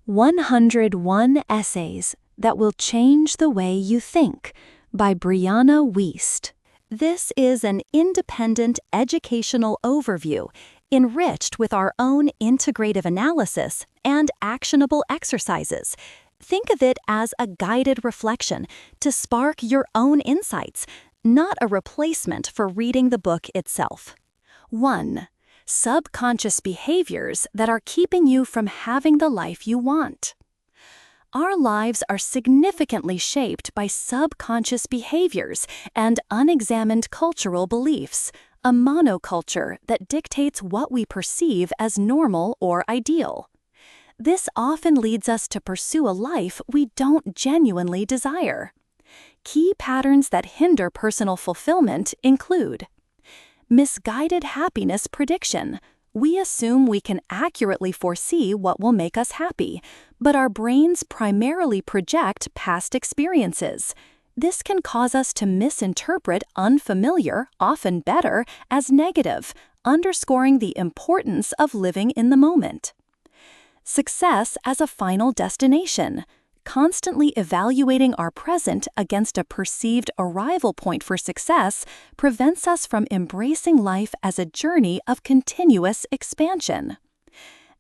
101 Essays That Will Change the Way You Think by Brianna Wiest. This is an independent educational overview enriched with our own integrative analysis and actionable exercises. Think of it as a guided reflection to spark your own insights, not a replacement for reading the book itself. 1. Subconscious behaviors that are keeping you from having the life you want. Our lives are significantly shaped by subconscious behaviors and unexamined cultural beliefs, a monoculture that dictates what we perceive as normal or ideal. This often leads us to pursue a life we don't genuinely desire. Key patterns that hinder personal fulfillment include misguided happiness prediction. We assume we can accurately foresee what will make us happy, but our brains primarily project past experiences. This can cause us to misinterpret unfamiliar, often better, as negative, underscoring the importance of living in the moment. Success as a final destination. Constantly evaluating our present against a perceived arrival point for success prevents us from embracing life as a journey of continuous expansion.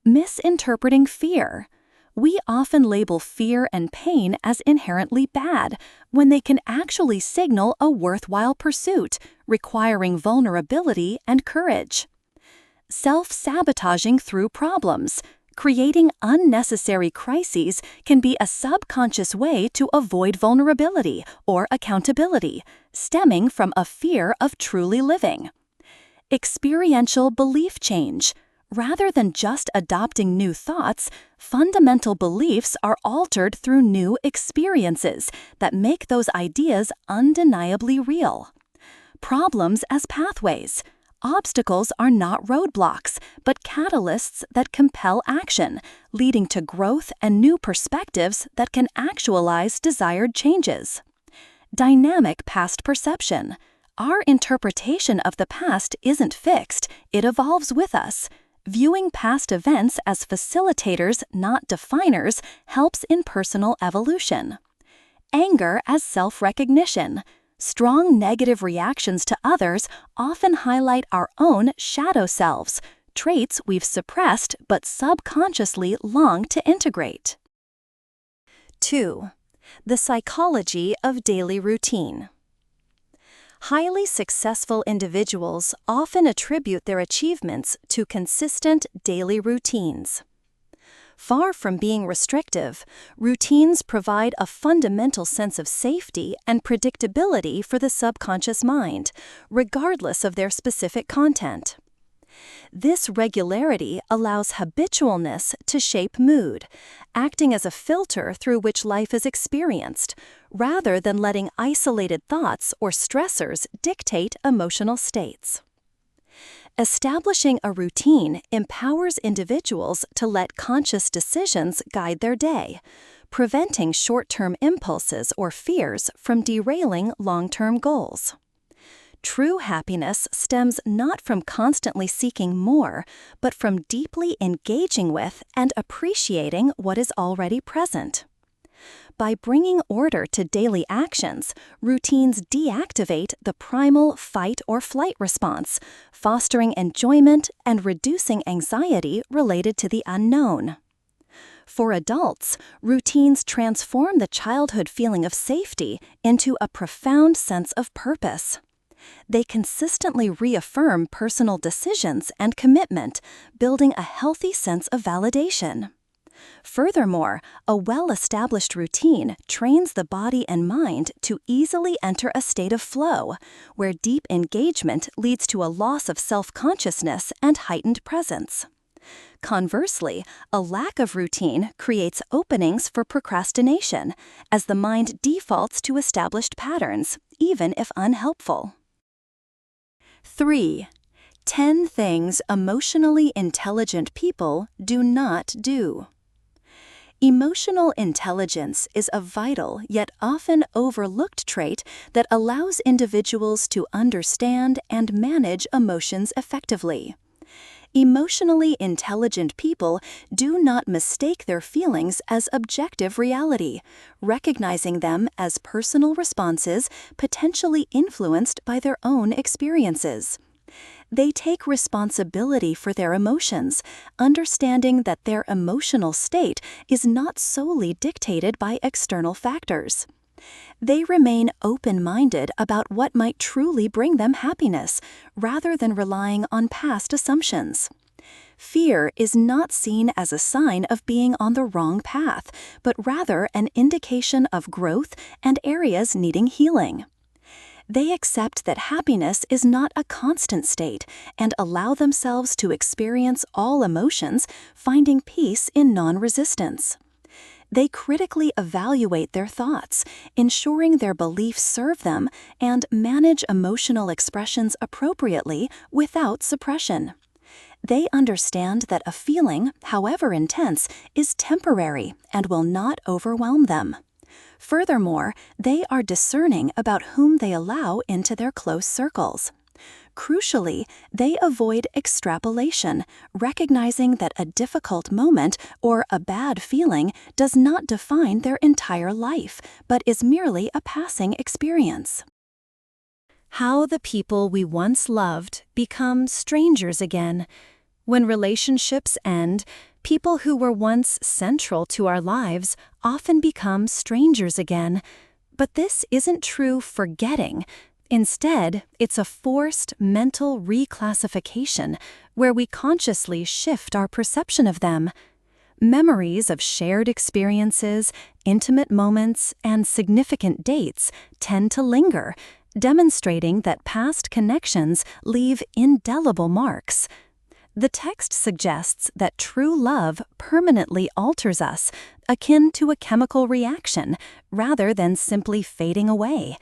Misinterpreting fear. We often label fear and pain as inherently bad when they can actually signal a worthwhile pursuit, requiring vulnerability and courage. Self-sabotaging through problems. Creating unnecessary crises can be a subconscious way to avoid vulnerability or accountability, stemming from a fear of truly living. Experiential belief change. Rather than just adopting new thoughts, fundamental beliefs are altered through new experiences that make those ideas undeniably real. Problems as pathways. Obstacles are not roadblocks, but catalysts that compel action, leading to growth and new perspectives that can actualize desired changes. Dynamic past perception. Our interpretation of the past isn't fixed, it evolves with us. Viewing past events as facilitators, not definers, helps in personal evolution. Anger as self-recognition. Strong negative reactions to others often highlight our own shadow selves, traits we've suppressed but subconsciously long to integrate. 2. The psychology of daily routine. Highly successful individuals often attribute their achievements to consistent daily routines. Far from being restrictive, routines provide a fundamental sense of safety and predictability for the subconscious mind, regardless of their specific content. This regularity allows habitualness to shape mood, acting as a filter through which life is experienced, rather than letting isolated thoughts or stressors dictate emotional states. Establishing a routine empowers individuals to let conscious decisions guide their day, preventing short-term impulses or fears from derailing long-term goals. True happiness stems not from constantly seeking more, but from deeply engaging with and appreciating what is already present. By bringing order to daily actions, routines deactivate the primal fight or flight response, fostering enjoyment and reducing anxiety related to the unknown. For adults, routines transform the childhood feeling of safety into a profound sense of purpose. They consistently reaffirm personal decisions and commitment, building a healthy sense of validation. Furthermore, a well-established routine trains the body and mind to easily enter a state of flow, where deep engagement leads to a loss of self-consciousness and heightened presence. Conversely, a lack of routine creates openings for procrastination, as the mind defaults to established patterns, even if unhelpful. 3. 10 things emotionally intelligent people do not do. Emotional intelligence is a vital yet often overlooked trait that allows individuals to understand and manage emotions effectively. Emotionally intelligent people do not mistake their feelings as objective reality, recognizing them as personal responses potentially influenced by their own experiences. They take responsibility for their emotions, understanding that their emotional state is not solely dictated by external factors. They remain open-minded about what might truly bring them happiness, rather than relying on past assumptions. Fear is not seen as a sign of being on the wrong path, but rather an indication of growth and areas needing healing. They accept that happiness is not a constant state and allow themselves to experience all emotions, finding peace in non-resistance. They critically evaluate their thoughts, ensuring their beliefs serve them, and manage emotional expressions appropriately without suppression. They understand that a feeling, however intense, is temporary and will not overwhelm them. Furthermore, they are discerning about whom they allow into their close circles. Crucially, they avoid extrapolation, recognizing that a difficult moment or a bad feeling does not define their entire life, but is merely a passing experience. How the people we once loved become strangers again. When relationships end, people who were once central to our lives often become strangers again. But this isn't true forgetting. Instead, it's a forced mental reclassification where we consciously shift our perception of them. Memories of shared experiences, intimate moments, and significant dates tend to linger, demonstrating that past connections leave indelible marks. The text suggests that true love permanently alters us, akin to a chemical reaction, rather than simply fading away.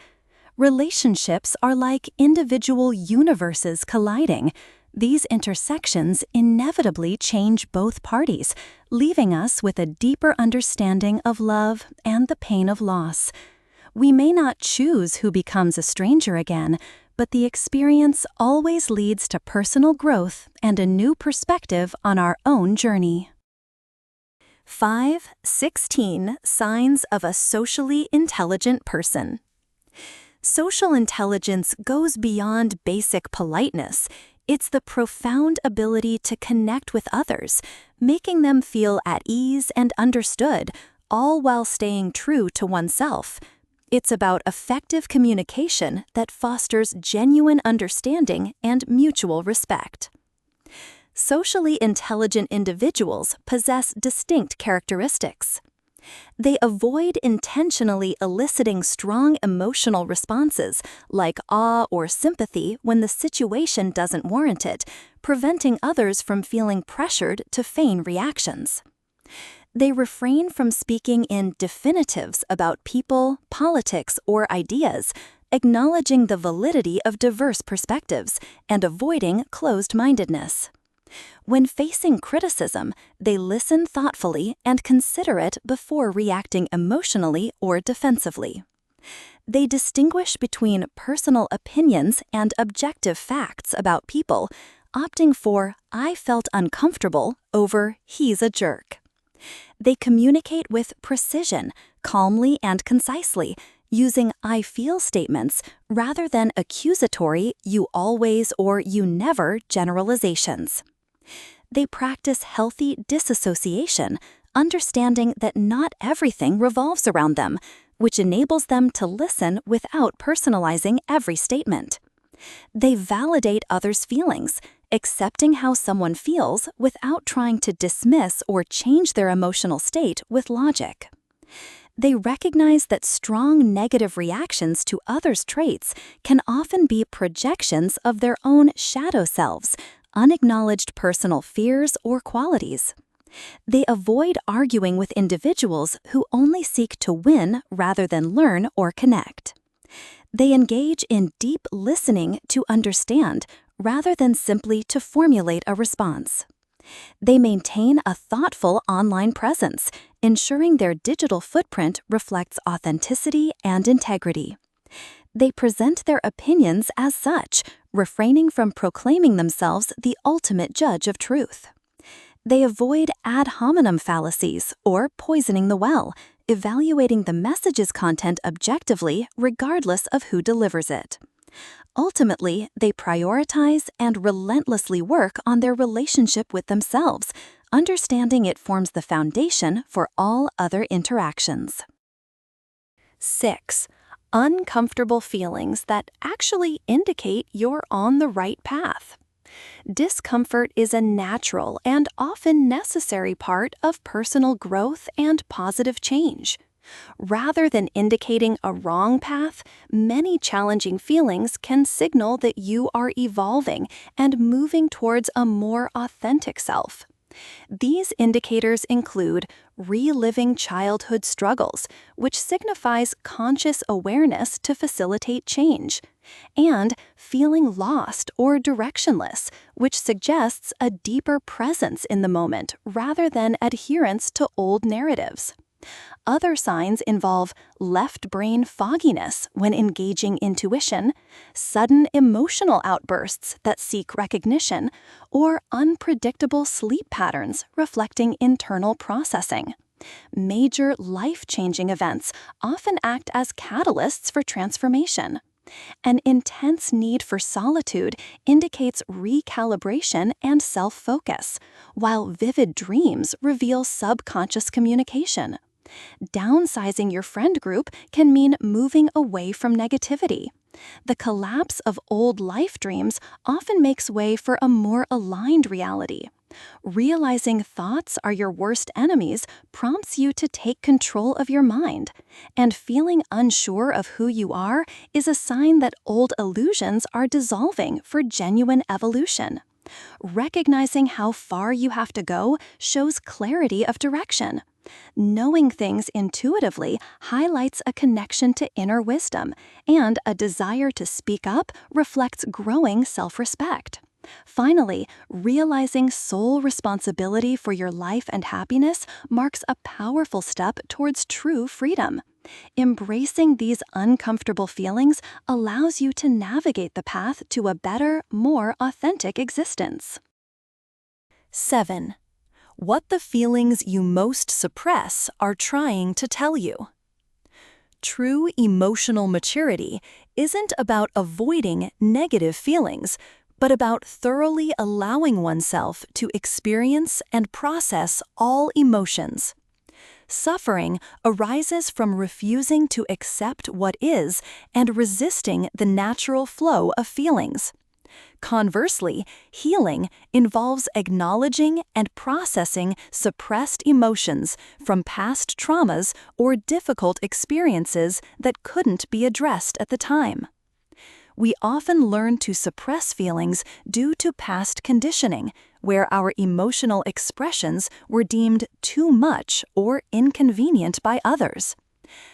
Relationships are like individual universes colliding. These intersections inevitably change both parties, leaving us with a deeper understanding of love and the pain of loss. We may not choose who becomes a stranger again, but the experience always leads to personal growth and a new perspective on our own journey. 16 Signs of a Socially Intelligent Person. Social intelligence goes beyond basic politeness. It's the profound ability to connect with others, making them feel at ease and understood, all while staying true to oneself. It's about effective communication that fosters genuine understanding and mutual respect. Socially intelligent individuals possess distinct characteristics. They avoid intentionally eliciting strong emotional responses like awe or sympathy when the situation doesn't warrant it, preventing others from feeling pressured to feign reactions. They refrain from speaking in definitives about people, politics, or ideas, acknowledging the validity of diverse perspectives and avoiding closed-mindedness. When facing criticism, they listen thoughtfully and consider it before reacting emotionally or defensively. They distinguish between personal opinions and objective facts about people, opting for "I felt uncomfortable" over "he's a jerk." They communicate with precision, calmly and concisely, using "I feel" statements rather than accusatory "you always" or "you never" generalizations. They practice healthy disassociation, understanding that not everything revolves around them, which enables them to listen without personalizing every statement. They validate others' feelings, accepting how someone feels without trying to dismiss or change their emotional state with logic. They recognize that strong negative reactions to others' traits can often be projections of their own shadow selves, unacknowledged personal fears or qualities. They avoid arguing with individuals who only seek to win rather than learn or connect. They engage in deep listening to understand rather than simply to formulate a response. They maintain a thoughtful online presence, ensuring their digital footprint reflects authenticity and integrity. They present their opinions as such, refraining from proclaiming themselves the ultimate judge of truth. They avoid ad hominem fallacies or poisoning the well, evaluating the message's content objectively regardless of who delivers it. Ultimately, they prioritize and relentlessly work on their relationship with themselves, understanding it forms the foundation for all other interactions. 6. Uncomfortable feelings that actually indicate you're on the right path. Discomfort is a natural and often necessary part of personal growth and positive change. Rather than indicating a wrong path, many challenging feelings can signal that you are evolving and moving towards a more authentic self. These indicators include reliving childhood struggles, which signifies conscious awareness to facilitate change, and feeling lost or directionless, which suggests a deeper presence in the moment rather than adherence to old narratives. Other signs involve left brain fogginess when engaging intuition, sudden emotional outbursts that seek recognition, or unpredictable sleep patterns reflecting internal processing. Major life-changing events often act as catalysts for transformation. An intense need for solitude indicates recalibration and self-focus, while vivid dreams reveal subconscious communication. Downsizing your friend group can mean moving away from negativity. The collapse of old life dreams often makes way for a more aligned reality. Realizing thoughts are your worst enemies prompts you to take control of your mind, and feeling unsure of who you are is a sign that old illusions are dissolving for genuine evolution. Recognizing how far you have to go shows clarity of direction. Knowing things intuitively highlights a connection to inner wisdom, and a desire to speak up reflects growing self-respect. Finally, realizing sole responsibility for your life and happiness marks a powerful step towards true freedom. Embracing these uncomfortable feelings allows you to navigate the path to a better, more authentic existence. 7. What the feelings you most suppress are trying to tell you. True emotional maturity isn't about avoiding negative feelings, but about thoroughly allowing oneself to experience and process all emotions. Suffering arises from refusing to accept what is and resisting the natural flow of feelings. Conversely, healing involves acknowledging and processing suppressed emotions from past traumas or difficult experiences that couldn't be addressed at the time. We often learn to suppress feelings due to past conditioning, where our emotional expressions were deemed too much or inconvenient by others.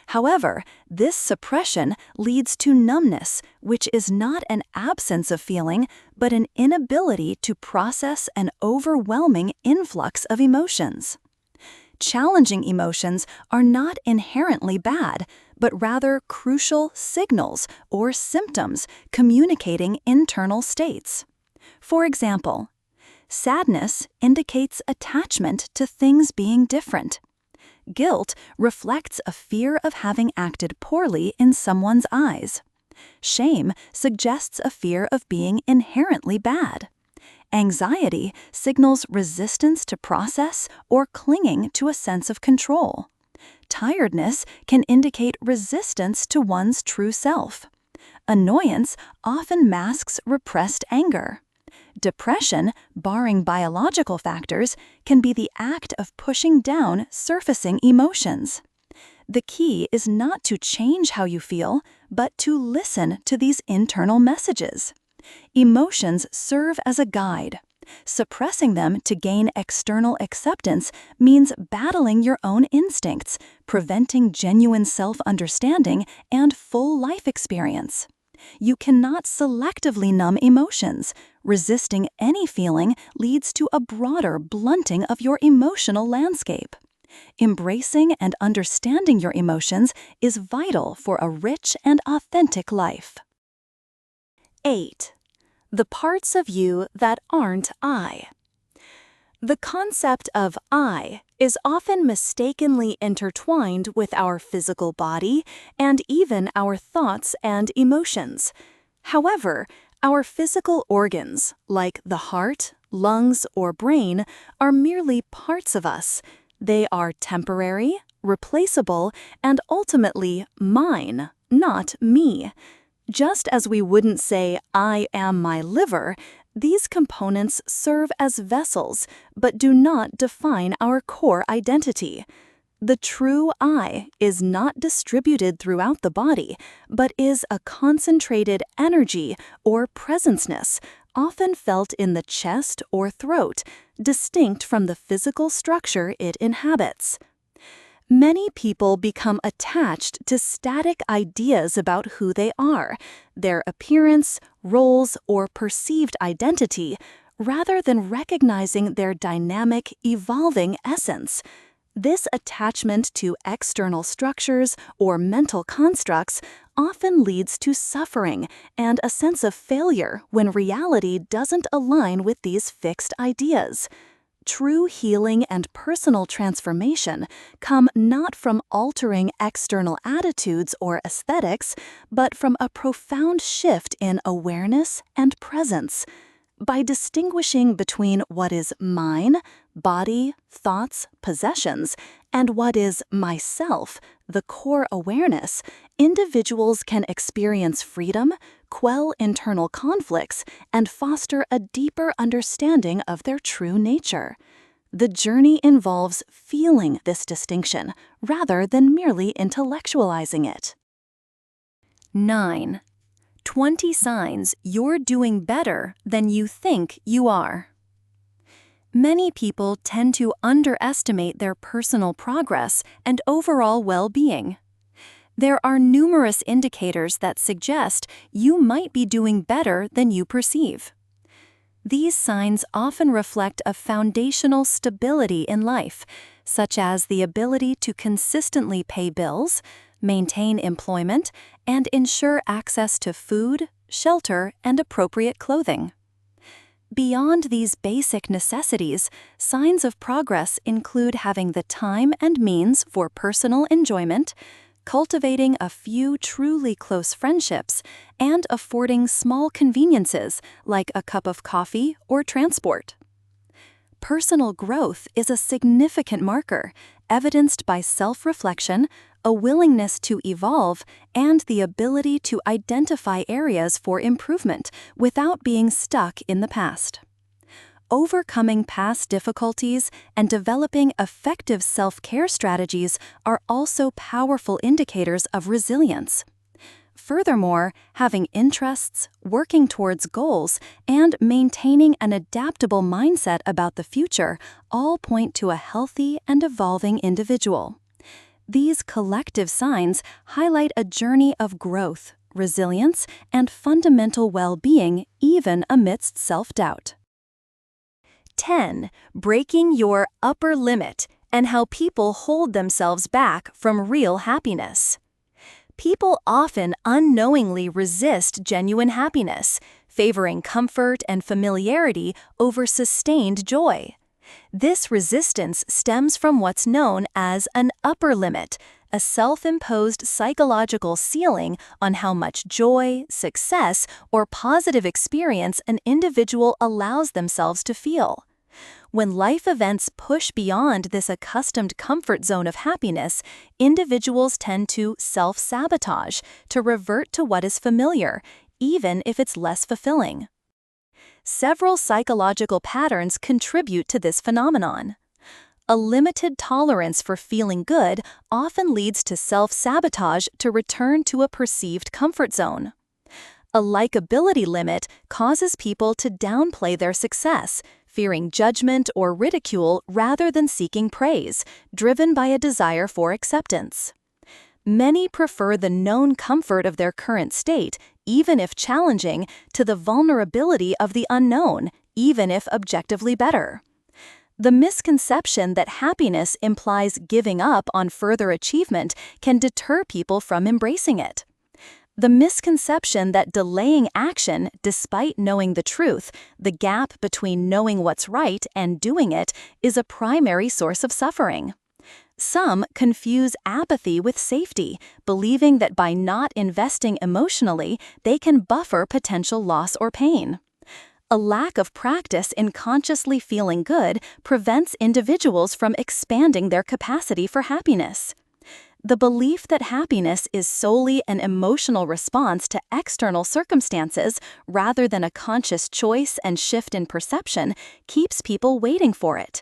However, this suppression leads to numbness, which is not an absence of feeling, but an inability to process an overwhelming influx of emotions. Challenging emotions are not inherently bad, but rather crucial signals or symptoms communicating internal states. For example, sadness indicates attachment to things being different. Guilt reflects a fear of having acted poorly in someone's eyes. Shame suggests a fear of being inherently bad. Anxiety signals resistance to process or clinging to a sense of control. Tiredness can indicate resistance to one's true self. Annoyance often masks repressed anger. Depression, barring biological factors, can be the act of pushing down surfacing emotions. The key is not to change how you feel, but to listen to these internal messages. Emotions serve as a guide. Suppressing them to gain external acceptance means battling your own instincts, preventing genuine self-understanding and full life experience. You cannot selectively numb emotions. Resisting any feeling leads to a broader blunting of your emotional landscape. Embracing and understanding your emotions is vital for a rich and authentic life. 8. The parts of you that aren't I. The concept of I is often mistakenly intertwined with our physical body and even our thoughts and emotions. However, our physical organs, like the heart, lungs, or brain, are merely parts of us. They are temporary, replaceable, and ultimately mine, not me. Just as we wouldn't say, "I am my liver," these components serve as vessels, but do not define our core identity. The true I is not distributed throughout the body, but is a concentrated energy or presenceness, often felt in the chest or throat, distinct from the physical structure it inhabits. Many people become attached to static ideas about who they are, their appearance, roles, or perceived identity, rather than recognizing their dynamic, evolving essence. This attachment to external structures or mental constructs often leads to suffering and a sense of failure when reality doesn't align with these fixed ideas. True healing and personal transformation come not from altering external attitudes or aesthetics, but from a profound shift in awareness and presence. By distinguishing between what is mine, body, thoughts, possessions, and what is myself, the core awareness, individuals can experience freedom, quell internal conflicts, and foster a deeper understanding of their true nature. The journey involves feeling this distinction rather than merely intellectualizing it. 9. 20 signs you're doing better than you think you are. Many people tend to underestimate their personal progress and overall well-being. There are numerous indicators that suggest you might be doing better than you perceive. These signs often reflect a foundational stability in life, such as the ability to consistently pay bills, maintain employment, and ensure access to food, shelter, and appropriate clothing. Beyond these basic necessities, signs of progress include having the time and means for personal enjoyment, cultivating a few truly close friendships, and affording small conveniences like a cup of coffee or transport. Personal growth is a significant marker, evidenced by self-reflection, a willingness to evolve, and the ability to identify areas for improvement without being stuck in the past. Overcoming past difficulties and developing effective self-care strategies are also powerful indicators of resilience. Furthermore, having interests, working towards goals, and maintaining an adaptable mindset about the future all point to a healthy and evolving individual. These collective signs highlight a journey of growth, resilience, and fundamental well-being even amidst self-doubt. 10. Breaking your upper limit and how people hold themselves back from real happiness. People often unknowingly resist genuine happiness, favoring comfort and familiarity over sustained joy. This resistance stems from what's known as an upper limit, a self-imposed psychological ceiling on how much joy, success, or positive experience an individual allows themselves to feel. When life events push beyond this accustomed comfort zone of happiness, individuals tend to self-sabotage, to revert to what is familiar, even if it's less fulfilling. Several psychological patterns contribute to this phenomenon. A limited tolerance for feeling good often leads to self-sabotage to return to a perceived comfort zone. A likability limit causes people to downplay their success, fearing judgment or ridicule rather than seeking praise, driven by a desire for acceptance. Many prefer the known comfort of their current state, even if challenging, to the vulnerability of the unknown, even if objectively better. The misconception that happiness implies giving up on further achievement can deter people from embracing it. The misconception that delaying action despite knowing the truth, the gap between knowing what's right and doing it, is a primary source of suffering. Some confuse apathy with safety, believing that by not investing emotionally, they can buffer potential loss or pain. A lack of practice in consciously feeling good prevents individuals from expanding their capacity for happiness. The belief that happiness is solely an emotional response to external circumstances rather than a conscious choice and shift in perception keeps people waiting for it.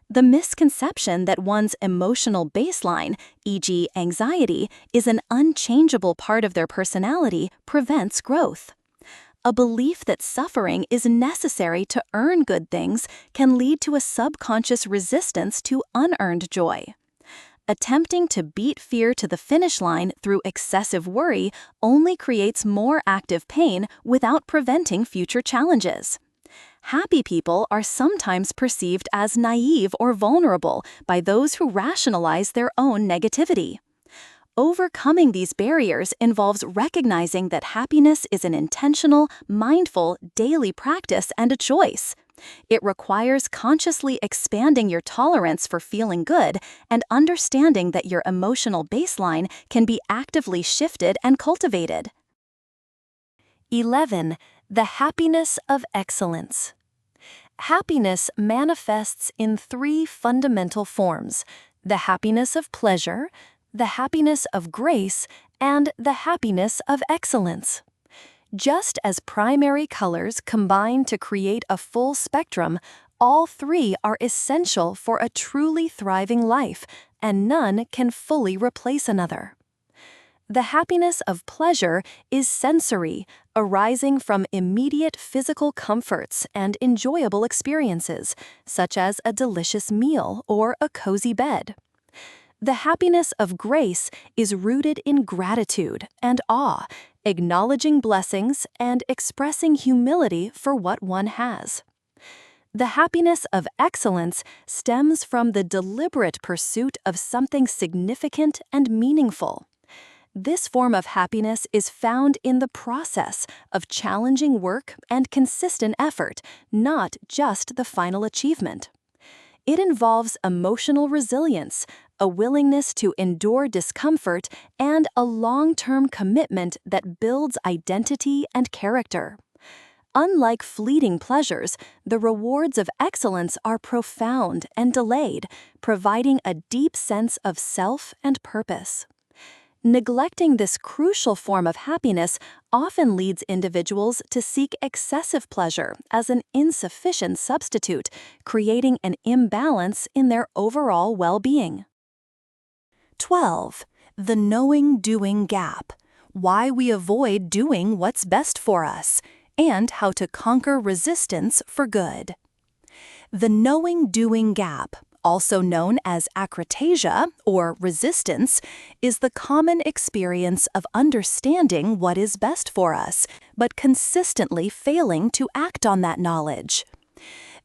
The misconception that one's emotional baseline, e.g., anxiety, is an unchangeable part of their personality prevents growth. A belief that suffering is necessary to earn good things can lead to a subconscious resistance to unearned joy. Attempting to beat fear to the finish line through excessive worry only creates more active pain without preventing future challenges. Happy people are sometimes perceived as naive or vulnerable by those who rationalize their own negativity. Overcoming these barriers involves recognizing that happiness is an intentional, mindful, daily practice and a choice. It requires consciously expanding your tolerance for feeling good and understanding that your emotional baseline can be actively shifted and cultivated. 11. The happiness of excellence. Happiness manifests in three fundamental forms: the happiness of pleasure, the happiness of grace, and the happiness of excellence. Just as primary colors combine to create a full spectrum, all three are essential for a truly thriving life, and none can fully replace another. The happiness of pleasure is sensory, arising from immediate physical comforts and enjoyable experiences, such as a delicious meal or a cozy bed. The happiness of grace is rooted in gratitude and awe, acknowledging blessings and expressing humility for what one has. The happiness of excellence stems from the deliberate pursuit of something significant and meaningful. This form of happiness is found in the process of challenging work and consistent effort, not just the final achievement. It involves emotional resilience, a willingness to endure discomfort, and a long-term commitment that builds identity and character. Unlike fleeting pleasures, the rewards of excellence are profound and delayed, providing a deep sense of self and purpose. Neglecting this crucial form of happiness often leads individuals to seek excessive pleasure as an insufficient substitute, creating an imbalance in their overall well-being. 12. The knowing-doing gap. Why we avoid doing what's best for us, and how to conquer resistance for good. The knowing-doing gap, also known as akratasia or resistance, is the common experience of understanding what is best for us, but consistently failing to act on that knowledge.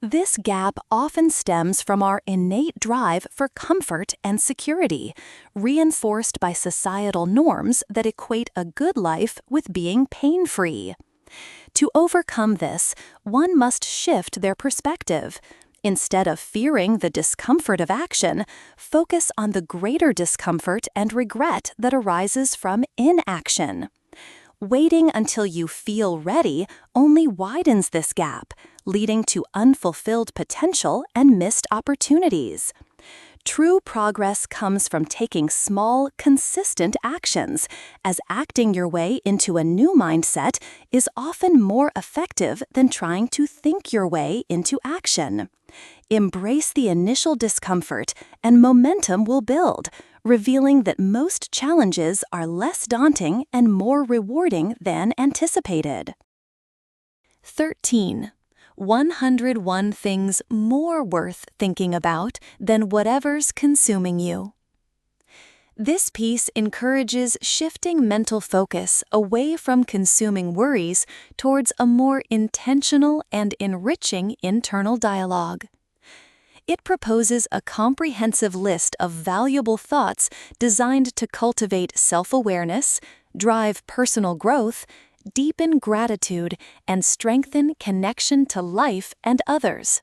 This gap often stems from our innate drive for comfort and security, reinforced by societal norms that equate a good life with being pain-free. To overcome this, one must shift their perspective. Instead of fearing the discomfort of action, focus on the greater discomfort and regret that arises from inaction. Waiting until you feel ready only widens this gap, leading to unfulfilled potential and missed opportunities. True progress comes from taking small, consistent actions, as acting your way into a new mindset is often more effective than trying to think your way into action. Embrace the initial discomfort, and momentum will build, revealing that most challenges are less daunting and more rewarding than anticipated. 13. 101 things more worth thinking about than whatever's consuming you. This piece encourages shifting mental focus away from consuming worries towards a more intentional and enriching internal dialogue. It proposes a comprehensive list of valuable thoughts designed to cultivate self-awareness, drive personal growth, deepen gratitude, and strengthen connection to life and others.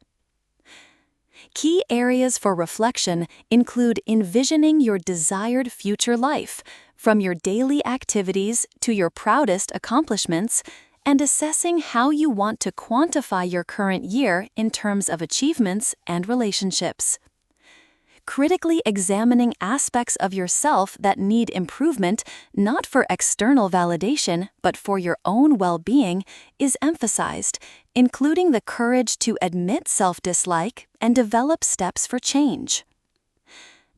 Key areas for reflection include envisioning your desired future life, from your daily activities to your proudest accomplishments, and assessing how you want to quantify your current year in terms of achievements and relationships. Critically examining aspects of yourself that need improvement, not for external validation, but for your own well-being, is emphasized, including the courage to admit self-dislike and develop steps for change.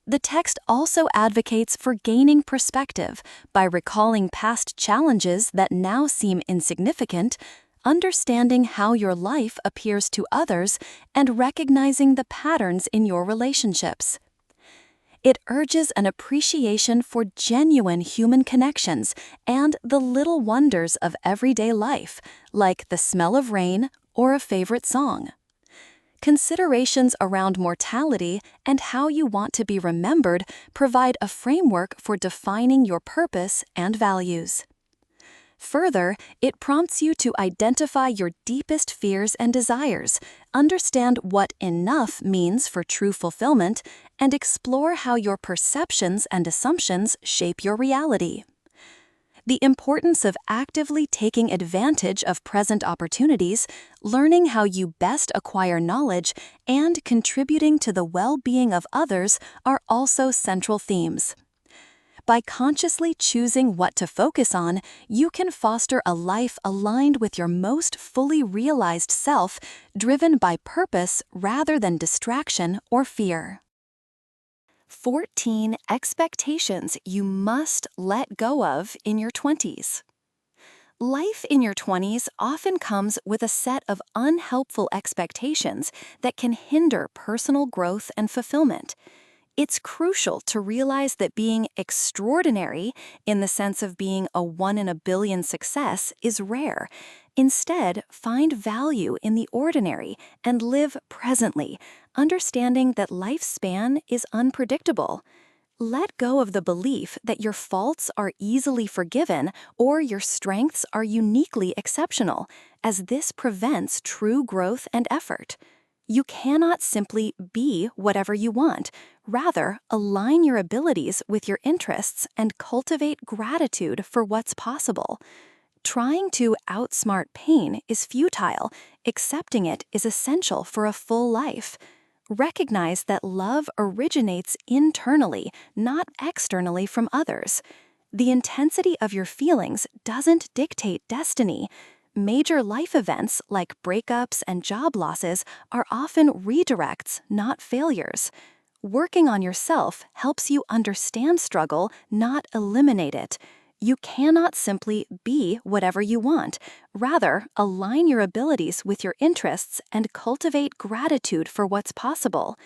The text also advocates for gaining perspective by recalling past challenges that now seem insignificant, understanding how your life appears to others, and recognizing the patterns in your relationships. It urges an appreciation for genuine human connections and the little wonders of everyday life, like the smell of rain or a favorite song. Considerations around mortality and how you want to be remembered provide a framework for defining your purpose and values. Further, it prompts you to identify your deepest fears and desires, understand what enough means for true fulfillment, and explore how your perceptions and assumptions shape your reality. The importance of actively taking advantage of present opportunities, learning how you best acquire knowledge, and contributing to the well-being of others are also central themes. By consciously choosing what to focus on, you can foster a life aligned with your most fully realized self, driven by purpose rather than distraction or fear. 14 expectations you must let go of in your 20s. Life in your 20s often comes with a set of unhelpful expectations that can hinder personal growth and fulfillment. It's crucial to realize that being extraordinary, in the sense of being a 1 in a billion success, is rare. Instead, find value in the ordinary and live presently, understanding that lifespan is unpredictable. Let go of the belief that your faults are easily forgiven or your strengths are uniquely exceptional, as this prevents true growth and effort. You cannot simply be whatever you want. Rather, align your abilities with your interests and cultivate gratitude for what's possible. Trying to outsmart pain is futile. Accepting it is essential for a full life. Recognize that love originates internally, not externally from others. The intensity of your feelings doesn't dictate destiny. Major life events like breakups and job losses are often redirects, not failures. Working on yourself helps you understand struggle, not eliminate it. You cannot simply be whatever you want. Rather, align your abilities with your interests and cultivate gratitude for what's possible.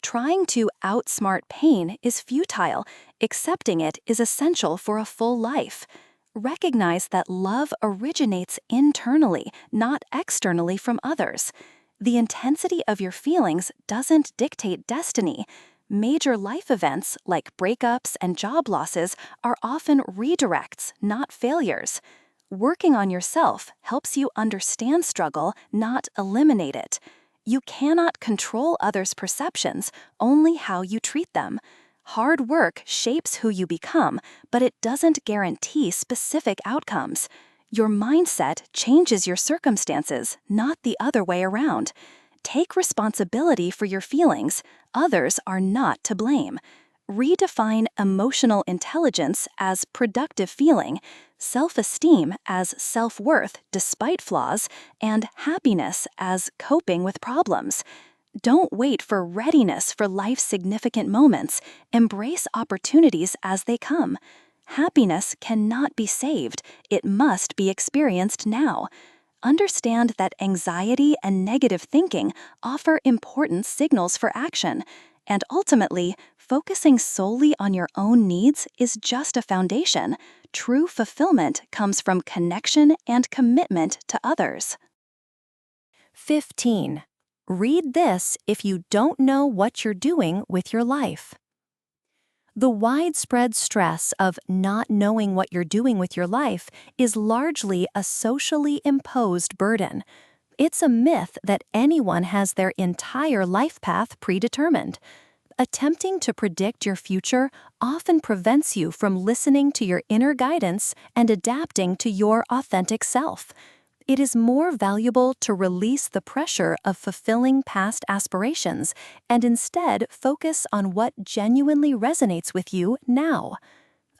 Trying to outsmart pain is futile. Accepting it is essential for a full life. Recognize that love originates internally, not externally from others. The intensity of your feelings doesn't dictate destiny. Major life events like breakups and job losses are often redirects, not failures. Working on yourself helps you understand struggle, not eliminate it. You cannot control others' perceptions, only how you treat them. Hard work shapes who you become, but it doesn't guarantee specific outcomes. Your mindset changes your circumstances, not the other way around. Take responsibility for your feelings. Others are not to blame. Redefine emotional intelligence as productive feeling, self-esteem as self-worth despite flaws, and happiness as coping with problems. Don't wait for readiness for life's significant moments. Embrace opportunities as they come. Happiness cannot be saved. It must be experienced now. Understand that anxiety and negative thinking offer important signals for action, and ultimately, focusing solely on your own needs is just a foundation. True fulfillment comes from connection and commitment to others. 15. Read this if you don't know what you're doing with your life. The widespread stress of not knowing what you're doing with your life is largely a socially imposed burden. It's a myth that anyone has their entire life path predetermined. Attempting to predict your future often prevents you from listening to your inner guidance and adapting to your authentic self. It is more valuable to release the pressure of fulfilling past aspirations and instead focus on what genuinely resonates with you now.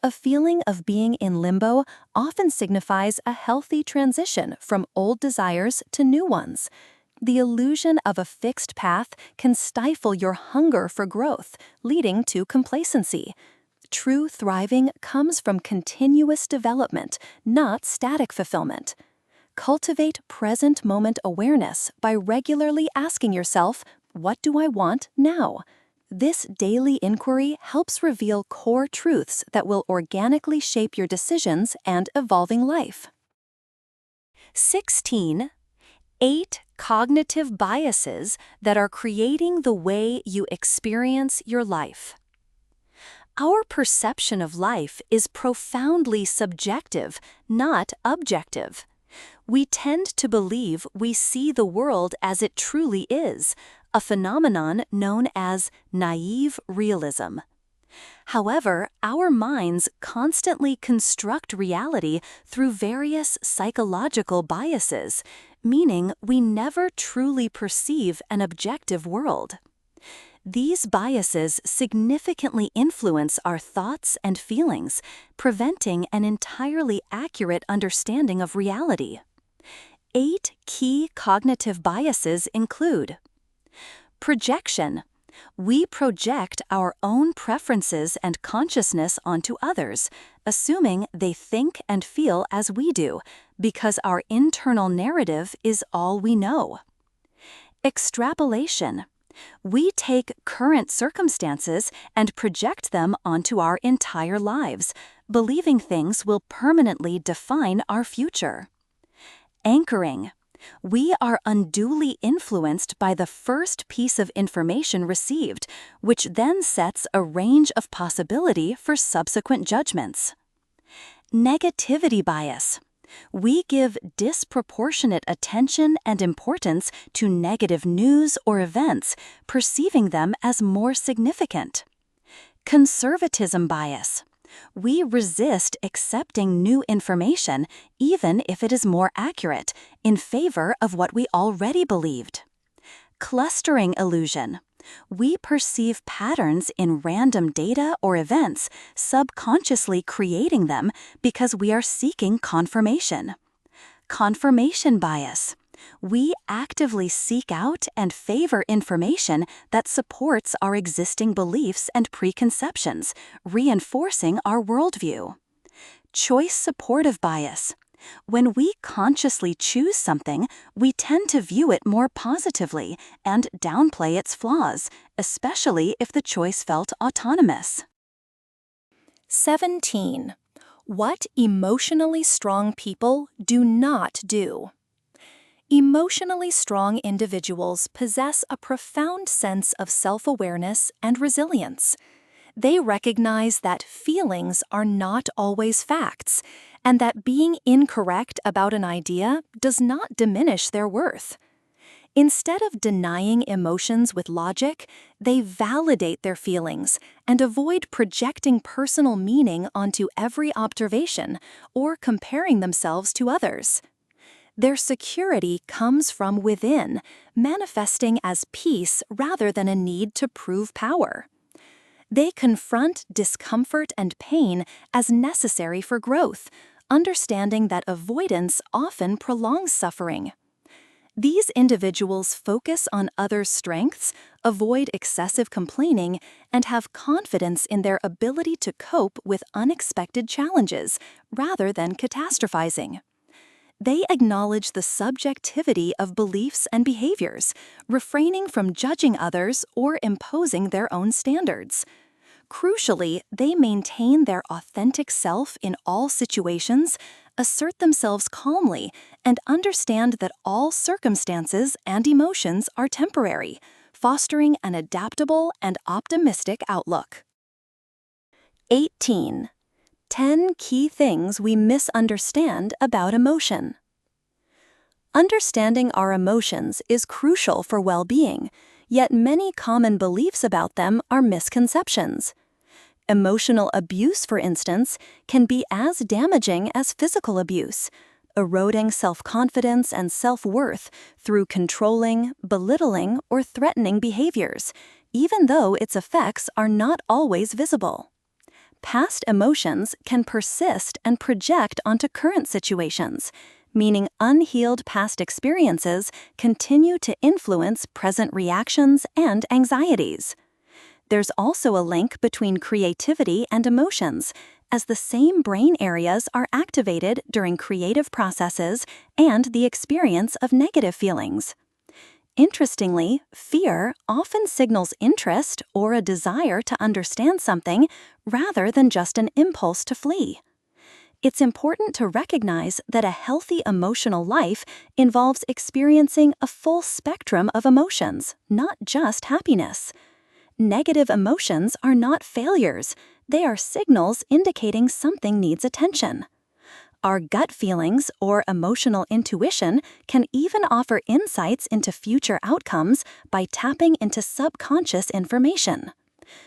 A feeling of being in limbo often signifies a healthy transition from old desires to new ones. The illusion of a fixed path can stifle your hunger for growth, leading to complacency. True thriving comes from continuous development, not static fulfillment. Cultivate present moment awareness by regularly asking yourself, what do I want now? This daily inquiry helps reveal core truths that will organically shape your decisions and evolving life. 16. 8 cognitive biases that are creating the way you experience your life. Our perception of life is profoundly subjective, not objective. We tend to believe we see the world as it truly is, a phenomenon known as naive realism. However, our minds constantly construct reality through various psychological biases, meaning we never truly perceive an objective world. These biases significantly influence our thoughts and feelings, preventing an entirely accurate understanding of reality. 8 key cognitive biases include projection. We project our own preferences and consciousness onto others, assuming they think and feel as we do, because our internal narrative is all we know. Extrapolation. We take current circumstances and project them onto our entire lives, believing things will permanently define our future. Anchoring. We are unduly influenced by the first piece of information received, which then sets a range of possibility for subsequent judgments. Negativity bias. We give disproportionate attention and importance to negative news or events, perceiving them as more significant. Conservatism bias. We resist accepting new information, even if it is more accurate, in favor of what we already believed. Clustering illusion. We perceive patterns in random data or events, subconsciously creating them because we are seeking confirmation. Confirmation bias. We actively seek out and favor information that supports our existing beliefs and preconceptions, reinforcing our worldview. Choice supportive bias. When we consciously choose something, we tend to view it more positively and downplay its flaws, especially if the choice felt autonomous. 17. What emotionally strong people do not do. Emotionally strong individuals possess a profound sense of self-awareness and resilience. They recognize that feelings are not always facts, and that being incorrect about an idea does not diminish their worth. Instead of denying emotions with logic, they validate their feelings and avoid projecting personal meaning onto every observation or comparing themselves to others. Their security comes from within, manifesting as peace rather than a need to prove power. They confront discomfort and pain as necessary for growth, understanding that avoidance often prolongs suffering. These individuals focus on others' strengths, avoid excessive complaining, and have confidence in their ability to cope with unexpected challenges, rather than catastrophizing. They acknowledge the subjectivity of beliefs and behaviors, refraining from judging others or imposing their own standards. Crucially, they maintain their authentic self in all situations, assert themselves calmly, and understand that all circumstances and emotions are temporary, fostering an adaptable and optimistic outlook. 18. 10 key things we misunderstand about emotion. Understanding our emotions is crucial for well-being, yet many common beliefs about them are misconceptions. Emotional abuse, for instance, can be as damaging as physical abuse, eroding self-confidence and self-worth through controlling, belittling, or threatening behaviors, even though its effects are not always visible. Past emotions can persist and project onto current situations, meaning unhealed past experiences continue to influence present reactions and anxieties. There's also a link between creativity and emotions, as the same brain areas are activated during creative processes and the experience of negative feelings. Interestingly, fear often signals interest or a desire to understand something rather than just an impulse to flee. It's important to recognize that a healthy emotional life involves experiencing a full spectrum of emotions, not just happiness. Negative emotions are not failures, they are signals indicating something needs attention. Our gut feelings or emotional intuition can even offer insights into future outcomes by tapping into subconscious information.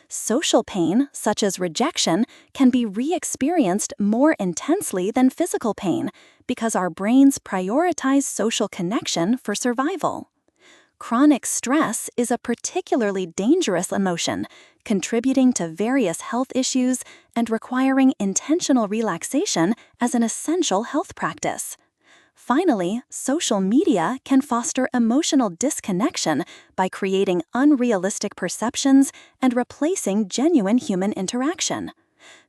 Social pain, such as rejection, can be re-experienced more intensely than physical pain because our brains prioritize social connection for survival. Chronic stress is a particularly dangerous emotion, contributing to various health issues and requiring intentional relaxation as an essential health practice. Finally, social media can foster emotional disconnection by creating unrealistic perceptions and replacing genuine human interaction.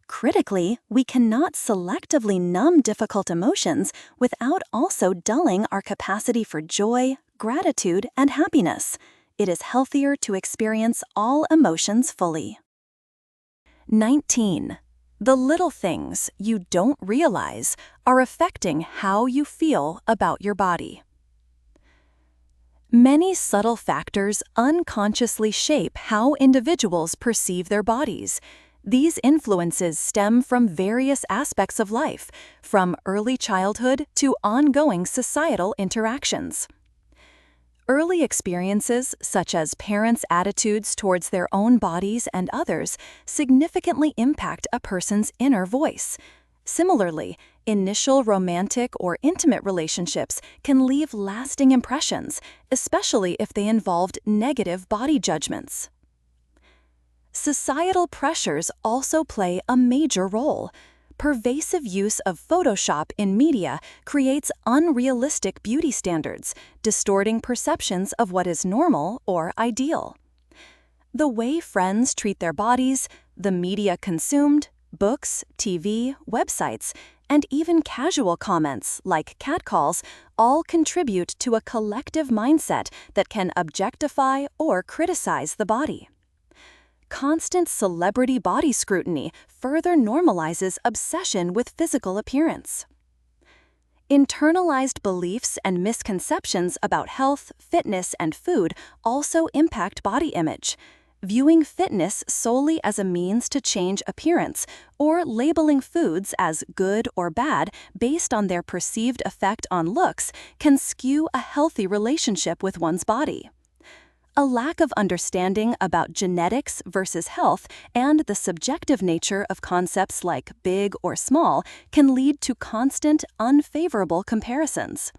Critically, we cannot selectively numb difficult emotions without also dulling our capacity for joy, gratitude, and happiness. It is healthier to experience all emotions fully. 19. The little things you don't realize are affecting how you feel about your body. Many subtle factors unconsciously shape how individuals perceive their bodies. These influences stem from various aspects of life, from early childhood to ongoing societal interactions. Early experiences, such as parents' attitudes towards their own bodies and others, significantly impact a person's inner voice. Similarly, initial romantic or intimate relationships can leave lasting impressions, especially if they involved negative body judgments. Societal pressures also play a major role. Pervasive use of Photoshop in media creates unrealistic beauty standards, distorting perceptions of what is normal or ideal. The way friends treat their bodies, the media consumed, books, TV, websites, and even casual comments like catcalls all contribute to a collective mindset that can objectify or criticize the body. Constant celebrity body scrutiny further normalizes obsession with physical appearance. Internalized beliefs and misconceptions about health, fitness, and food also impact body image. Viewing fitness solely as a means to change appearance, or labeling foods as good or bad based on their perceived effect on looks, can skew a healthy relationship with one's body. A lack of understanding about genetics versus health and the subjective nature of concepts like big or small can lead to constant, unfavorable comparisons.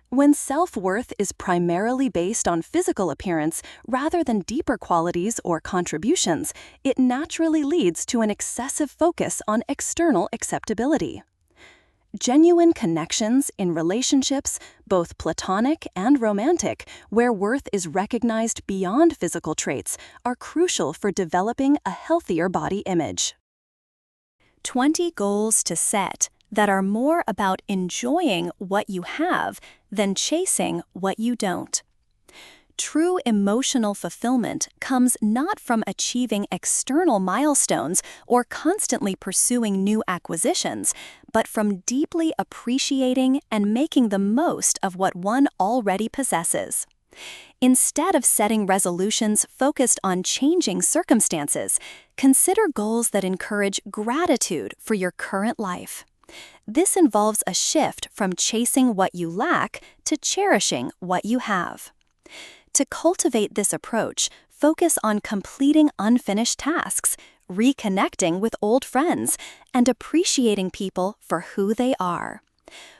When self-worth is primarily based on physical appearance rather than deeper qualities or contributions, it naturally leads to an excessive focus on external acceptability. Genuine connections in relationships, both platonic and romantic, where worth is recognized beyond physical traits, are crucial for developing a healthier body image. 20 goals to set that are more about enjoying what you have than chasing what you don't. True emotional fulfillment comes not from achieving external milestones or constantly pursuing new acquisitions, but from deeply appreciating and making the most of what one already possesses. Instead of setting resolutions focused on changing circumstances, consider goals that encourage gratitude for your current life. This involves a shift from chasing what you lack to cherishing what you have. To cultivate this approach, focus on completing unfinished tasks, reconnecting with old friends, and appreciating people for who they are.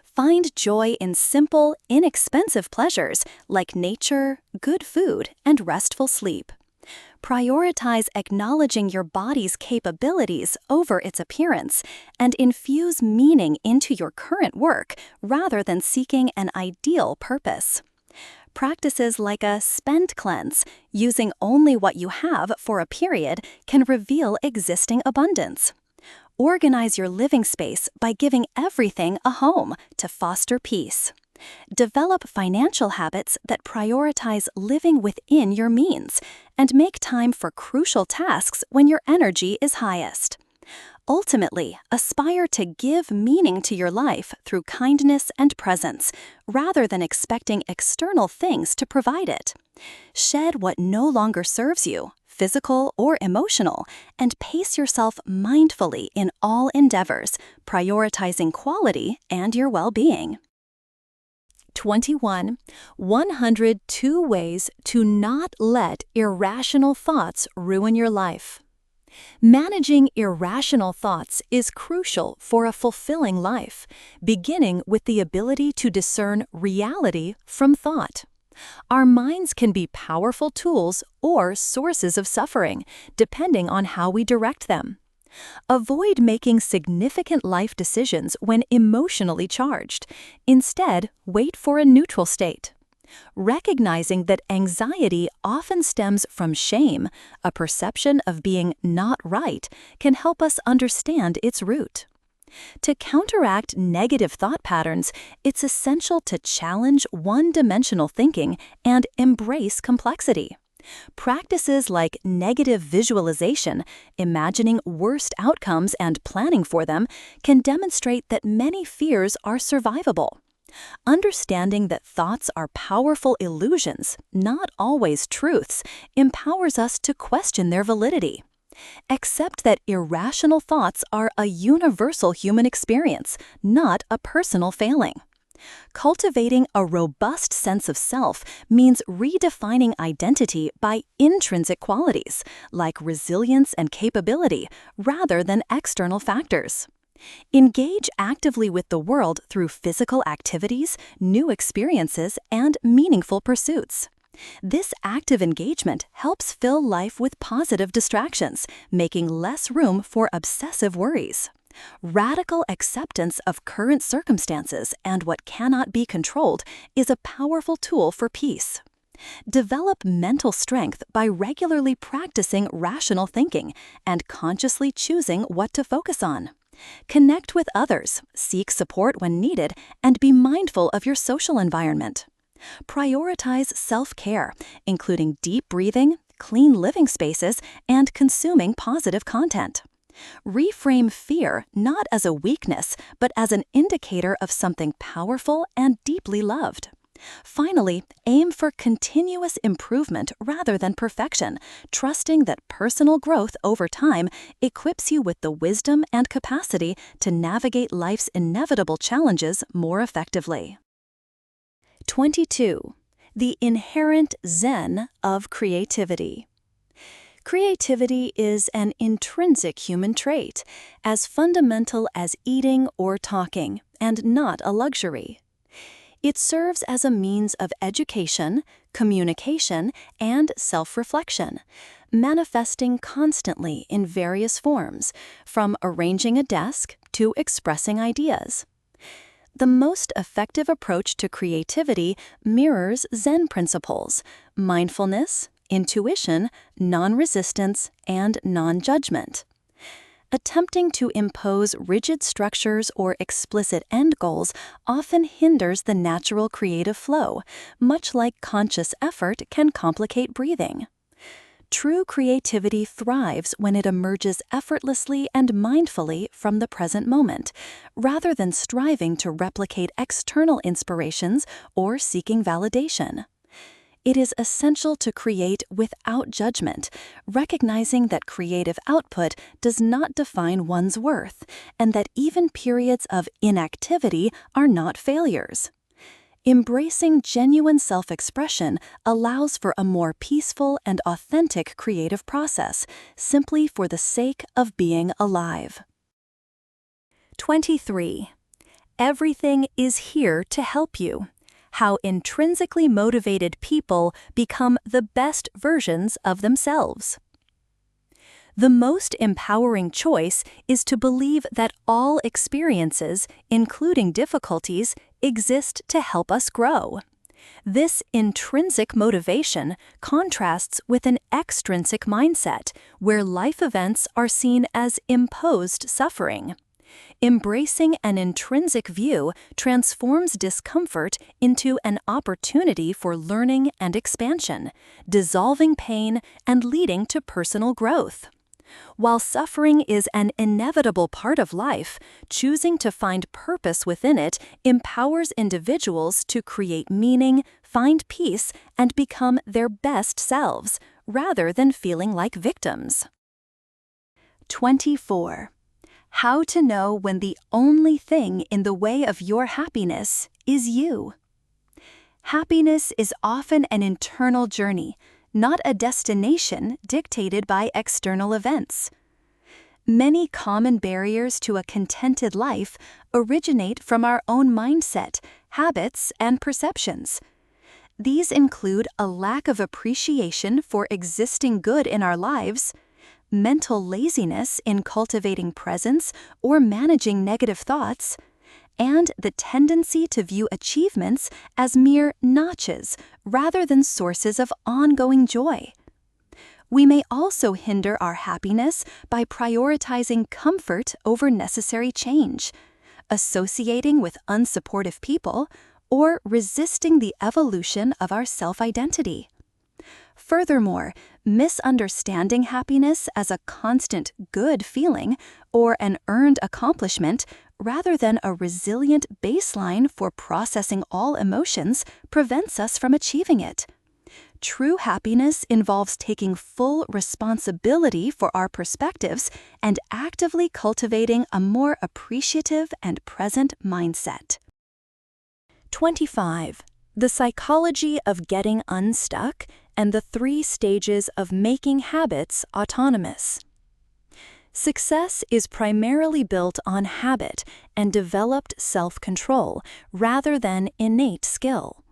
Find joy in simple, inexpensive pleasures like nature, good food, and restful sleep. Prioritize acknowledging your body's capabilities over its appearance, and infuse meaning into your current work rather than seeking an ideal purpose. Practices like a spend cleanse, using only what you have for a period, can reveal existing abundance. Organize your living space by giving everything a home to foster peace. Develop financial habits that prioritize living within your means, and make time for crucial tasks when your energy is highest. Ultimately, aspire to give meaning to your life through kindness and presence, rather than expecting external things to provide it. Shed what no longer serves you, physical or emotional, and pace yourself mindfully in all endeavors, prioritizing quality and your well-being. 21. 102 ways to not let irrational thoughts ruin your life. Managing irrational thoughts is crucial for a fulfilling life, beginning with the ability to discern reality from thought. Our minds can be powerful tools or sources of suffering, depending on how we direct them. Avoid making significant life decisions when emotionally charged. Instead, wait for a neutral state. Recognizing that anxiety often stems from shame, a perception of being not right, can help us understand its root. To counteract negative thought patterns, it's essential to challenge one-dimensional thinking and embrace complexity. Practices like negative visualization, imagining worst outcomes and planning for them, can demonstrate that many fears are survivable. Understanding that thoughts are powerful illusions, not always truths, empowers us to question their validity. Accept that irrational thoughts are a universal human experience, not a personal failing. Cultivating a robust sense of self means redefining identity by intrinsic qualities, like resilience and capability, rather than external factors. Engage actively with the world through physical activities, new experiences, and meaningful pursuits. This active engagement helps fill life with positive distractions, making less room for obsessive worries. Radical acceptance of current circumstances and what cannot be controlled is a powerful tool for peace. Develop mental strength by regularly practicing rational thinking and consciously choosing what to focus on. Connect with others, seek support when needed, and be mindful of your social environment. Prioritize self-care, including deep breathing, clean living spaces, and consuming positive content. Reframe fear not as a weakness, but as an indicator of something powerful and deeply loved. Finally, aim for continuous improvement rather than perfection, trusting that personal growth over time equips you with the wisdom and capacity to navigate life's inevitable challenges more effectively. 22. The inherent Zen of Creativity. Creativity is an intrinsic human trait, as fundamental as eating or talking, and not a luxury. It serves as a means of education, communication, and self-reflection, manifesting constantly in various forms, from arranging a desk to expressing ideas. The most effective approach to creativity mirrors Zen principles: mindfulness, intuition, non-resistance, and non-judgment. Attempting to impose rigid structures or explicit end goals often hinders the natural creative flow, much like conscious effort can complicate breathing. True creativity thrives when it emerges effortlessly and mindfully from the present moment, rather than striving to replicate external inspirations or seeking validation. It is essential to create without judgment, recognizing that creative output does not define one's worth, and that even periods of inactivity are not failures. Embracing genuine self-expression allows for a more peaceful and authentic creative process, simply for the sake of being alive. 23. Everything is here to help you. How intrinsically motivated people become the best versions of themselves. The most empowering choice is to believe that all experiences, including difficulties, exist to help us grow. This intrinsic motivation contrasts with an extrinsic mindset, where life events are seen as imposed suffering. Embracing an intrinsic view transforms discomfort into an opportunity for learning and expansion, dissolving pain and leading to personal growth. While suffering is an inevitable part of life, choosing to find purpose within it empowers individuals to create meaning, find peace, and become their best selves, rather than feeling like victims. 24. How to know when the only thing in the way of your happiness is you. Happiness is often an internal journey, not a destination dictated by external events. Many common barriers to a contented life originate from our own mindset, habits, and perceptions. These include a lack of appreciation for existing good in our lives, mental laziness in cultivating presence or managing negative thoughts, and the tendency to view achievements as mere notches rather than sources of ongoing joy. We may also hinder our happiness by prioritizing comfort over necessary change, associating with unsupportive people, or resisting the evolution of our self-identity. Furthermore, misunderstanding happiness as a constant good feeling or an earned accomplishment rather than a resilient baseline for processing all emotions prevents us from achieving it. True happiness involves taking full responsibility for our perspectives and actively cultivating a more appreciative and present mindset. 25. The psychology of getting unstuck and the 3 stages of making habits autonomous. Success is primarily built on habit and developed self-control rather than innate skill.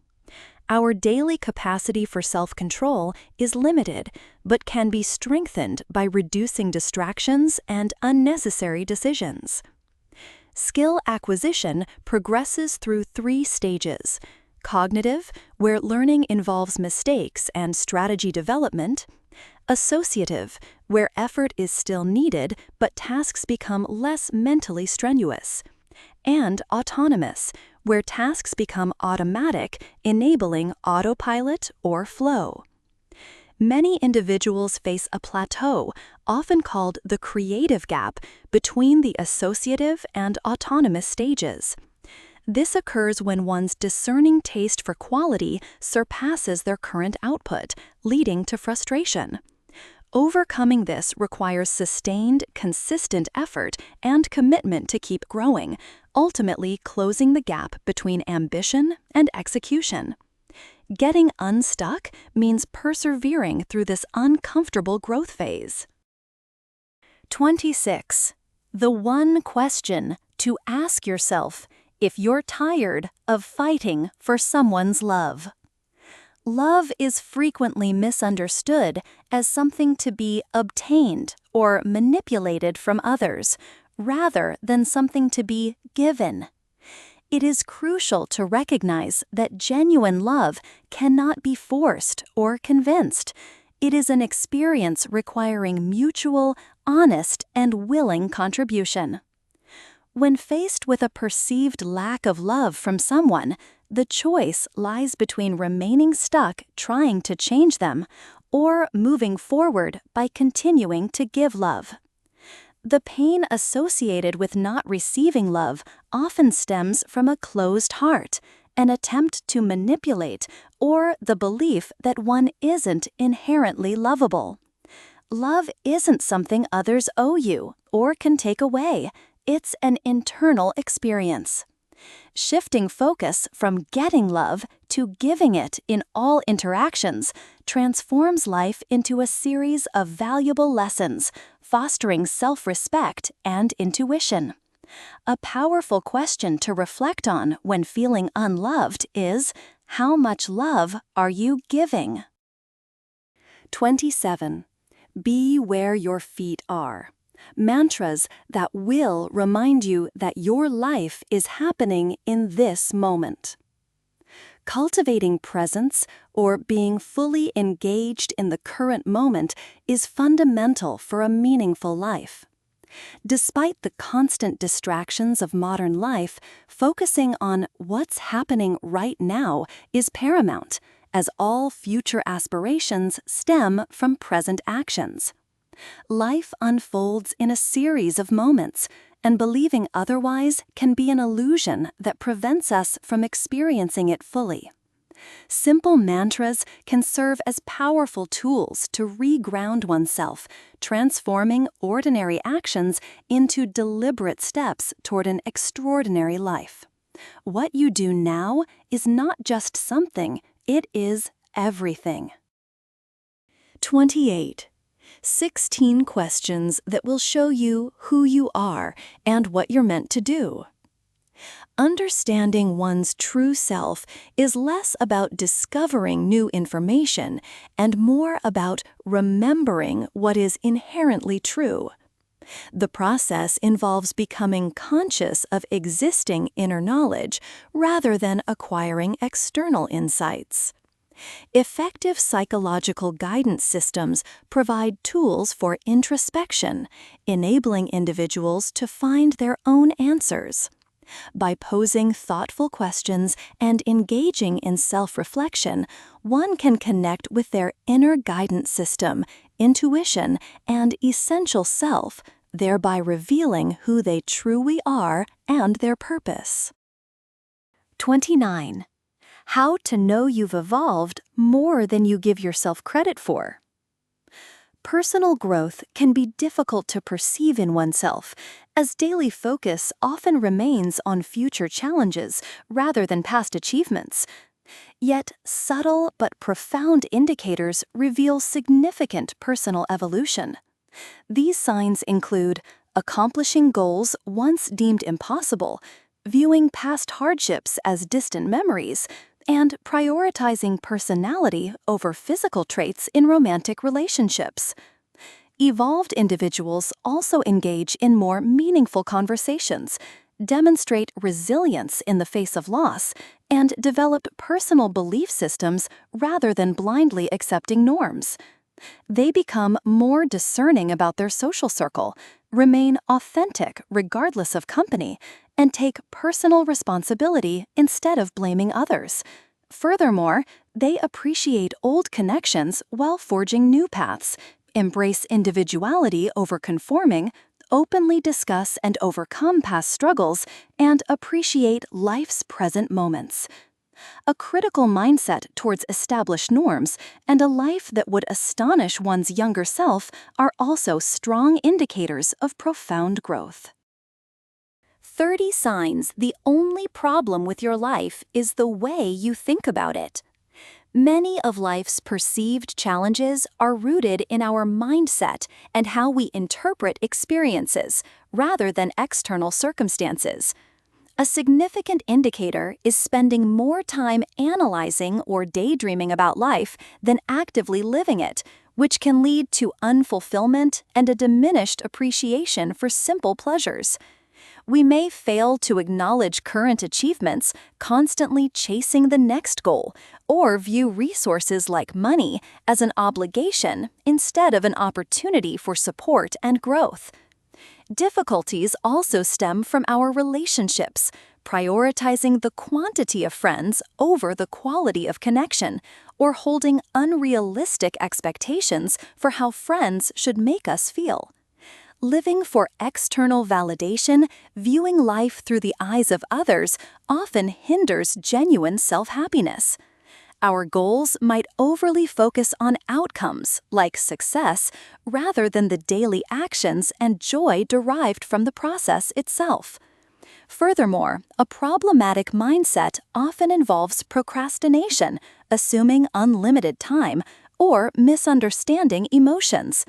Our daily capacity for self-control is limited, but can be strengthened by reducing distractions and unnecessary decisions. Skill acquisition progresses through 3 stages: cognitive, where learning involves mistakes and strategy development; associative, where effort is still needed but tasks become less mentally strenuous; and autonomous, where tasks become automatic, enabling autopilot or flow. Many individuals face a plateau, often called the creative gap, between the associative and autonomous stages. This occurs when one's discerning taste for quality surpasses their current output, leading to frustration. Overcoming this requires sustained, consistent effort and commitment to keep growing, ultimately closing the gap between ambition and execution. Getting unstuck means persevering through this uncomfortable growth phase. 26. The one question to ask yourself if you're tired of fighting for someone's love. Love is frequently misunderstood as something to be obtained or manipulated from others, rather than something to be given. It is crucial to recognize that genuine love cannot be forced or convinced. It is an experience requiring mutual, honest, and willing contribution. When faced with a perceived lack of love from someone, the choice lies between remaining stuck trying to change them or moving forward by continuing to give love. The pain associated with not receiving love often stems from a closed heart, an attempt to manipulate, or the belief that one isn't inherently lovable. Love isn't something others owe you or can take away. It's an internal experience. Shifting focus from getting love to giving it in all interactions transforms life into a series of valuable lessons, fostering self-respect and intuition. A powerful question to reflect on when feeling unloved is, how much love are you giving? 27. Be where your feet are. Mantras that will remind you that your life is happening in this moment. Cultivating presence, or being fully engaged in the current moment, is fundamental for a meaningful life. Despite the constant distractions of modern life, focusing on what's happening right now is paramount, as all future aspirations stem from present actions. Life unfolds in a series of moments, and believing otherwise can be an illusion that prevents us from experiencing it fully. Simple mantras can serve as powerful tools to reground oneself, transforming ordinary actions into deliberate steps toward an extraordinary life. What you do now is not just something, it is everything. 28. 16 questions that will show you who you are and what you're meant to do. Understanding one's true self is less about discovering new information and more about remembering what is inherently true. The process involves becoming conscious of existing inner knowledge rather than acquiring external insights. Effective psychological guidance systems provide tools for introspection, enabling individuals to find their own answers. By posing thoughtful questions and engaging in self-reflection, one can connect with their inner guidance system, intuition, and essential self, thereby revealing who they truly are and their purpose. 29. How to know you've evolved more than you give yourself credit for. Personal growth can be difficult to perceive in oneself, as daily focus often remains on future challenges rather than past achievements. Yet, subtle but profound indicators reveal significant personal evolution. These signs include accomplishing goals once deemed impossible, viewing past hardships as distant memories, and prioritizing personality over physical traits in romantic relationships. Evolved individuals also engage in more meaningful conversations, demonstrate resilience in the face of loss, and develop personal belief systems rather than blindly accepting norms. They become more discerning about their social circle, remain authentic regardless of company, and take personal responsibility instead of blaming others. Furthermore, they appreciate old connections while forging new paths, embrace individuality over conforming, openly discuss and overcome past struggles, and appreciate life's present moments. A critical mindset towards established norms and a life that would astonish one's younger self are also strong indicators of profound growth. 30 signs the only problem with your life is the way you think about it. Many of life's perceived challenges are rooted in our mindset and how we interpret experiences, rather than external circumstances. A significant indicator is spending more time analyzing or daydreaming about life than actively living it, which can lead to unfulfillment and a diminished appreciation for simple pleasures. We may fail to acknowledge current achievements, constantly chasing the next goal, or view resources like money as an obligation instead of an opportunity for support and growth. Difficulties also stem from our relationships, prioritizing the quantity of friends over the quality of connection, or holding unrealistic expectations for how friends should make us feel. Living for external validation, viewing life through the eyes of others, often hinders genuine self-happiness. Our goals might overly focus on outcomes, like success, rather than the daily actions and joy derived from the process itself. Furthermore, a problematic mindset often involves procrastination, assuming unlimited time, or misunderstanding emotions.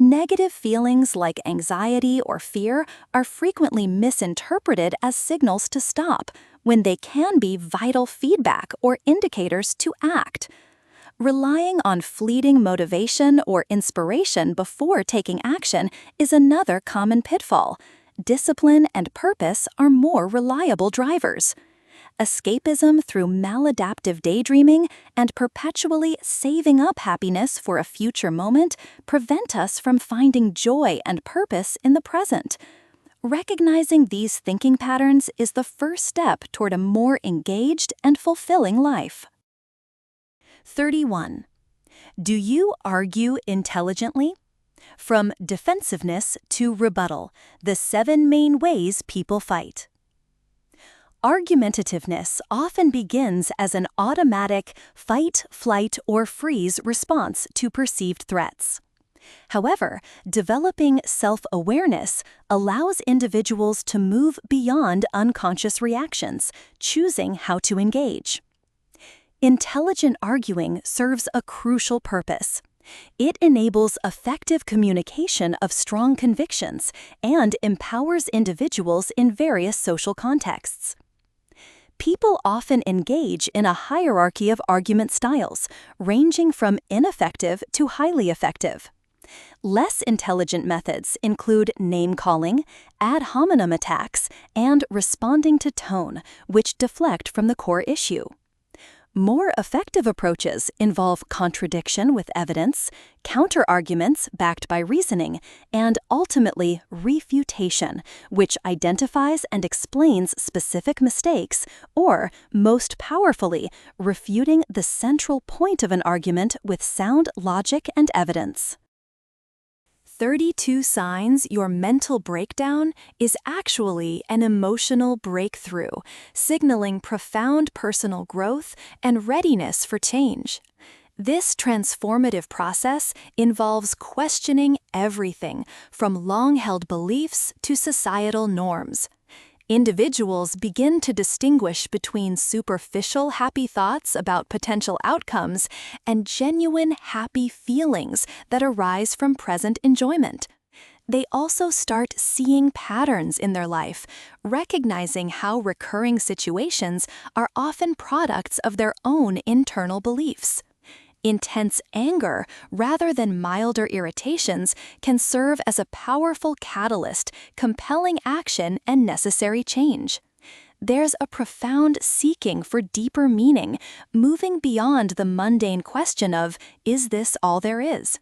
Negative feelings like anxiety or fear are frequently misinterpreted as signals to stop, when they can be vital feedback or indicators to act. Relying on fleeting motivation or inspiration before taking action is another common pitfall. Discipline and purpose are more reliable drivers. Escapism through maladaptive daydreaming and perpetually saving up happiness for a future moment prevent us from finding joy and purpose in the present. Recognizing these thinking patterns is the first step toward a more engaged and fulfilling life. 31. Do you argue intelligently? From defensiveness to rebuttal, the 7 main ways people fight. Argumentativeness often begins as an automatic fight, flight, or freeze response to perceived threats. However, developing self-awareness allows individuals to move beyond unconscious reactions, choosing how to engage. Intelligent arguing serves a crucial purpose. It enables effective communication of strong convictions and empowers individuals in various social contexts. People often engage in a hierarchy of argument styles, ranging from ineffective to highly effective. Less intelligent methods include name-calling, ad hominem attacks, and responding to tone, which deflect from the core issue. More effective approaches involve contradiction with evidence, counter-arguments backed by reasoning, and ultimately refutation, which identifies and explains specific mistakes, or, most powerfully, refuting the central point of an argument with sound logic and evidence. 32 signs your mental breakdown is actually an emotional breakthrough, signaling profound personal growth and readiness for change. This transformative process involves questioning everything from long-held beliefs to societal norms. Individuals begin to distinguish between superficial happy thoughts about potential outcomes and genuine happy feelings that arise from present enjoyment. They also start seeing patterns in their life, recognizing how recurring situations are often products of their own internal beliefs. Intense anger, rather than milder irritations, can serve as a powerful catalyst, compelling action and necessary change. There's a profound seeking for deeper meaning, moving beyond the mundane question of, is this all there is?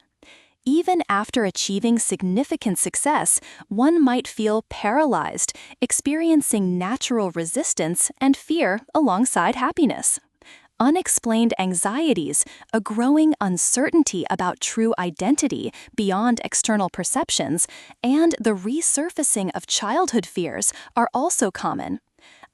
Even after achieving significant success, one might feel paralyzed, experiencing natural resistance and fear alongside happiness. Unexplained anxieties, a growing uncertainty about true identity beyond external perceptions, and the resurfacing of childhood fears are also common.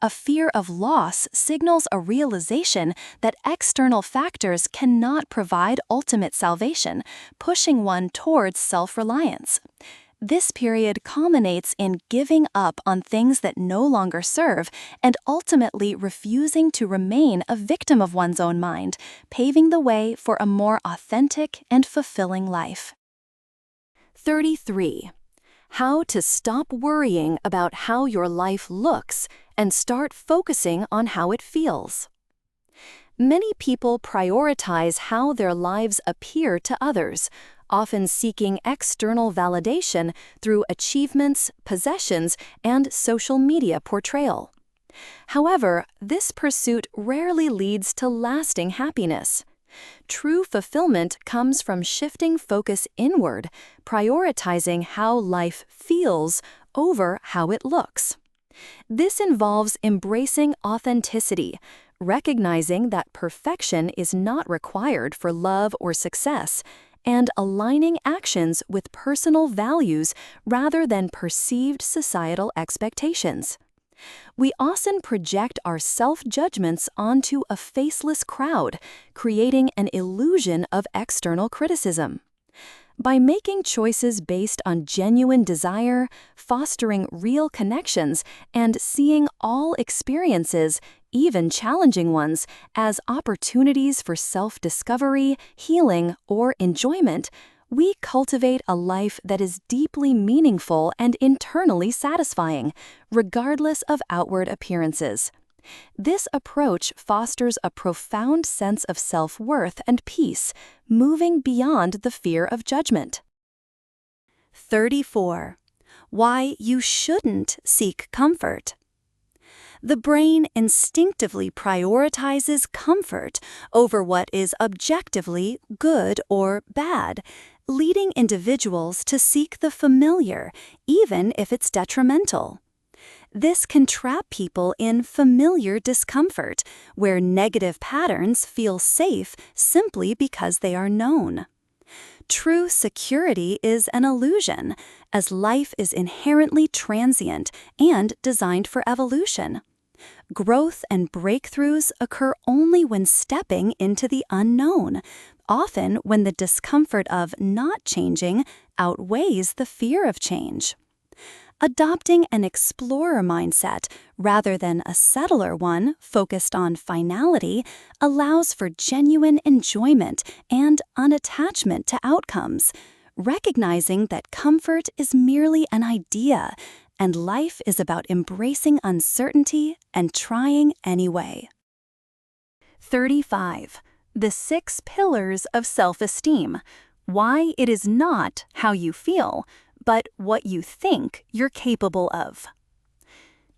A fear of loss signals a realization that external factors cannot provide ultimate salvation, pushing one towards self-reliance. This period culminates in giving up on things that no longer serve and ultimately refusing to remain a victim of one's own mind, paving the way for a more authentic and fulfilling life. 33. How to stop worrying about how your life looks and start focusing on how it feels. Many people prioritize how their lives appear to others, often seeking external validation through achievements, possessions, and social media portrayal. However, this pursuit rarely leads to lasting happiness. True fulfillment comes from shifting focus inward, prioritizing how life feels over how it looks. This involves embracing authenticity, recognizing that perfection is not required for love or success, and aligning actions with personal values rather than perceived societal expectations. We often project our self-judgments onto a faceless crowd, creating an illusion of external criticism. By making choices based on genuine desire, fostering real connections, and seeing all experiences, even challenging ones, as opportunities for self-discovery, healing, or enjoyment, we cultivate a life that is deeply meaningful and internally satisfying, regardless of outward appearances. This approach fosters a profound sense of self-worth and peace, moving beyond the fear of judgment. 34. Why you shouldn't seek comfort. The brain instinctively prioritizes comfort over what is objectively good or bad, leading individuals to seek the familiar, even if it's detrimental. This can trap people in familiar discomfort, where negative patterns feel safe simply because they are known. True security is an illusion, as life is inherently transient and designed for evolution. Growth and breakthroughs occur only when stepping into the unknown, often when the discomfort of not changing outweighs the fear of change. Adopting an explorer mindset rather than a settler one focused on finality allows for genuine enjoyment and unattachment to outcomes, recognizing that comfort is merely an idea and life is about embracing uncertainty and trying anyway. 35. The 6 Pillars of Self-Esteem. Why it is not how you feel, but what you think you're capable of.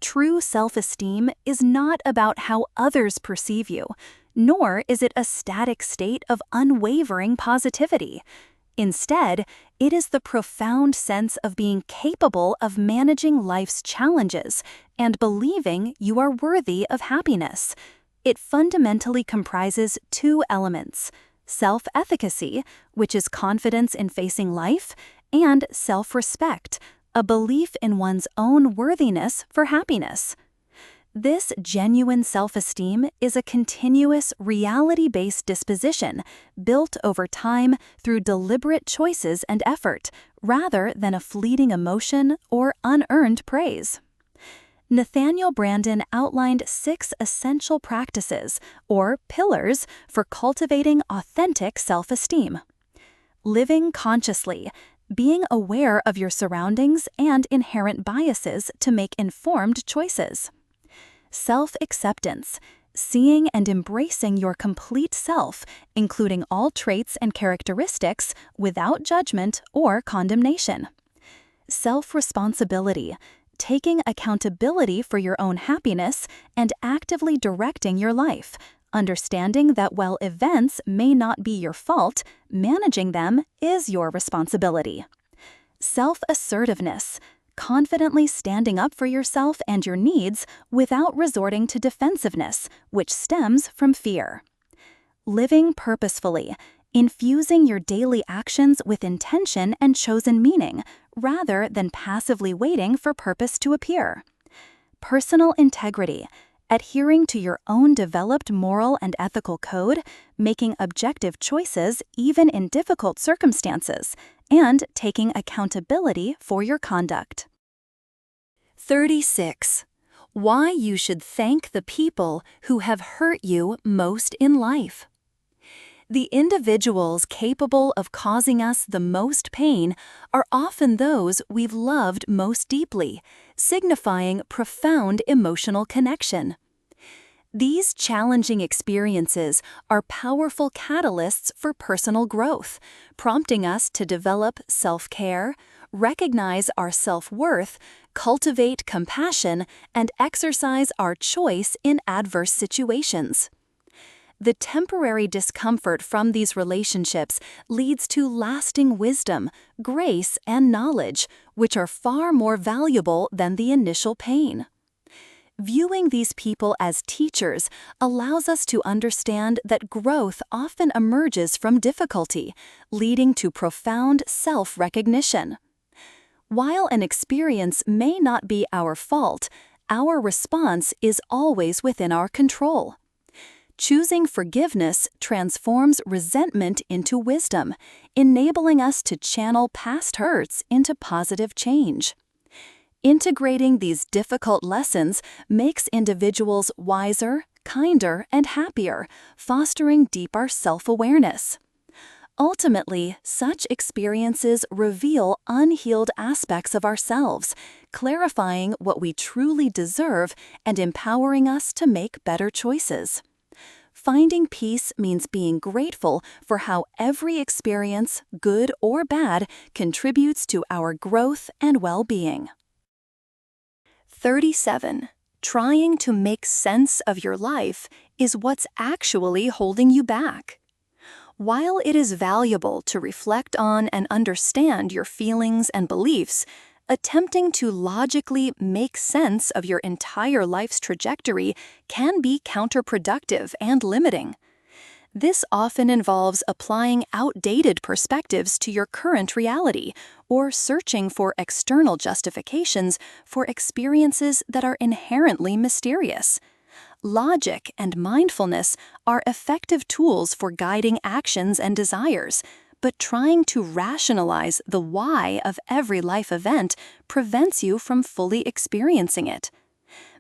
True self-esteem is not about how others perceive you, nor is it a static state of unwavering positivity. Instead, it is the profound sense of being capable of managing life's challenges and believing you are worthy of happiness. It fundamentally comprises 2 elements: self-efficacy, which is confidence in facing life, and self-respect, a belief in one's own worthiness for happiness. This genuine self-esteem is a continuous, reality-based disposition built over time through deliberate choices and effort, rather than a fleeting emotion or unearned praise. Nathaniel Branden outlined 6 essential practices, or pillars, for cultivating authentic self-esteem. Living consciously, being aware of your surroundings and inherent biases to make informed choices. Self-acceptance, seeing and embracing your complete self, including all traits and characteristics, without judgment or condemnation. Self-responsibility, taking accountability for your own happiness and actively directing your life, understanding that while events may not be your fault, managing them is your responsibility. Self-assertiveness, confidently standing up for yourself and your needs without resorting to defensiveness, which stems from fear. Living purposefully, infusing your daily actions with intention and chosen meaning, rather than passively waiting for purpose to appear. Personal integrity, adhering to your own developed moral and ethical code, making objective choices even in difficult circumstances, and taking accountability for your conduct. 36. Why you should thank the people who have hurt you most in life. The individuals capable of causing us the most pain are often those we've loved most deeply, signifying profound emotional connection. These challenging experiences are powerful catalysts for personal growth, prompting us to develop self-care, recognize our self-worth, cultivate compassion, and exercise our choice in adverse situations. The temporary discomfort from these relationships leads to lasting wisdom, grace, and knowledge, which are far more valuable than the initial pain. Viewing these people as teachers allows us to understand that growth often emerges from difficulty, leading to profound self-recognition. While an experience may not be our fault, our response is always within our control. Choosing forgiveness transforms resentment into wisdom, enabling us to channel past hurts into positive change. Integrating these difficult lessons makes individuals wiser, kinder, and happier, fostering deeper self-awareness. Ultimately, such experiences reveal unhealed aspects of ourselves, clarifying what we truly deserve and empowering us to make better choices. Finding peace means being grateful for how every experience, good or bad, contributes to our growth and well-being. 37. Trying to make sense of your life is what's actually holding you back. While it is valuable to reflect on and understand your feelings and beliefs, attempting to logically make sense of your entire life's trajectory can be counterproductive and limiting. This often involves applying outdated perspectives to your current reality or searching for external justifications for experiences that are inherently mysterious. Logic and mindfulness are effective tools for guiding actions and desires, but trying to rationalize the why of every life event prevents you from fully experiencing it.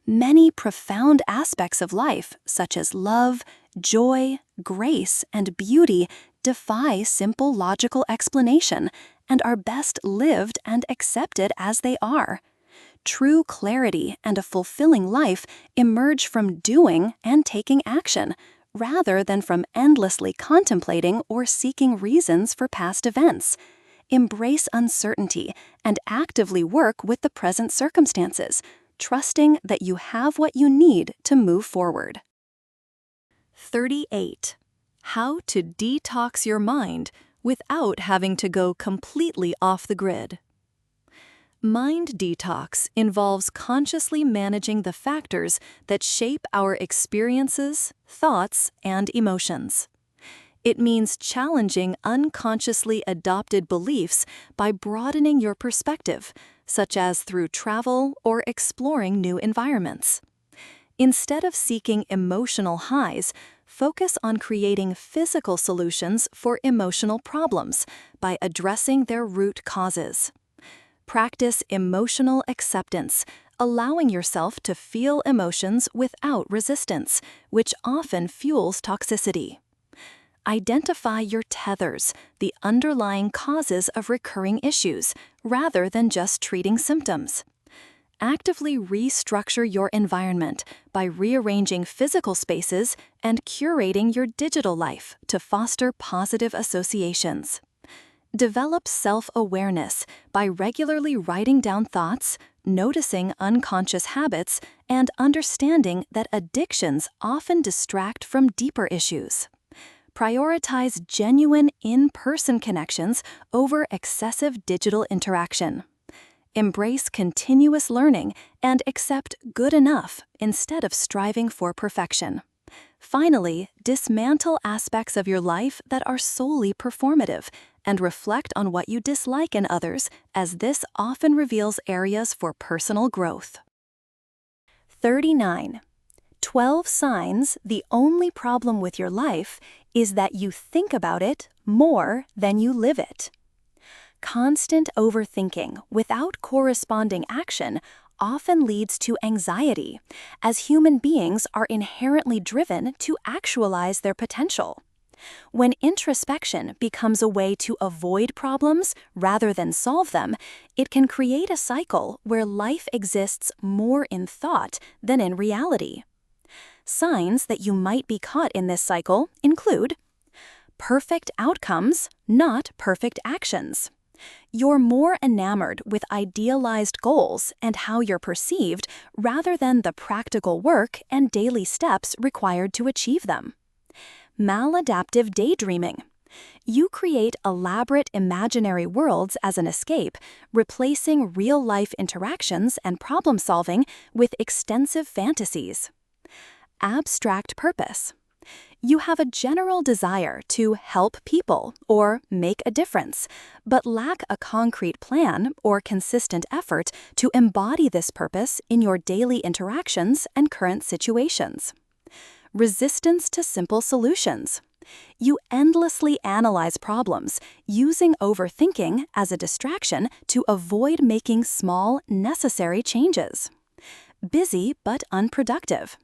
Many profound aspects of life, such as love, joy, grace, and beauty, defy simple logical explanation and are best lived and accepted as they are. True clarity and a fulfilling life emerge from doing and taking action, rather than from endlessly contemplating or seeking reasons for past events. Embrace uncertainty and actively work with the present circumstances, trusting that you have what you need to move forward. 38. How to detox your mind without having to go completely off the grid. Mind detox involves consciously managing the factors that shape our experiences, thoughts, and emotions. It means challenging unconsciously adopted beliefs by broadening your perspective, such as through travel or exploring new environments. Instead of seeking emotional highs, focus on creating physical solutions for emotional problems by addressing their root causes. Practice emotional acceptance, allowing yourself to feel emotions without resistance, which often fuels toxicity. Identify your tethers, the underlying causes of recurring issues, rather than just treating symptoms. Actively restructure your environment by rearranging physical spaces and curating your digital life to foster positive associations. Develop self-awareness by regularly writing down thoughts, noticing unconscious habits, and understanding that addictions often distract from deeper issues. Prioritize genuine in-person connections over excessive digital interaction. Embrace continuous learning and accept good enough instead of striving for perfection. Finally, dismantle aspects of your life that are solely performative and reflect on what you dislike in others, as this often reveals areas for personal growth. 39. 12 signs the only problem with your life is that you think about it more than you live it. Constant overthinking without corresponding action often leads to anxiety, as human beings are inherently driven to actualize their potential. When introspection becomes a way to avoid problems rather than solve them, it can create a cycle where life exists more in thought than in reality. Signs that you might be caught in this cycle include perfect outcomes, not perfect actions. You're more enamored with idealized goals and how you're perceived rather than the practical work and daily steps required to achieve them. Maladaptive daydreaming. You create elaborate imaginary worlds as an escape, replacing real-life interactions and problem-solving with extensive fantasies. Abstract purpose. You have a general desire to help people or make a difference, but lack a concrete plan or consistent effort to embody this purpose in your daily interactions and current situations. Resistance to simple solutions. You endlessly analyze problems, using overthinking as a distraction to avoid making small, necessary changes. Busy but unproductive.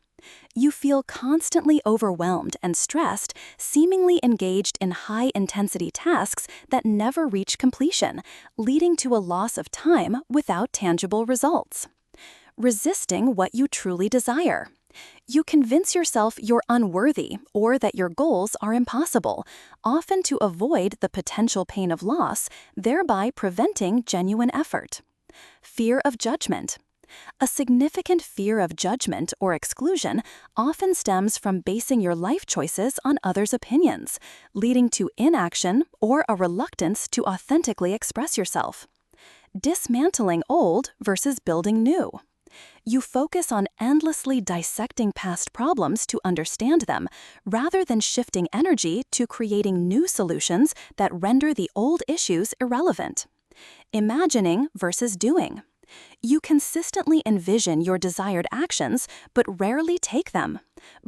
You feel constantly overwhelmed and stressed, seemingly engaged in high-intensity tasks that never reach completion, leading to a loss of time without tangible results. Resisting what you truly desire. You convince yourself you're unworthy or that your goals are impossible, often to avoid the potential pain of loss, thereby preventing genuine effort. Fear of judgment. A significant fear of judgment or exclusion often stems from basing your life choices on others' opinions, leading to inaction or a reluctance to authentically express yourself. Dismantling old versus building new. You focus on endlessly dissecting past problems to understand them, rather than shifting energy to creating new solutions that render the old issues irrelevant. Imagining versus doing. You consistently envision your desired actions, but rarely take them,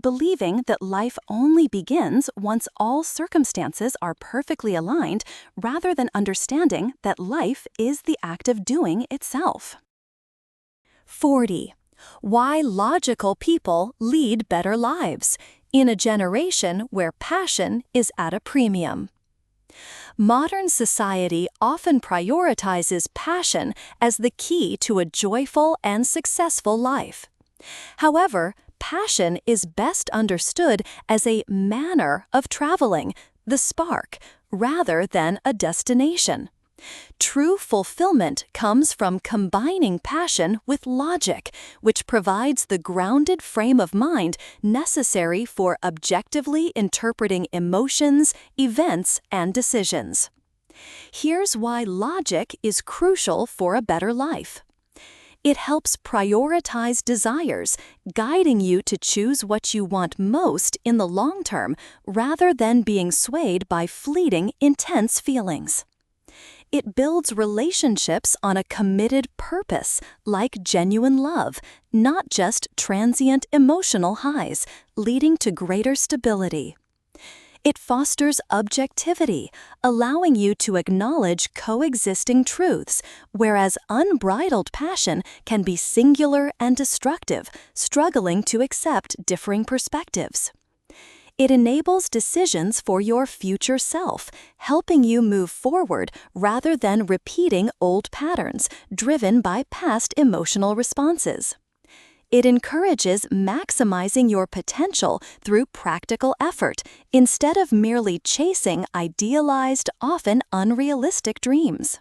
believing that life only begins once all circumstances are perfectly aligned, rather than understanding that life is the act of doing itself. 40. Why logical people lead better lives in a generation where passion is at a premium. Modern society often prioritizes passion as the key to a joyful and successful life. However, passion is best understood as a manner of traveling, the spark, rather than a destination. True fulfillment comes from combining passion with logic, which provides the grounded frame of mind necessary for objectively interpreting emotions, events, and decisions. Here's why logic is crucial for a better life. It helps prioritize desires, guiding you to choose what you want most in the long term, rather than being swayed by fleeting, intense feelings. It builds relationships on a committed purpose, like genuine love, not just transient emotional highs, leading to greater stability. It fosters objectivity, allowing you to acknowledge coexisting truths, whereas unbridled passion can be singular and destructive, struggling to accept differing perspectives. It enables decisions for your future self, helping you move forward rather than repeating old patterns driven by past emotional responses. It encourages maximizing your potential through practical effort instead of merely chasing idealized, often unrealistic dreams.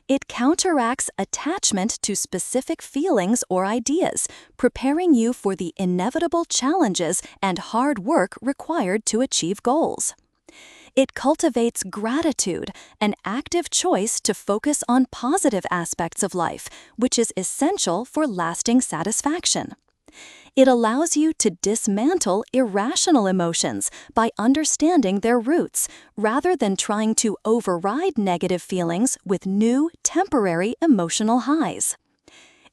It counteracts attachment to specific feelings or ideas, preparing you for the inevitable challenges and hard work required to achieve goals. It cultivates gratitude, an active choice to focus on positive aspects of life, which is essential for lasting satisfaction. It allows you to dismantle irrational emotions by understanding their roots, rather than trying to override negative feelings with new, temporary emotional highs.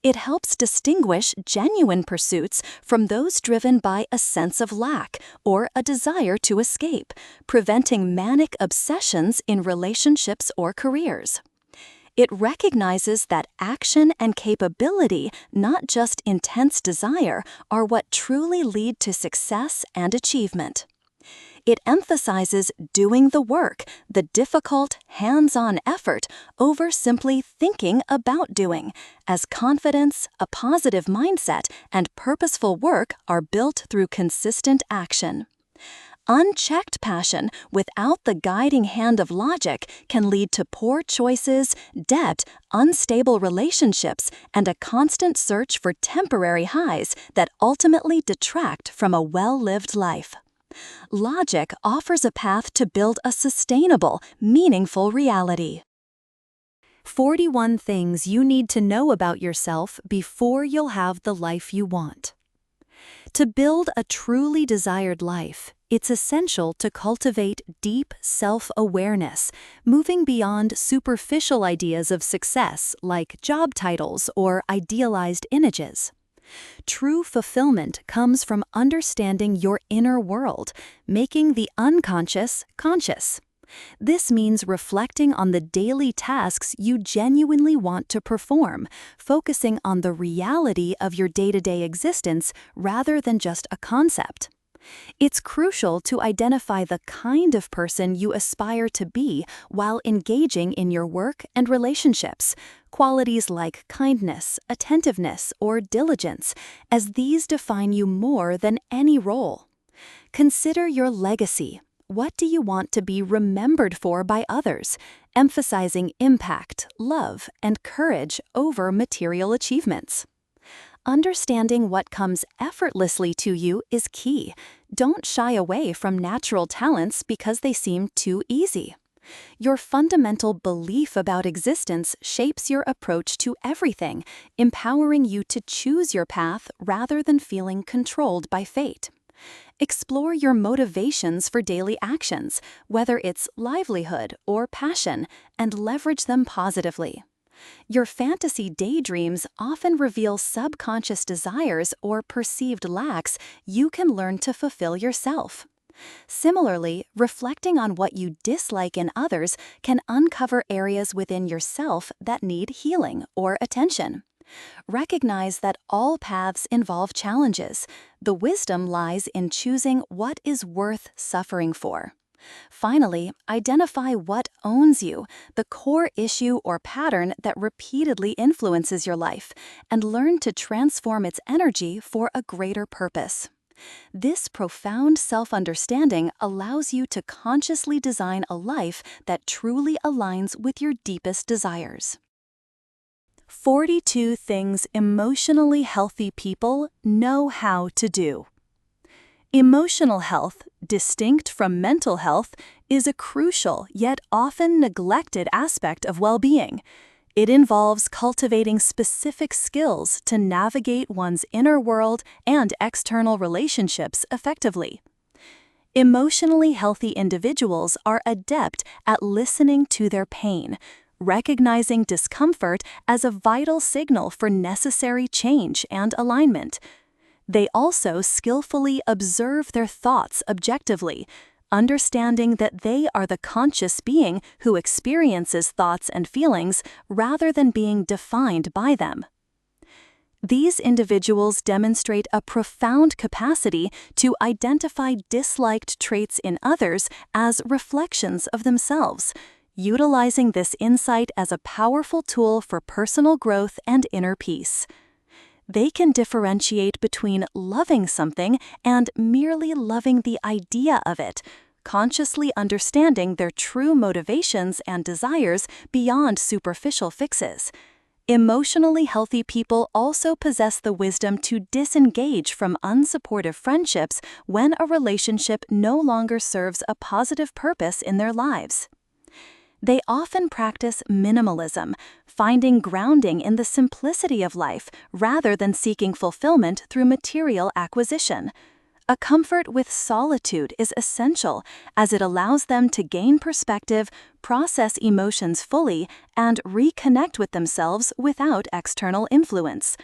It helps distinguish genuine pursuits from those driven by a sense of lack or a desire to escape, preventing manic obsessions in relationships or careers. It recognizes that action and capability, not just intense desire, are what truly lead to success and achievement. It emphasizes doing the work, the difficult, hands-on effort, over simply thinking about doing, as confidence, a positive mindset, and purposeful work are built through consistent action. Unchecked passion without the guiding hand of logic can lead to poor choices, debt, unstable relationships, and a constant search for temporary highs that ultimately detract from a well-lived life. Logic offers a path to build a sustainable, meaningful reality. 41 things you need to know about yourself before you'll have the life you want. To build a truly desired life, it's essential to cultivate deep self-awareness, moving beyond superficial ideas of success like job titles or idealized images. True fulfillment comes from understanding your inner world, making the unconscious conscious. This means reflecting on the daily tasks you genuinely want to perform, focusing on the reality of your day-to-day existence rather than just a concept. It's crucial to identify the kind of person you aspire to be while engaging in your work and relationships, qualities like kindness, attentiveness, or diligence, as these define you more than any role. Consider your legacy. What do you want to be remembered for by others, emphasizing impact, love, and courage over material achievements? Understanding what comes effortlessly to you is key. Don't shy away from natural talents because they seem too easy. Your fundamental belief about existence shapes your approach to everything, empowering you to choose your path rather than feeling controlled by fate. Explore your motivations for daily actions, whether it's livelihood or passion, and leverage them positively. Your fantasy daydreams often reveal subconscious desires or perceived lacks you can learn to fulfill yourself. Similarly, reflecting on what you dislike in others can uncover areas within yourself that need healing or attention. Recognize that all paths involve challenges. The wisdom lies in choosing what is worth suffering for. Finally, identify what owns you, the core issue or pattern that repeatedly influences your life, and learn to transform its energy for a greater purpose. This profound self-understanding allows you to consciously design a life that truly aligns with your deepest desires. 42 things emotionally healthy people know how to do. Emotional health, distinct from mental health, is a crucial yet often neglected aspect of well-being. It involves cultivating specific skills to navigate one's inner world and external relationships effectively. Emotionally healthy individuals are adept at listening to their pain, recognizing discomfort as a vital signal for necessary change and alignment. They also skillfully observe their thoughts objectively, understanding that they are the conscious being who experiences thoughts and feelings rather than being defined by them. These individuals demonstrate a profound capacity to identify disliked traits in others as reflections of themselves, utilizing this insight as a powerful tool for personal growth and inner peace. They can differentiate between loving something and merely loving the idea of it, consciously understanding their true motivations and desires beyond superficial fixes. Emotionally healthy people also possess the wisdom to disengage from unsupportive friendships when a relationship no longer serves a positive purpose in their lives. They often practice minimalism, finding grounding in the simplicity of life rather than seeking fulfillment through material acquisition. A comfort with solitude is essential, as it allows them to gain perspective, process emotions fully, and reconnect with themselves without external influence.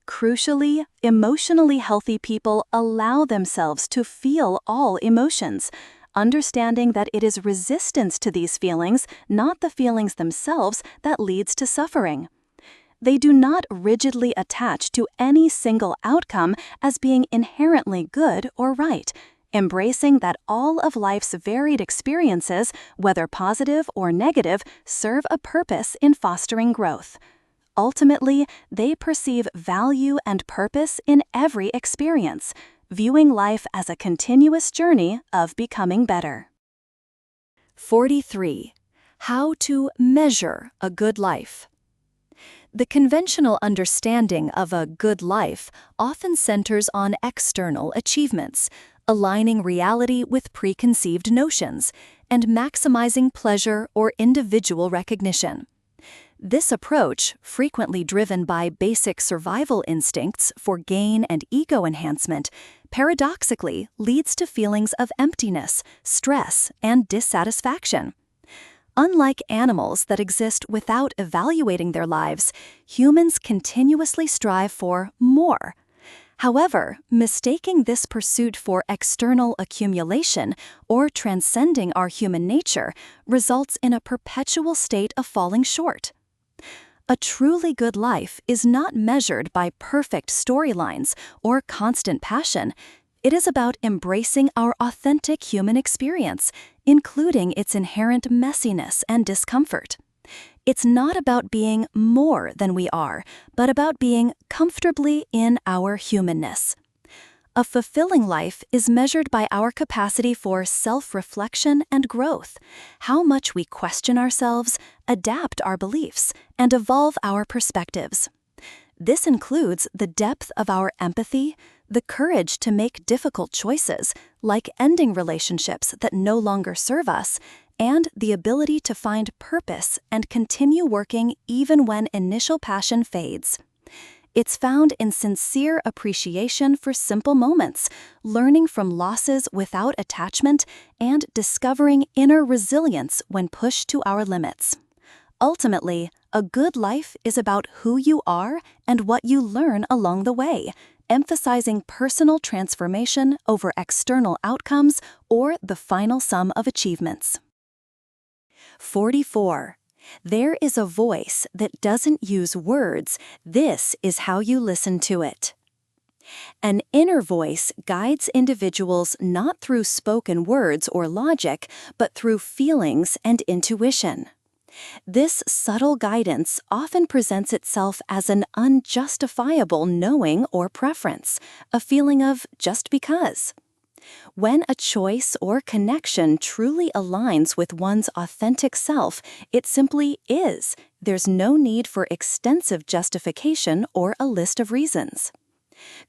Crucially, emotionally healthy people allow themselves to feel all emotions, understanding that it is resistance to these feelings, not the feelings themselves, that leads to suffering. They do not rigidly attach to any single outcome as being inherently good or right. embracing that all of life's varied experiences, whether positive or negative, serve a purpose in fostering growth. Ultimately, they perceive value and purpose in every experience, viewing life as a continuous journey of becoming better. 43. How to measure a good life. The conventional understanding of a good life often centers on external achievements, aligning reality with preconceived notions, and maximizing pleasure or individual recognition. This approach, frequently driven by basic survival instincts for gain and ego enhancement, paradoxically leads to feelings of emptiness, stress, and dissatisfaction. Unlike animals that exist without evaluating their lives, humans continuously strive for more. However, mistaking this pursuit for external accumulation or transcending our human nature results in a perpetual state of falling short. A truly good life is not measured by perfect storylines or constant passion. It is about embracing our authentic human experience, including its inherent messiness and discomfort. It's not about being more than we are, but about being comfortably in our humanness. A fulfilling life is measured by our capacity for self-reflection and growth, how much we question ourselves, adapt our beliefs, and evolve our perspectives. This includes the depth of our empathy, the courage to make difficult choices, like ending relationships that no longer serve us, and the ability to find purpose and continue working even when initial passion fades. It's found in sincere appreciation for simple moments, learning from losses without attachment, and discovering inner resilience when pushed to our limits. Ultimately, a good life is about who you are and what you learn along the way, emphasizing personal transformation over external outcomes or the final sum of achievements. 44. There is a voice that doesn't use words. This is how you listen to it. An inner voice guides individuals not through spoken words or logic, but through feelings and intuition. This subtle guidance often presents itself as an unjustifiable knowing or preference, a feeling of just because. When a choice or connection truly aligns with one's authentic self, it simply is. There's no need for extensive justification or a list of reasons.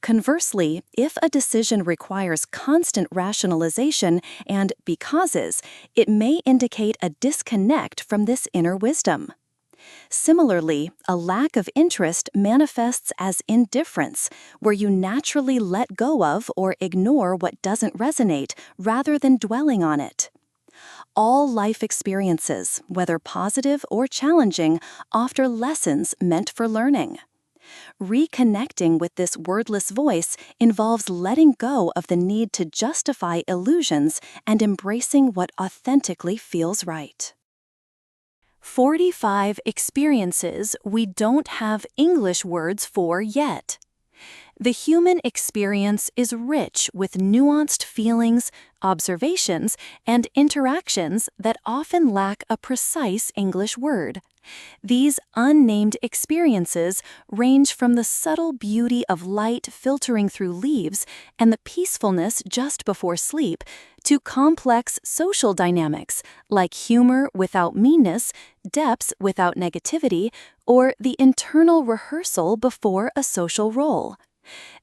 Conversely, if a decision requires constant rationalization and becauses, it may indicate a disconnect from this inner wisdom. Similarly, a lack of interest manifests as indifference, where you naturally let go of or ignore what doesn't resonate rather than dwelling on it. All life experiences, whether positive or challenging, offer lessons meant for learning. Reconnecting with this wordless voice involves letting go of the need to justify illusions and embracing what authentically feels right. 45 experiences we don't have English words for yet. The human experience is rich with nuanced feelings, observations, and interactions that often lack a precise English word. These unnamed experiences range from the subtle beauty of light filtering through leaves and the peacefulness just before sleep to complex social dynamics like humor without meanness, depths without negativity, or the internal rehearsal before a social role.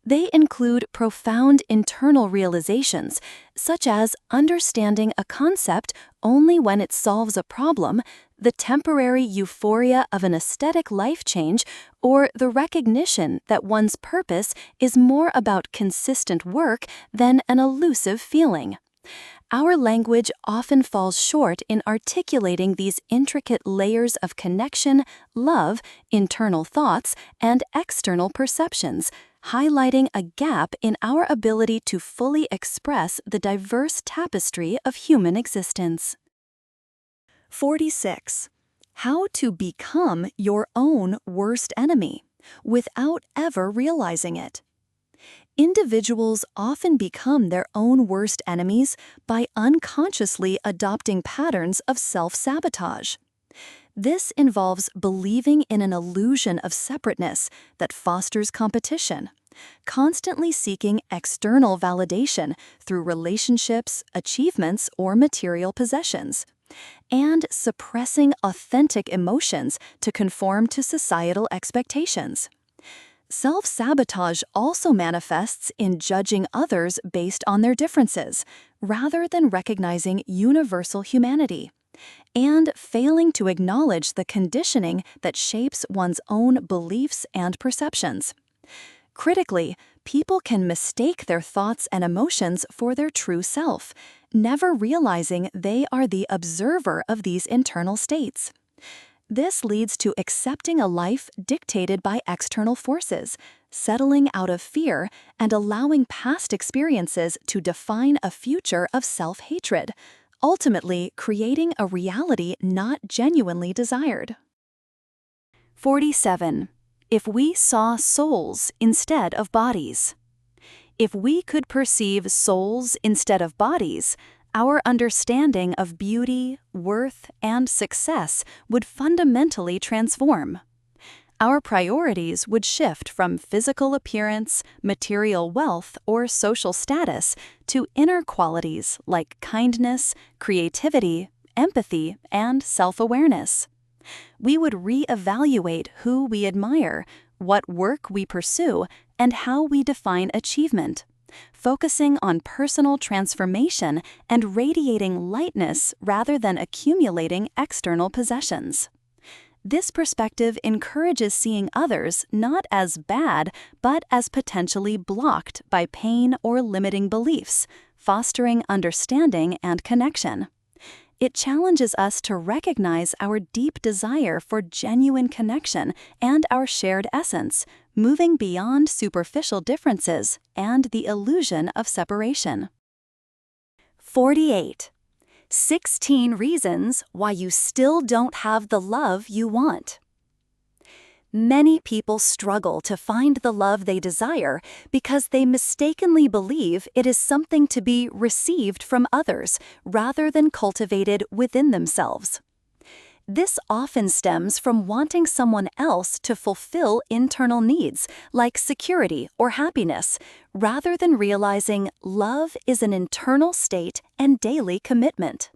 They include profound internal realizations, such as understanding a concept only when it solves a problem, the temporary euphoria of an aesthetic life change, or the recognition that one's purpose is more about consistent work than an elusive feeling. Our language often falls short in articulating these intricate layers of connection, love, internal thoughts, and external perceptions, highlighting a gap in our ability to fully express the diverse tapestry of human existence. 46. How to become your own worst enemy without ever realizing it. Individuals often become their own worst enemies by unconsciously adopting patterns of self-sabotage. This involves believing in an illusion of separateness that fosters competition, constantly seeking external validation through relationships, achievements, or material possessions, and suppressing authentic emotions to conform to societal expectations. Self-sabotage also manifests in judging others based on their differences, rather than recognizing universal humanity, and failing to acknowledge the conditioning that shapes one's own beliefs and perceptions. Critically, people can mistake their thoughts and emotions for their true self, never realizing they are the observer of these internal states. This leads to accepting a life dictated by external forces, settling out of fear, and allowing past experiences to define a future of self-hatred, ultimately creating a reality not genuinely desired. 47. If we saw souls instead of bodies. If we could perceive souls instead of bodies, our understanding of beauty, worth, and success would fundamentally transform. Our priorities would shift from physical appearance, material wealth, or social status to inner qualities like kindness, creativity, empathy, and self-awareness. We would reevaluate who we admire, what work we pursue, and how we define achievement, focusing on personal transformation and radiating lightness rather than accumulating external possessions. This perspective encourages seeing others not as bad, but as potentially blocked by pain or limiting beliefs, fostering understanding and connection. It challenges us to recognize our deep desire for genuine connection and our shared essence, moving beyond superficial differences and the illusion of separation. 48. 16 reasons why you still don't have the love you want. Many people struggle to find the love they desire because they mistakenly believe it is something to be received from others rather than cultivated within themselves. This often stems from wanting someone else to fulfill internal needs like security or happiness, rather than realizing love is an internal state and daily commitment.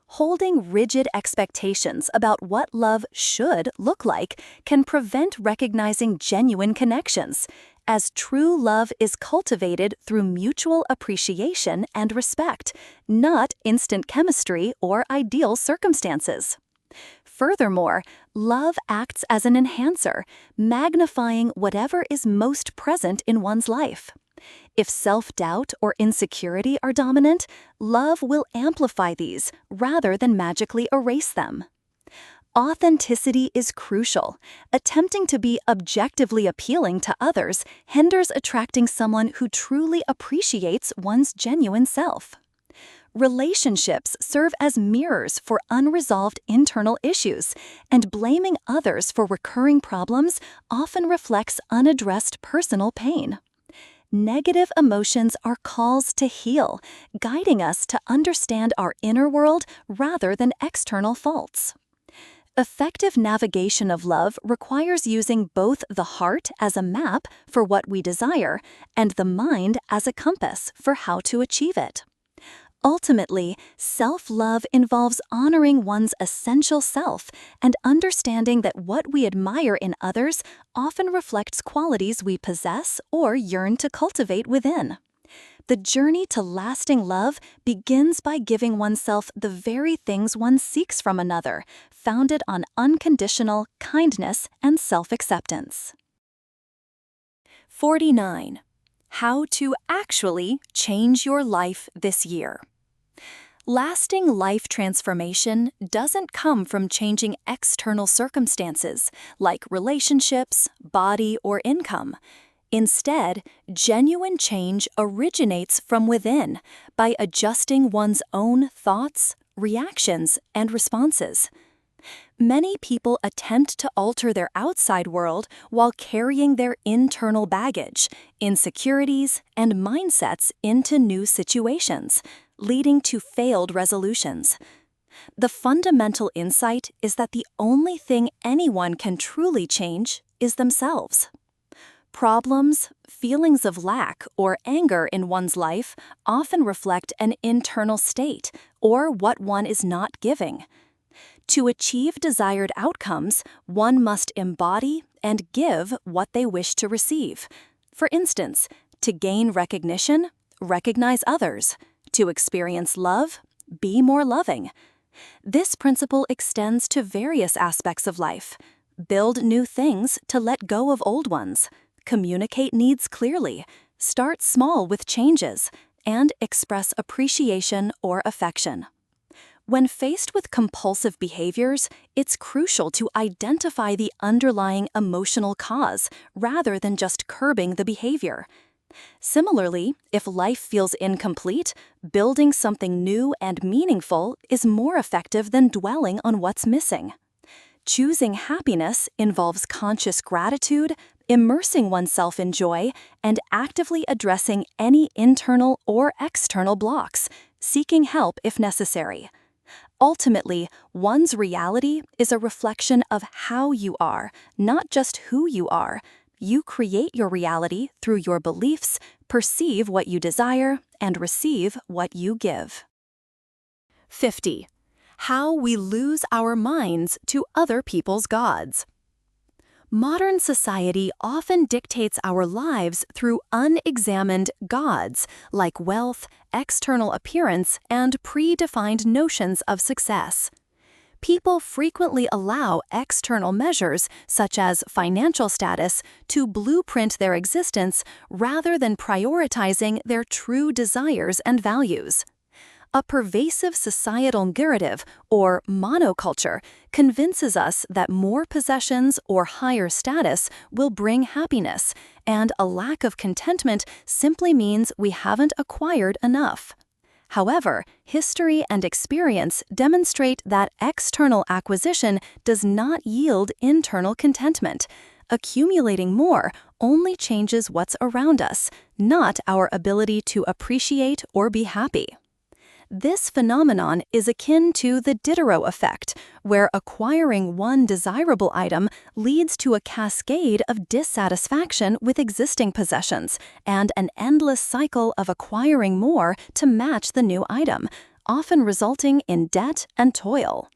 Holding rigid expectations about what love should look like can prevent recognizing genuine connections, as true love is cultivated through mutual appreciation and respect, not instant chemistry or ideal circumstances. Furthermore, love acts as an enhancer, magnifying whatever is most present in one's life. If self-doubt or insecurity are dominant, love will amplify these rather than magically erase them. Authenticity is crucial. Attempting to be objectively appealing to others hinders attracting someone who truly appreciates one's genuine self. Relationships serve as mirrors for unresolved internal issues, and blaming others for recurring problems often reflects unaddressed personal pain. Negative emotions are calls to heal, guiding us to understand our inner world rather than external faults. Effective navigation of love requires using both the heart as a map for what we desire and the mind as a compass for how to achieve it. Ultimately, self-love involves honoring one's essential self and understanding that what we admire in others often reflects qualities we possess or yearn to cultivate within. The journey to lasting love begins by giving oneself the very things one seeks from another, founded on unconditional kindness and self-acceptance. 49. How to actually change your life this year. Lasting life transformation doesn't come from changing external circumstances like relationships, body, or income. Instead, genuine change originates from within by adjusting one's own thoughts, reactions, and responses. Many people attempt to alter their outside world while carrying their internal baggage, insecurities, and mindsets into new situations, leading to failed resolutions. The fundamental insight is that the only thing anyone can truly change is themselves. Problems, feelings of lack, or anger in one's life often reflect an internal state or what one is not giving. To achieve desired outcomes, one must embody and give what they wish to receive. For instance, to gain recognition, recognize others. To experience love, be more loving. This principle extends to various aspects of life. Build new things to let go of old ones. Communicate needs clearly. Start small with changes. And express appreciation or affection. When faced with compulsive behaviors, it's crucial to identify the underlying emotional cause rather than just curbing the behavior. Similarly, if life feels incomplete, building something new and meaningful is more effective than dwelling on what's missing. Choosing happiness involves conscious gratitude, immersing oneself in joy, and actively addressing any internal or external blocks, seeking help if necessary. Ultimately, one's reality is a reflection of how you are, not just who you are. You create your reality through your beliefs, perceive what you desire, and receive what you give. 50. How we lose our minds to other people's gods. Modern society often dictates our lives through unexamined gods like wealth, external appearance, and predefined notions of success. People frequently allow external measures, such as financial status, to blueprint their existence rather than prioritizing their true desires and values. A pervasive societal narrative, or monoculture, convinces us that more possessions or higher status will bring happiness, and a lack of contentment simply means we haven't acquired enough. However, history and experience demonstrate that external acquisition does not yield internal contentment. Accumulating more only changes what's around us, not our ability to appreciate or be happy. This phenomenon is akin to the Diderot effect, where acquiring one desirable item leads to a cascade of dissatisfaction with existing possessions and an endless cycle of acquiring more to match the new item, often resulting in debt and toil.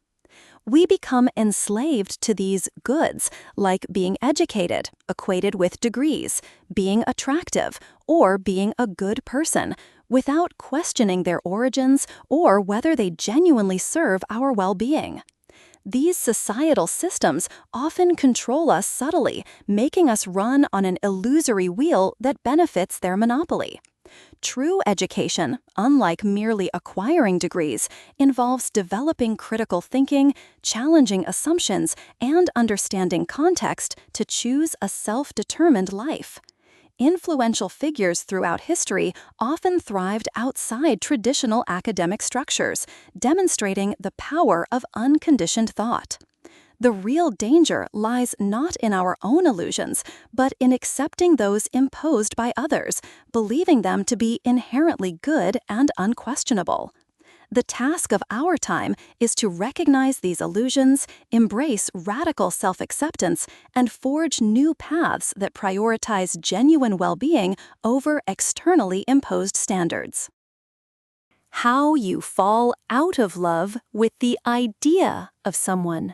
We become enslaved to these goods, like being educated, equated with degrees, being attractive, or being a good person, without questioning their origins or whether they genuinely serve our well-being. These societal systems often control us subtly, making us run on an illusory wheel that benefits their monopoly. True education, unlike merely acquiring degrees, involves developing critical thinking, challenging assumptions, and understanding context to choose a self-determined life. Influential figures throughout history often thrived outside traditional academic structures, demonstrating the power of unconditioned thought. The real danger lies not in our own illusions, but in accepting those imposed by others, believing them to be inherently good and unquestionable. The task of our time is to recognize these illusions, embrace radical self-acceptance, and forge new paths that prioritize genuine well-being over externally imposed standards. How you fall out of love with the idea of someone.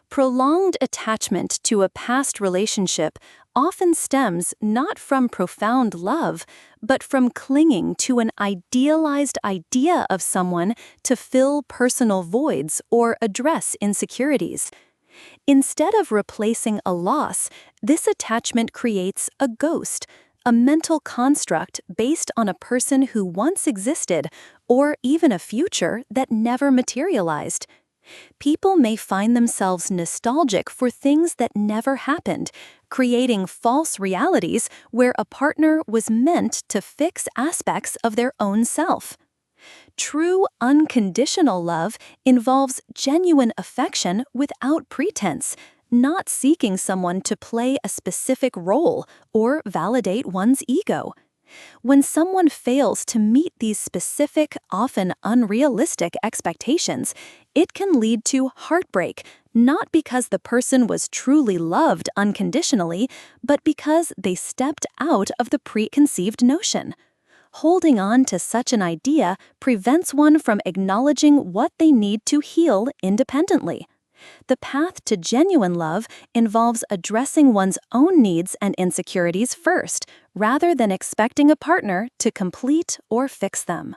Prolonged attachment to a past relationship often stems not from profound love, but from clinging to an idealized idea of someone to fill personal voids or address insecurities. Instead of replacing a loss, this attachment creates a ghost, a mental construct based on a person who once existed, or even a future that never materialized. People may find themselves nostalgic for things that never happened, creating false realities where a partner was meant to fix aspects of their own self. True unconditional love involves genuine affection without pretense, not seeking someone to play a specific role or validate one's ego. When someone fails to meet these specific, often unrealistic expectations, it can lead to heartbreak, not because the person was truly loved unconditionally, but because they stepped out of the preconceived notion. Holding on to such an idea prevents one from acknowledging what they need to heal independently. The path to genuine love involves addressing one's own needs and insecurities first, rather than expecting a partner to complete or fix them.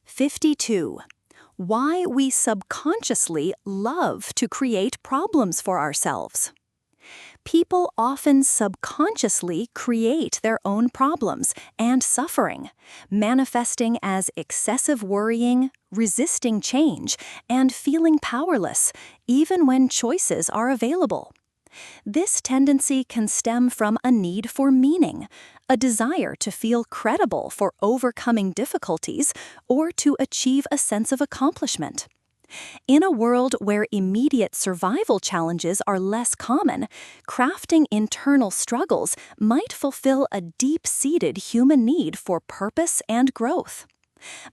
52. Why we subconsciously love to create problems for ourselves. People often subconsciously create their own problems and suffering, manifesting as excessive worrying, resisting change, and feeling powerless, even when choices are available. This tendency can stem from a need for meaning, a desire to feel credible for overcoming difficulties, or to achieve a sense of accomplishment. In a world where immediate survival challenges are less common, crafting internal struggles might fulfill a deep-seated human need for purpose and growth.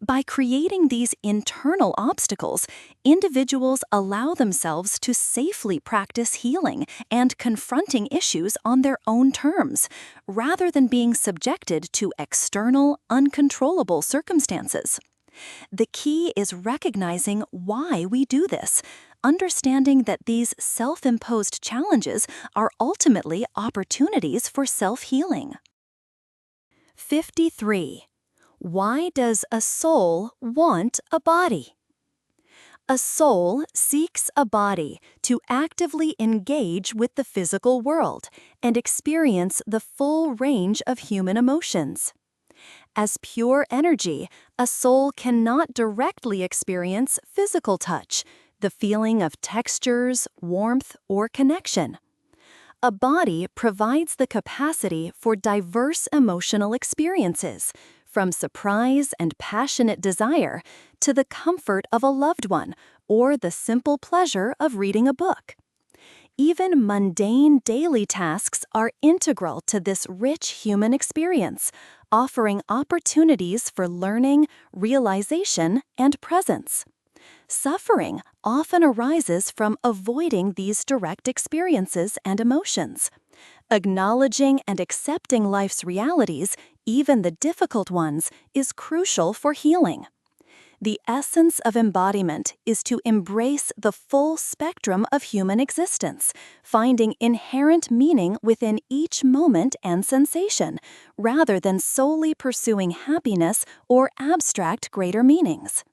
By creating these internal obstacles, individuals allow themselves to safely practice healing and confronting issues on their own terms, rather than being subjected to external, uncontrollable circumstances. The key is recognizing why we do this, understanding that these self-imposed challenges are ultimately opportunities for self-healing. 53. Why does a soul want a body? A soul seeks a body to actively engage with the physical world and experience the full range of human emotions. As pure energy, a soul cannot directly experience physical touch, the feeling of textures, warmth, or connection. A body provides the capacity for diverse emotional experiences, from surprise and passionate desire to the comfort of a loved one or the simple pleasure of reading a book. Even mundane daily tasks are integral to this rich human experience, offering opportunities for learning, realization, and presence. Suffering often arises from avoiding these direct experiences and emotions. Acknowledging and accepting life's realities, even the difficult ones, is crucial for healing. The essence of embodiment is to embrace the full spectrum of human existence, finding inherent meaning within each moment and sensation, rather than solely pursuing happiness or abstract greater meanings.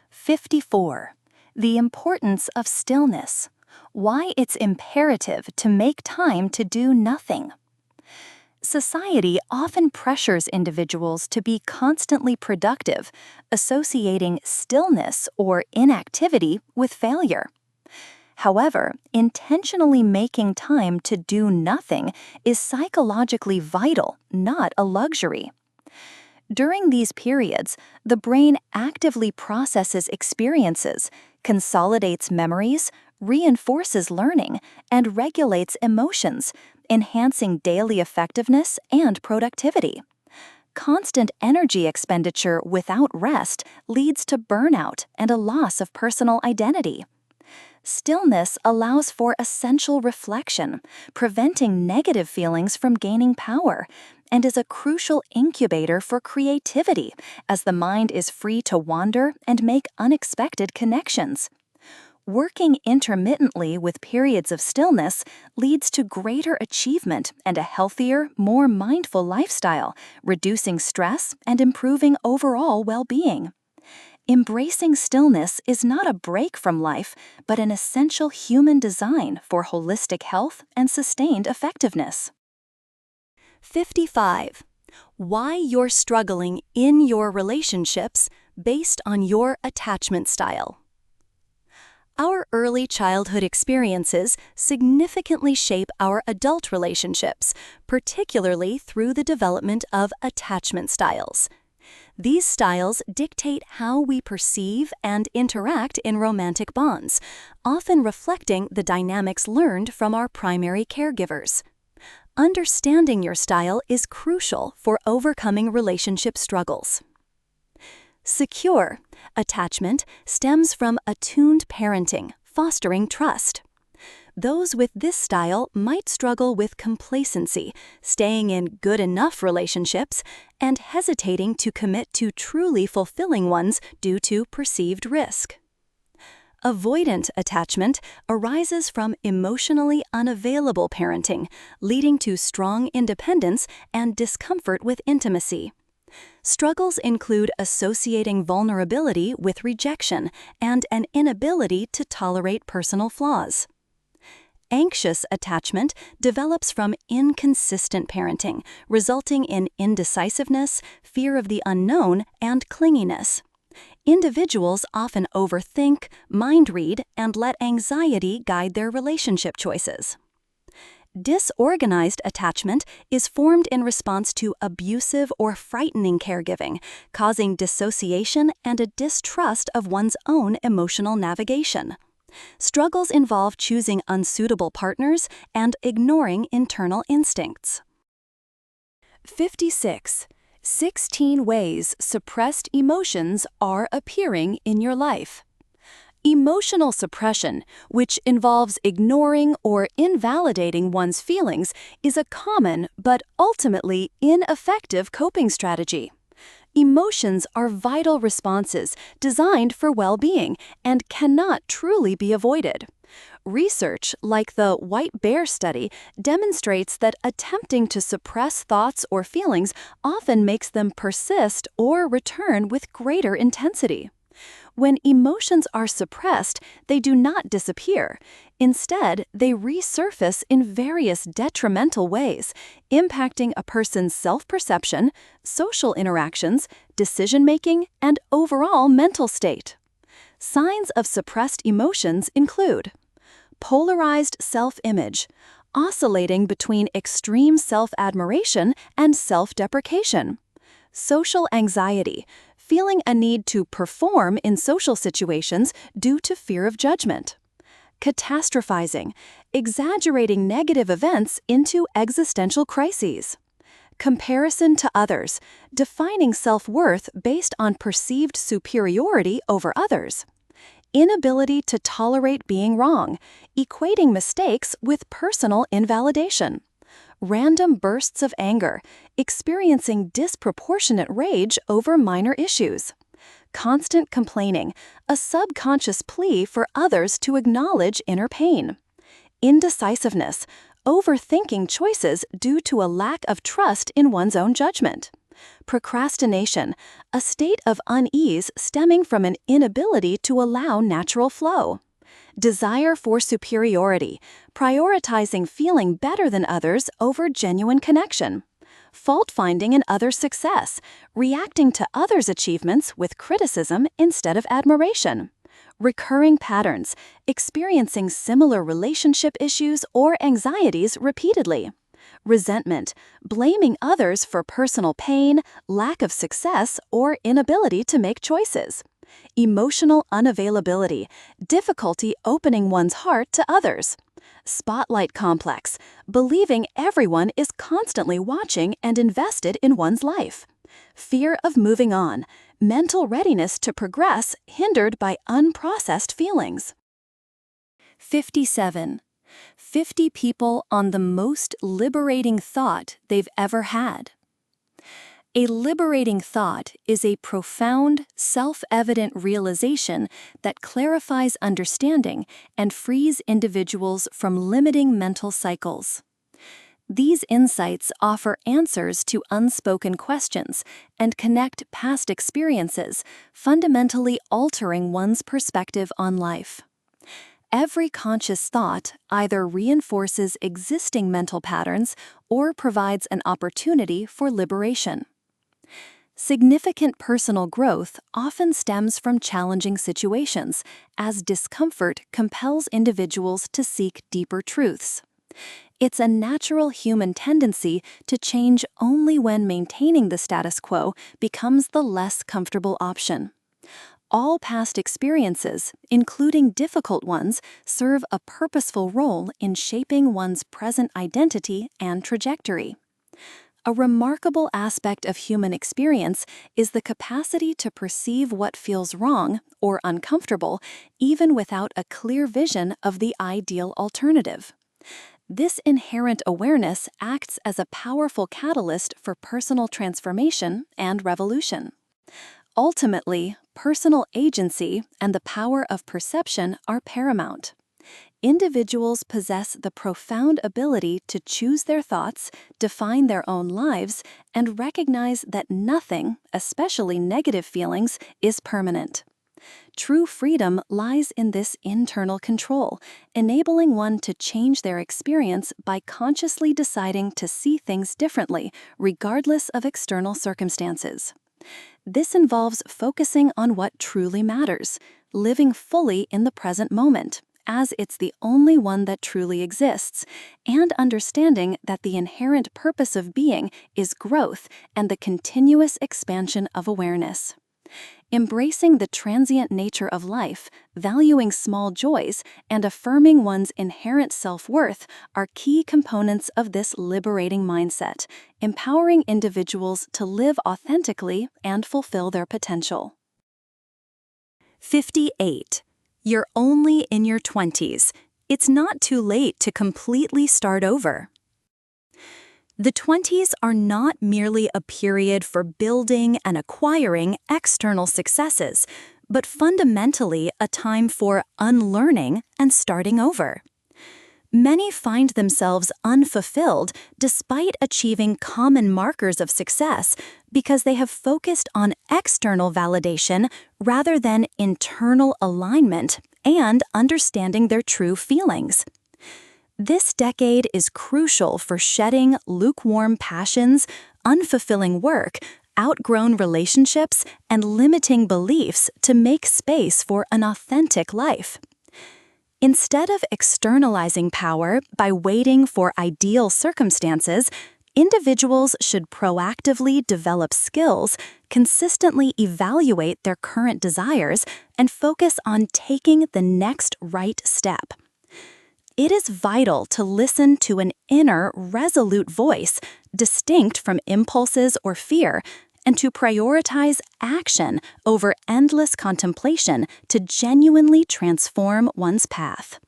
54. The importance of stillness. Why it's imperative to make time to do nothing. Society often pressures individuals to be constantly productive, associating stillness or inactivity with failure. However, intentionally making time to do nothing is psychologically vital, not a luxury. During these periods, the brain actively processes experiences, consolidates memories, reinforces learning, and regulates emotions, enhancing daily effectiveness and productivity. Constant energy expenditure without rest leads to burnout and a loss of personal identity. Stillness allows for essential reflection, preventing negative feelings from gaining power, and is a crucial incubator for creativity, as the mind is free to wander and make unexpected connections. Working intermittently with periods of stillness leads to greater achievement and a healthier, more mindful lifestyle, reducing stress and improving overall well-being. Embracing stillness is not a break from life, but an essential human design for holistic health and sustained effectiveness. 55. Why you're struggling in your relationships based on your attachment style. Our early childhood experiences significantly shape our adult relationships, particularly through the development of attachment styles. These styles dictate how we perceive and interact in romantic bonds, often reflecting the dynamics learned from our primary caregivers. Understanding your style is crucial for overcoming relationship struggles. Secure attachment stems from attuned parenting, fostering trust. Those with this style might struggle with complacency, staying in good enough relationships, and hesitating to commit to truly fulfilling ones due to perceived risk. Avoidant attachment arises from emotionally unavailable parenting, leading to strong independence and discomfort with intimacy. Struggles include associating vulnerability with rejection and an inability to tolerate personal flaws. Anxious attachment develops from inconsistent parenting, resulting in indecisiveness, fear of the unknown, and clinginess. Individuals often overthink, mind-read, and let anxiety guide their relationship choices. Disorganized attachment is formed in response to abusive or frightening caregiving, causing dissociation and a distrust of one's own emotional navigation. Struggles involve choosing unsuitable partners and ignoring internal instincts. 56. 16 ways suppressed emotions are appearing in your life. Emotional suppression, which involves ignoring or invalidating one's feelings, is a common but ultimately ineffective coping strategy. Emotions are vital responses designed for well-being and cannot truly be avoided. Research, like the White Bear study, demonstrates that attempting to suppress thoughts or feelings often makes them persist or return with greater intensity. When emotions are suppressed, they do not disappear. Instead, they resurface in various detrimental ways, impacting a person's self-perception, social interactions, decision-making, and overall mental state. Signs of suppressed emotions include polarized self-image, oscillating between extreme self-admiration and self-deprecation. Social anxiety, feeling a need to perform in social situations due to fear of judgment. Catastrophizing, exaggerating negative events into existential crises. Comparison to others, defining self-worth based on perceived superiority over others. Inability to tolerate being wrong, equating mistakes with personal invalidation. Random bursts of anger, experiencing disproportionate rage over minor issues. Constant complaining, a subconscious plea for others to acknowledge inner pain. Indecisiveness, overthinking choices due to a lack of trust in one's own judgment. Procrastination, a state of unease stemming from an inability to allow natural flow. Desire for superiority, prioritizing feeling better than others over genuine connection. Fault-finding in others' success, reacting to others' achievements with criticism instead of admiration. Recurring patterns, experiencing similar relationship issues or anxieties repeatedly. Resentment, blaming others for personal pain, lack of success, or inability to make choices. Emotional unavailability, difficulty opening one's heart to others. Spotlight complex, believing everyone is constantly watching and invested in one's life. Fear of moving on, mental readiness to progress hindered by unprocessed feelings. 57. 50 people on the most liberating thought they've ever had. A liberating thought is a profound, self-evident realization that clarifies understanding and frees individuals from limiting mental cycles. These insights offer answers to unspoken questions and connect past experiences, fundamentally altering one's perspective on life. Every conscious thought either reinforces existing mental patterns or provides an opportunity for liberation. Significant personal growth often stems from challenging situations, as discomfort compels individuals to seek deeper truths. It's a natural human tendency to change only when maintaining the status quo becomes the less comfortable option. All past experiences, including difficult ones, serve a purposeful role in shaping one's present identity and trajectory. A remarkable aspect of human experience is the capacity to perceive what feels wrong or uncomfortable, even without a clear vision of the ideal alternative. This inherent awareness acts as a powerful catalyst for personal transformation and revolution. Ultimately, personal agency and the power of perception are paramount. Individuals possess the profound ability to choose their thoughts, define their own lives, and recognize that nothing, especially negative feelings, is permanent. True freedom lies in this internal control, enabling one to change their experience by consciously deciding to see things differently, regardless of external circumstances. This involves focusing on what truly matters, living fully in the present moment, as it's the only one that truly exists, and understanding that the inherent purpose of being is growth and the continuous expansion of awareness. Embracing the transient nature of life, valuing small joys, and affirming one's inherent self-worth are key components of this liberating mindset, empowering individuals to live authentically and fulfill their potential. 58. You're only in your 20s. It's not too late to completely start over. The 20s are not merely a period for building and acquiring external successes, but fundamentally a time for unlearning and starting over. Many find themselves unfulfilled despite achieving common markers of success because they have focused on external validation rather than internal alignment and understanding their true feelings. This decade is crucial for shedding lukewarm passions, unfulfilling work, outgrown relationships, and limiting beliefs to make space for an authentic life. Instead of externalizing power by waiting for ideal circumstances, individuals should proactively develop skills, consistently evaluate their current desires, and focus on taking the next right step. It is vital to listen to an inner, resolute voice, distinct from impulses or fear, and to prioritize action over endless contemplation to genuinely transform one's path.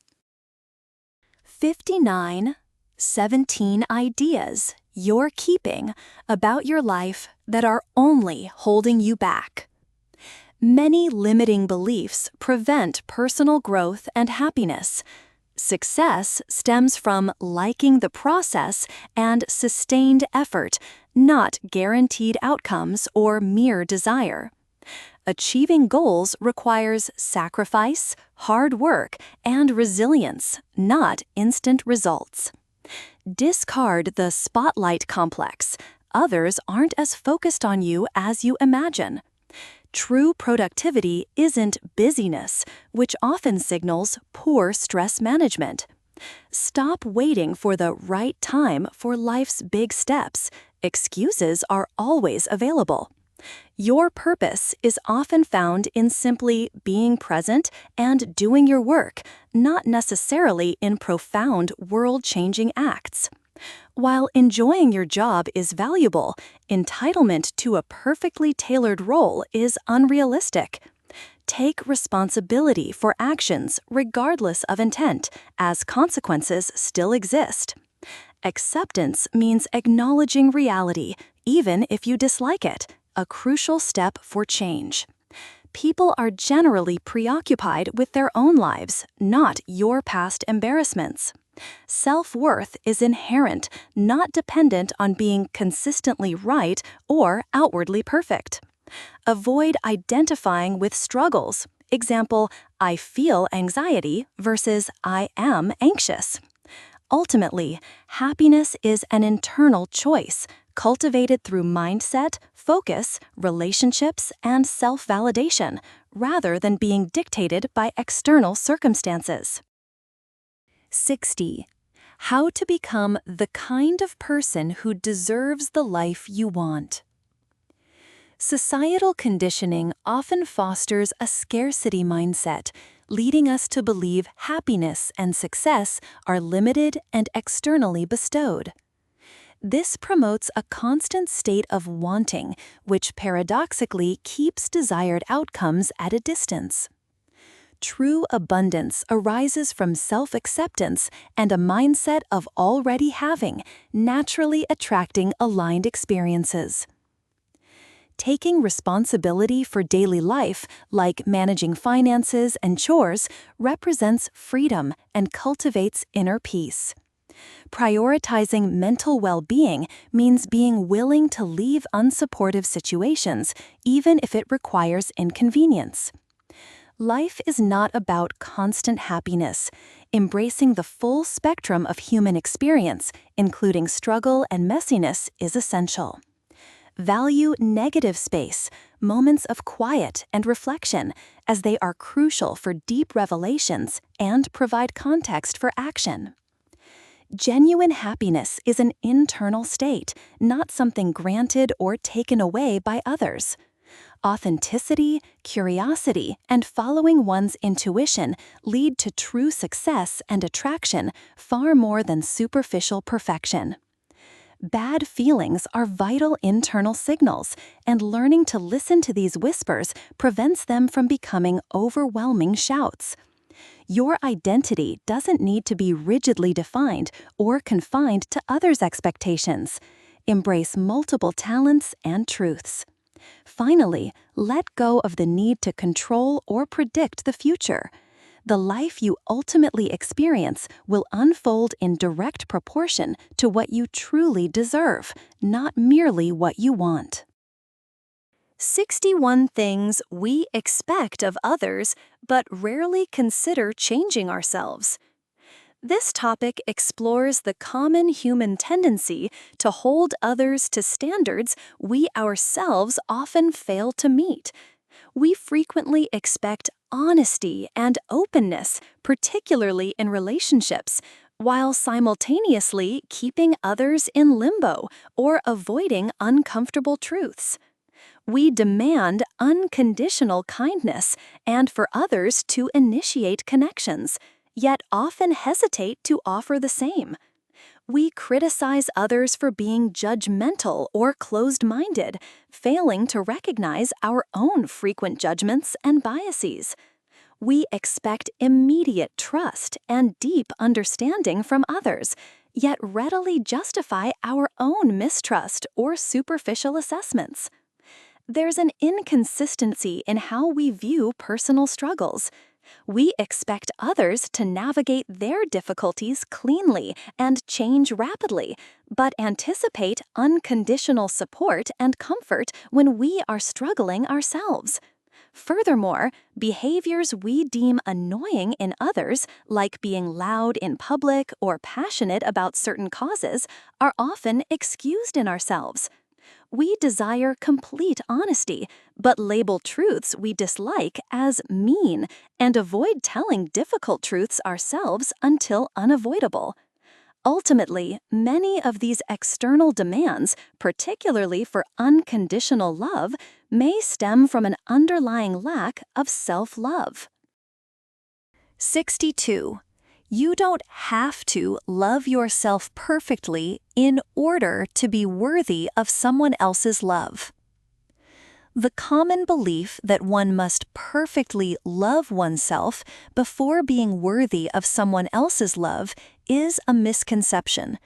59. 17 ideas you're keeping about your life that are only holding you back. Many limiting beliefs prevent personal growth and happiness. Success stems from liking the process and sustained effort, not guaranteed outcomes or mere desire. Achieving goals requires sacrifice, hard work, and resilience, not instant results. Discard the spotlight complex. Others aren't as focused on you as you imagine. True productivity isn't busyness, which often signals poor stress management. Stop waiting for the right time for life's big steps. Excuses are always available. Your purpose is often found in simply being present and doing your work, not necessarily in profound, world-changing acts. While enjoying your job is valuable, entitlement to a perfectly tailored role is unrealistic. Take responsibility for actions regardless of intent, as consequences still exist. Acceptance means acknowledging reality, even if you dislike it, a crucial step for change. People are generally preoccupied with their own lives, not your past embarrassments. Self-worth is inherent, not dependent on being consistently right or outwardly perfect. Avoid identifying with struggles. Example, I feel anxiety versus I am anxious. Ultimately, happiness is an internal choice, cultivated through mindset, focus, relationships, and self-validation, rather than being dictated by external circumstances. 60. How to become the kind of person who deserves the life you want. Societal conditioning often fosters a scarcity mindset, leading us to believe happiness and success are limited and externally bestowed. This promotes a constant state of wanting, which paradoxically keeps desired outcomes at a distance. True abundance arises from self-acceptance and a mindset of already having, naturally attracting aligned experiences. Taking responsibility for daily life, like managing finances and chores, represents freedom and cultivates inner peace. Prioritizing mental well-being means being willing to leave unsupportive situations, even if it requires inconvenience. Life is not about constant happiness. Embracing the full spectrum of human experience, including struggle and messiness, is essential. Value negative space, moments of quiet and reflection, as they are crucial for deep revelations and provide context for action. Genuine happiness is an internal state, not something granted or taken away by others. Authenticity, curiosity, and following one's intuition lead to true success and attraction far more than superficial perfection. Bad feelings are vital internal signals, and learning to listen to these whispers prevents them from becoming overwhelming shouts. Your identity doesn't need to be rigidly defined or confined to others' expectations. Embrace multiple talents and truths. Finally, let go of the need to control or predict the future. The life you ultimately experience will unfold in direct proportion to what you truly deserve, not merely what you want. 61 things we expect of others, but rarely consider changing ourselves. This topic explores the common human tendency to hold others to standards we ourselves often fail to meet. We frequently expect honesty and openness, particularly in relationships, while simultaneously keeping others in limbo or avoiding uncomfortable truths. We demand unconditional kindness and for others to initiate connections, yet often hesitate to offer the same. We criticize others for being judgmental or closed-minded, failing to recognize our own frequent judgments and biases. We expect immediate trust and deep understanding from others, yet readily justify our own mistrust or superficial assessments. There's an inconsistency in how we view personal struggles. We expect others to navigate their difficulties cleanly and change rapidly, but anticipate unconditional support and comfort when we are struggling ourselves. Furthermore, behaviors we deem annoying in others, like being loud in public or passionate about certain causes, are often excused in ourselves. We desire complete honesty, but label truths we dislike as mean and avoid telling difficult truths ourselves until unavoidable. Ultimately, many of these external demands, particularly for unconditional love, may stem from an underlying lack of self-love. 62. You don't have to love yourself perfectly in order to be worthy of someone else's love. The common belief that one must perfectly love oneself before being worthy of someone else's love is a misconception.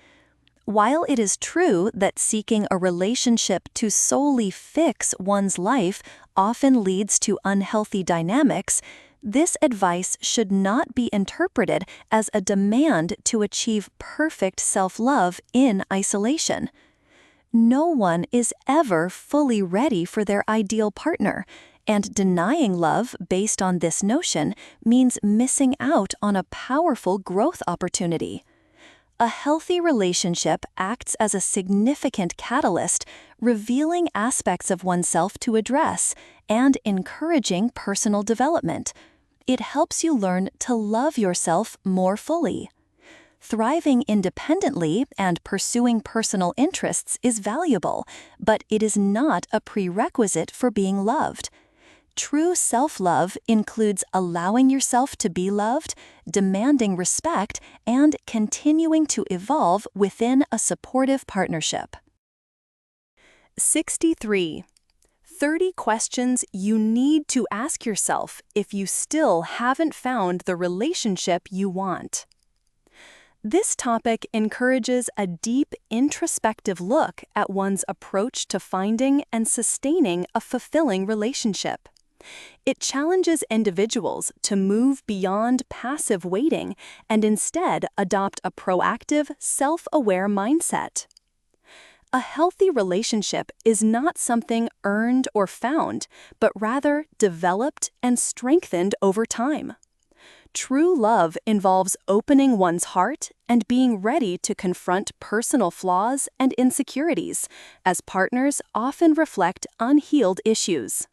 While it is true that seeking a relationship to solely fix one's life often leads to unhealthy dynamics, this advice should not be interpreted as a demand to achieve perfect self-love in isolation. No one is ever fully ready for their ideal partner, and denying love based on this notion means missing out on a powerful growth opportunity. A healthy relationship acts as a significant catalyst, revealing aspects of oneself to address and encouraging personal development. It helps you learn to love yourself more fully. Thriving independently and pursuing personal interests is valuable, but it is not a prerequisite for being loved. True self-love includes allowing yourself to be loved, demanding respect, and continuing to evolve within a supportive partnership. 63. 30 questions you need to ask yourself if you still haven't found the relationship you want. This topic encourages a deep introspective look at one's approach to finding and sustaining a fulfilling relationship. It challenges individuals to move beyond passive waiting and instead adopt a proactive, self-aware mindset. A healthy relationship is not something earned or found, but rather developed and strengthened over time. True love involves opening one's heart and being ready to confront personal flaws and insecurities, as partners often reflect unhealed issues.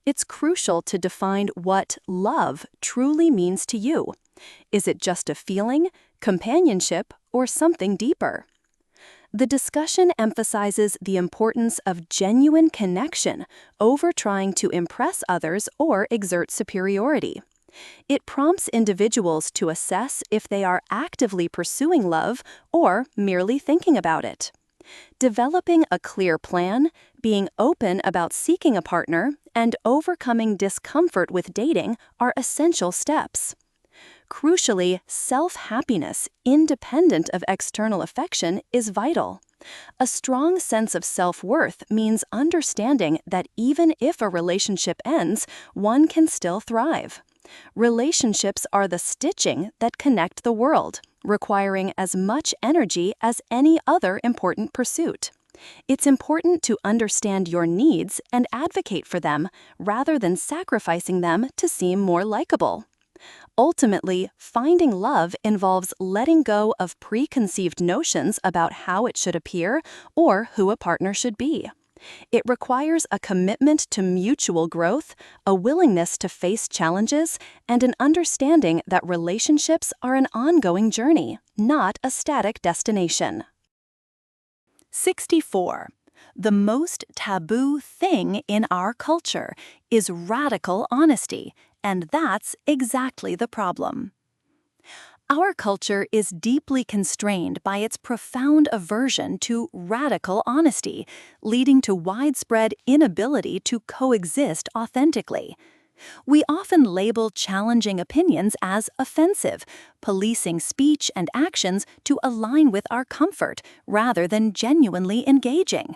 It's crucial to define what love truly means to you. Is it just a feeling, companionship, or something deeper? The discussion emphasizes the importance of genuine connection over trying to impress others or exert superiority. It prompts individuals to assess if they are actively pursuing love or merely thinking about it. Developing a clear plan, being open about seeking a partner, and overcoming discomfort with dating are essential steps. Crucially, self-happiness, independent of external affection, is vital. A strong sense of self-worth means understanding that even if a relationship ends, one can still thrive. Relationships are the stitching that connect the world, requiring as much energy as any other important pursuit. It's important to understand your needs and advocate for them, rather than sacrificing them to seem more likable. Ultimately, finding love involves letting go of preconceived notions about how it should appear or who a partner should be. It requires a commitment to mutual growth, a willingness to face challenges, and an understanding that relationships are an ongoing journey, not a static destination. 64. The most taboo thing in our culture is radical honesty, and that's exactly the problem. Our culture is deeply constrained by its profound aversion to radical honesty, leading to widespread inability to coexist authentically. We often label challenging opinions as offensive, policing speech and actions to align with our comfort rather than genuinely engaging.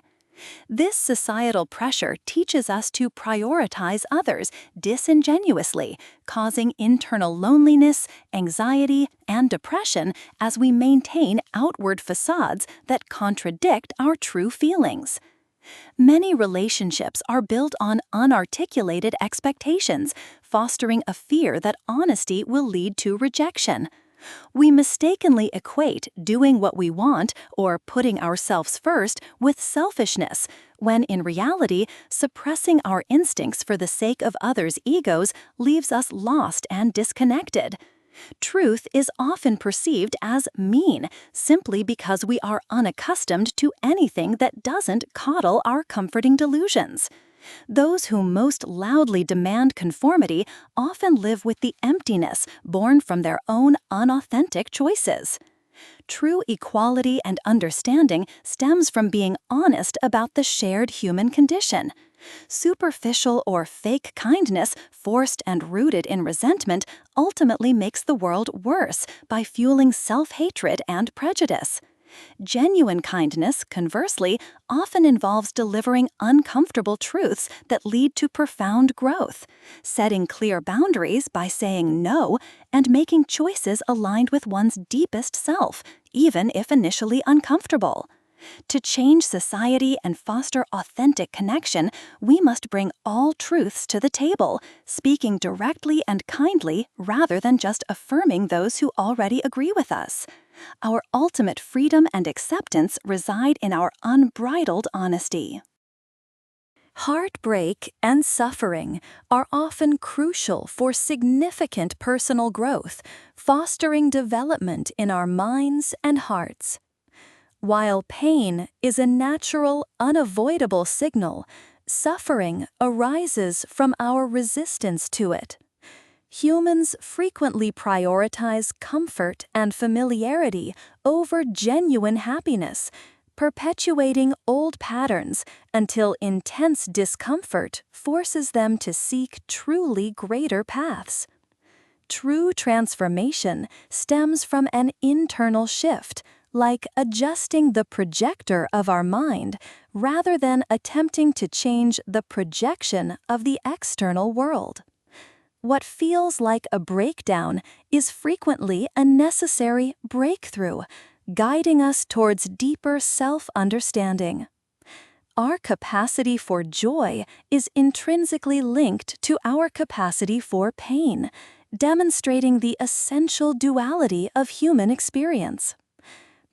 This societal pressure teaches us to prioritize others disingenuously, causing internal loneliness, anxiety, and depression as we maintain outward facades that contradict our true feelings. Many relationships are built on unarticulated expectations, fostering a fear that honesty will lead to rejection. We mistakenly equate doing what we want or putting ourselves first with selfishness, when in reality, suppressing our instincts for the sake of others' egos leaves us lost and disconnected. Truth is often perceived as mean simply because we are unaccustomed to anything that doesn't coddle our comforting delusions. Those who most loudly demand conformity often live with the emptiness born from their own unauthentic choices. True equality and understanding stems from being honest about the shared human condition. Superficial or fake kindness, forced and rooted in resentment, ultimately makes the world worse by fueling self-hatred and prejudice. Genuine kindness, conversely, often involves delivering uncomfortable truths that lead to profound growth, setting clear boundaries by saying no, and making choices aligned with one's deepest self, even if initially uncomfortable. To change society and foster authentic connection, we must bring all truths to the table, speaking directly and kindly rather than just affirming those who already agree with us. Our ultimate freedom and acceptance reside in our unbridled honesty. Heartbreak and suffering are often crucial for significant personal growth, fostering development in our minds and hearts. While pain is a natural, unavoidable signal, suffering arises from our resistance to it. Humans frequently prioritize comfort and familiarity over genuine happiness, perpetuating old patterns until intense discomfort forces them to seek truly greater paths. True transformation stems from an internal shift, like adjusting the projector of our mind rather than attempting to change the projection of the external world. What feels like a breakdown is frequently a necessary breakthrough, guiding us towards deeper self-understanding. Our capacity for joy is intrinsically linked to our capacity for pain, demonstrating the essential duality of human experience.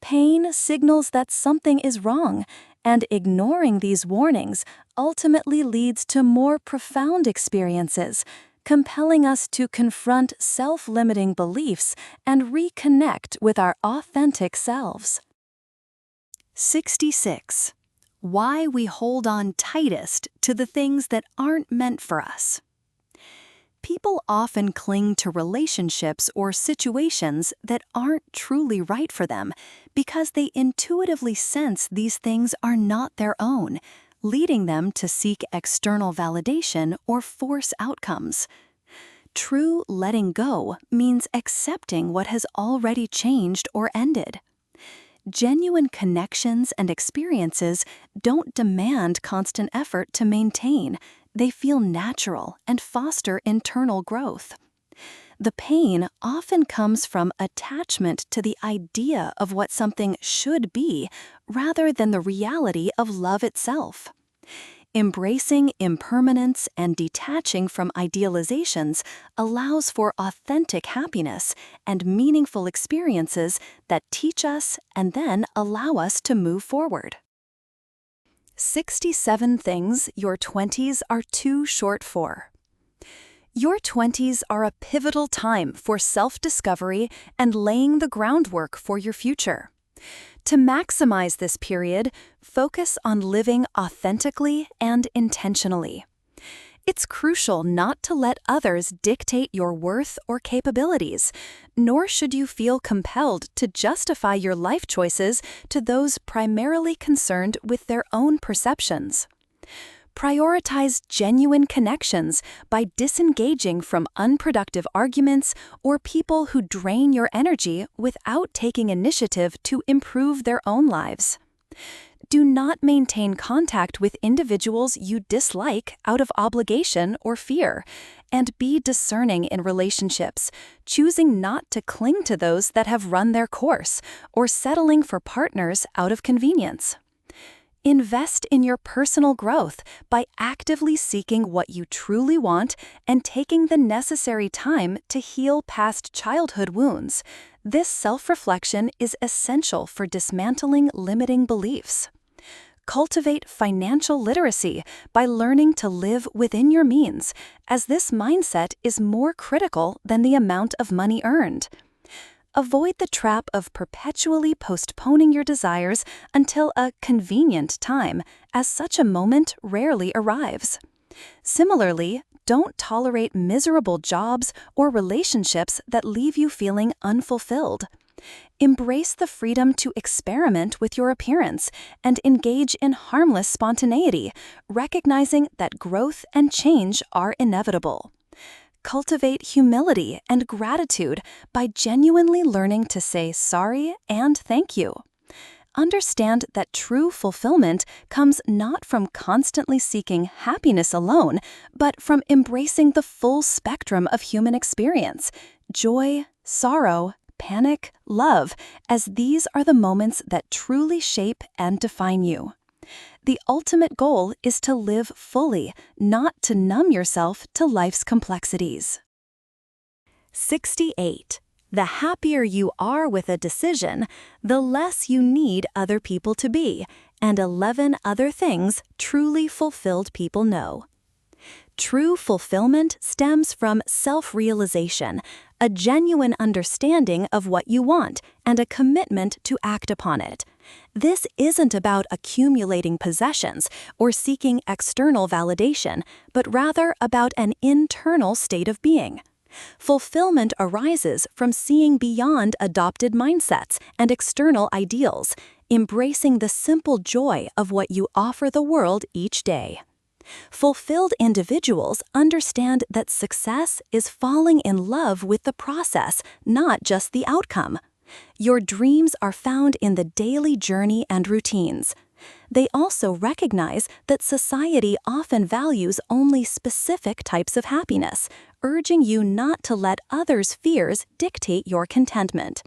Pain signals that something is wrong, and ignoring these warnings ultimately leads to more profound experiences, compelling us to confront self-limiting beliefs and reconnect with our authentic selves. 66. Why we hold on tightest to the things that aren't meant for us. People often cling to relationships or situations that aren't truly right for them because they intuitively sense these things are not their own, leading them to seek external validation or force outcomes. True letting go means accepting what has already changed or ended. Genuine connections and experiences don't demand constant effort to maintain. They feel natural and foster internal growth. The pain often comes from attachment to the idea of what something should be rather than the reality of love itself. Embracing impermanence and detaching from idealizations allows for authentic happiness and meaningful experiences that teach us and then allow us to move forward. 67 things your 20s are too short for. Your 20s are a pivotal time for self-discovery and laying the groundwork for your future. To maximize this period, focus on living authentically and intentionally. It's crucial not to let others dictate your worth or capabilities, nor should you feel compelled to justify your life choices to those primarily concerned with their own perceptions. Prioritize genuine connections by disengaging from unproductive arguments or people who drain your energy without taking initiative to improve their own lives. Do not maintain contact with individuals you dislike out of obligation or fear, and be discerning in relationships, choosing not to cling to those that have run their course or settling for partners out of convenience. Invest in your personal growth by actively seeking what you truly want and taking the necessary time to heal past childhood wounds. This self-reflection is essential for dismantling limiting beliefs. Cultivate financial literacy by learning to live within your means, as this mindset is more critical than the amount of money earned. Avoid the trap of perpetually postponing your desires until a convenient time, as such a moment rarely arrives. Similarly, don't tolerate miserable jobs or relationships that leave you feeling unfulfilled. Embrace the freedom to experiment with your appearance and engage in harmless spontaneity, recognizing that growth and change are inevitable. Cultivate humility and gratitude by genuinely learning to say sorry and thank you. Understand that true fulfillment comes not from constantly seeking happiness alone, but from embracing the full spectrum of human experience: joy, sorrow, panic, love, as these are the moments that truly shape and define you. The ultimate goal is to live fully, not to numb yourself to life's complexities. 68. The happier you are with a decision, the less you need other people to be, and 11 other things truly fulfilled people know. True fulfillment stems from self-realization, a genuine understanding of what you want, and a commitment to act upon it. This isn't about accumulating possessions or seeking external validation, but rather about an internal state of being. Fulfillment arises from seeing beyond adopted mindsets and external ideals, embracing the simple joy of what you offer the world each day. Fulfilled individuals understand that success is falling in love with the process, not just the outcome. Your dreams are found in the daily journey and routines. They also recognize that society often values only specific types of happiness, urging you not to let others' fears dictate your contentment.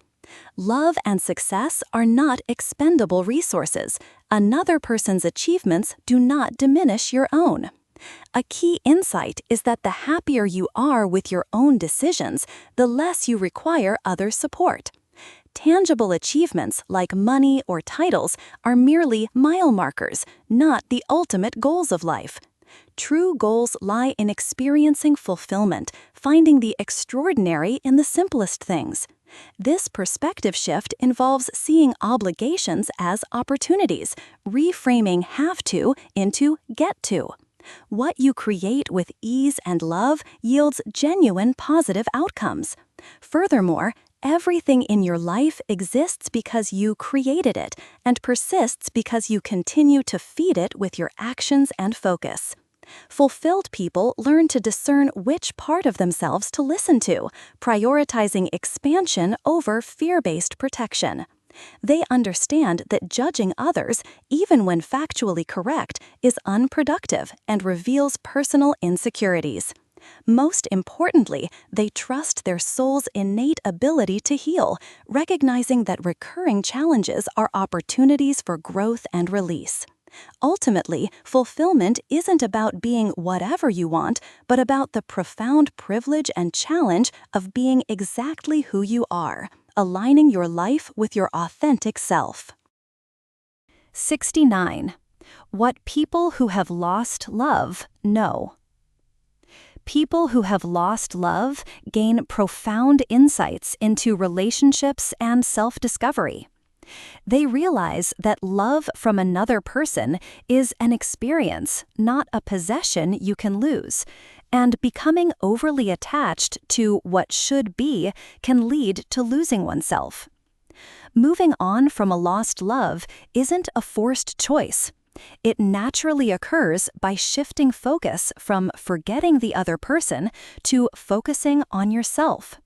Love and success are not expendable resources. Another person's achievements do not diminish your own. A key insight is that the happier you are with your own decisions, the less you require others' support. Tangible achievements like money or titles are merely mile markers, not the ultimate goals of life. True goals lie in experiencing fulfillment, finding the extraordinary in the simplest things. This perspective shift involves seeing obligations as opportunities, reframing have to into get to. What you create with ease and love yields genuine positive outcomes. Furthermore, everything in your life exists because you created it and persists because you continue to feed it with your actions and focus. Fulfilled people learn to discern which part of themselves to listen to, prioritizing expansion over fear-based protection. They understand that judging others, even when factually correct, is unproductive and reveals personal insecurities. Most importantly, they trust their soul's innate ability to heal, recognizing that recurring challenges are opportunities for growth and release. Ultimately, fulfillment isn't about being whatever you want, but about the profound privilege and challenge of being exactly who you are, aligning your life with your authentic self. 69. What people who have lost love know. People who have lost love gain profound insights into relationships and self-discovery. They realize that love from another person is an experience, not a possession you can lose, and becoming overly attached to what should be can lead to losing oneself. Moving on from a lost love isn't a forced choice. It naturally occurs by shifting focus from forgetting the other person to focusing on yourself.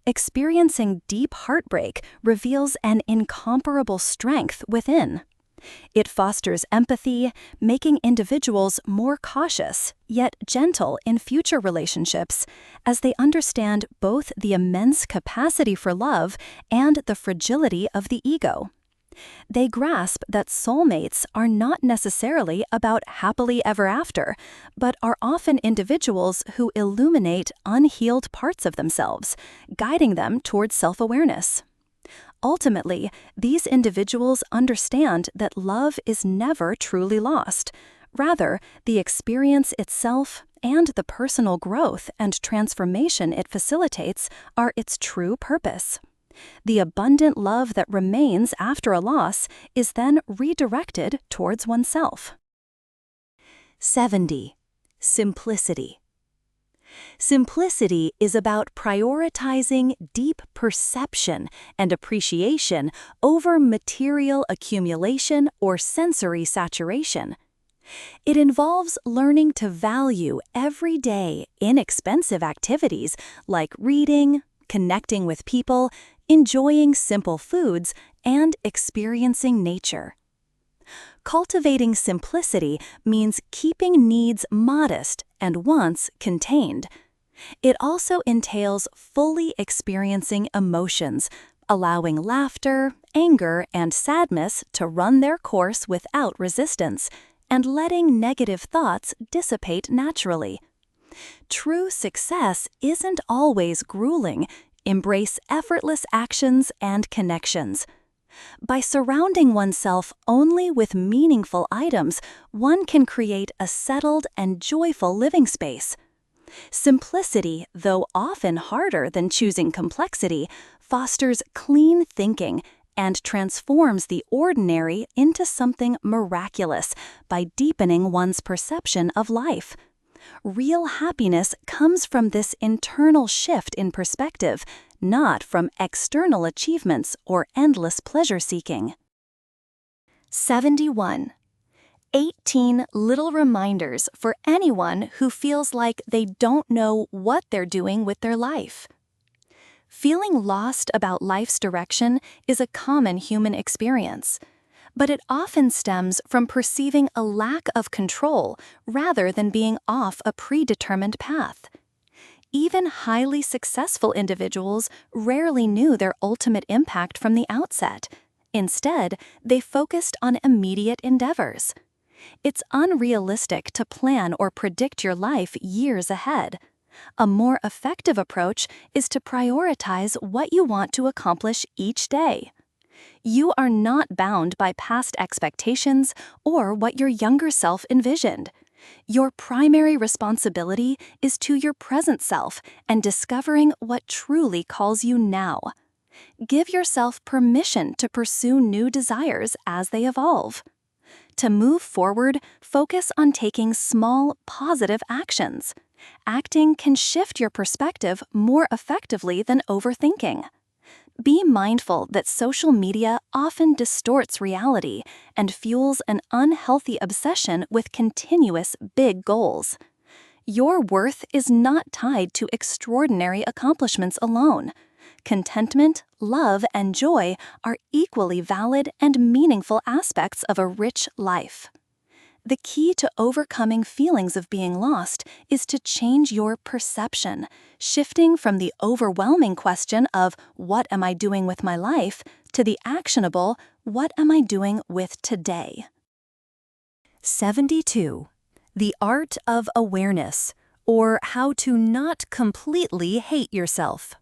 Experiencing deep heartbreak reveals an incomparable strength within. It fosters empathy, making individuals more cautious, yet gentle in future relationships, as they understand both the immense capacity for love and the fragility of the ego. They grasp that soulmates are not necessarily about happily ever after, but are often individuals who illuminate unhealed parts of themselves, guiding them towards self-awareness. Ultimately, these individuals understand that love is never truly lost. Rather, the experience itself and the personal growth and transformation it facilitates are its true purpose. The abundant love that remains after a loss is then redirected towards oneself. 70. Simplicity. Simplicity is about prioritizing deep perception and appreciation over material accumulation or sensory saturation. It involves learning to value everyday, inexpensive activities like reading, connecting with people, enjoying simple foods, and experiencing nature. Cultivating simplicity means keeping needs modest and wants contained. It also entails fully experiencing emotions, allowing laughter, anger, and sadness to run their course without resistance, and letting negative thoughts dissipate naturally. True success isn't always grueling. Embrace effortless actions and connections. By surrounding oneself only with meaningful items, one can create a settled and joyful living space. Simplicity, though often harder than choosing complexity, fosters clean thinking and transforms the ordinary into something miraculous by deepening one's perception of life. Real happiness comes from this internal shift in perspective, not from external achievements or endless pleasure-seeking. 71. 18 little reminders for anyone who feels like they don't know what they're doing with their life. Feeling lost about life's direction is a common human experience, but it often stems from perceiving a lack of control rather than being off a predetermined path. Even highly successful individuals rarely knew their ultimate impact from the outset. Instead, they focused on immediate endeavors. It's unrealistic to plan or predict your life years ahead. A more effective approach is to prioritize what you want to accomplish each day. You are not bound by past expectations or what your younger self envisioned. Your primary responsibility is to your present self and discovering what truly calls you now. Give yourself permission to pursue new desires as they evolve. To move forward, focus on taking small, positive actions. Acting can shift your perspective more effectively than overthinking. Be mindful that social media often distorts reality and fuels an unhealthy obsession with continuous big goals. Your worth is not tied to extraordinary accomplishments alone. Contentment, love, and joy are equally valid and meaningful aspects of a rich life. The key to overcoming feelings of being lost is to change your perception, shifting from the overwhelming question of "what am I doing with my life?" to the actionable "what am I doing with today?" 72. The Art of Awareness, or How to Not Completely Hate Yourself.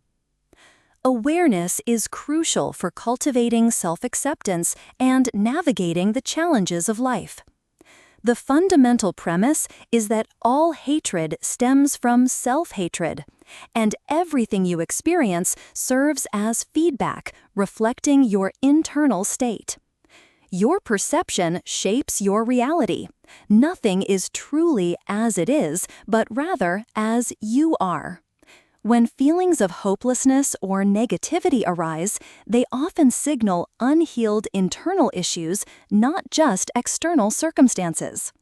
Awareness is crucial for cultivating self-acceptance and navigating the challenges of life. The fundamental premise is that all hatred stems from self-hatred, and everything you experience serves as feedback, reflecting your internal state. Your perception shapes your reality. Nothing is truly as it is, but rather as you are. When feelings of hopelessness or negativity arise, they often signal unhealed internal issues, not just external circumstances.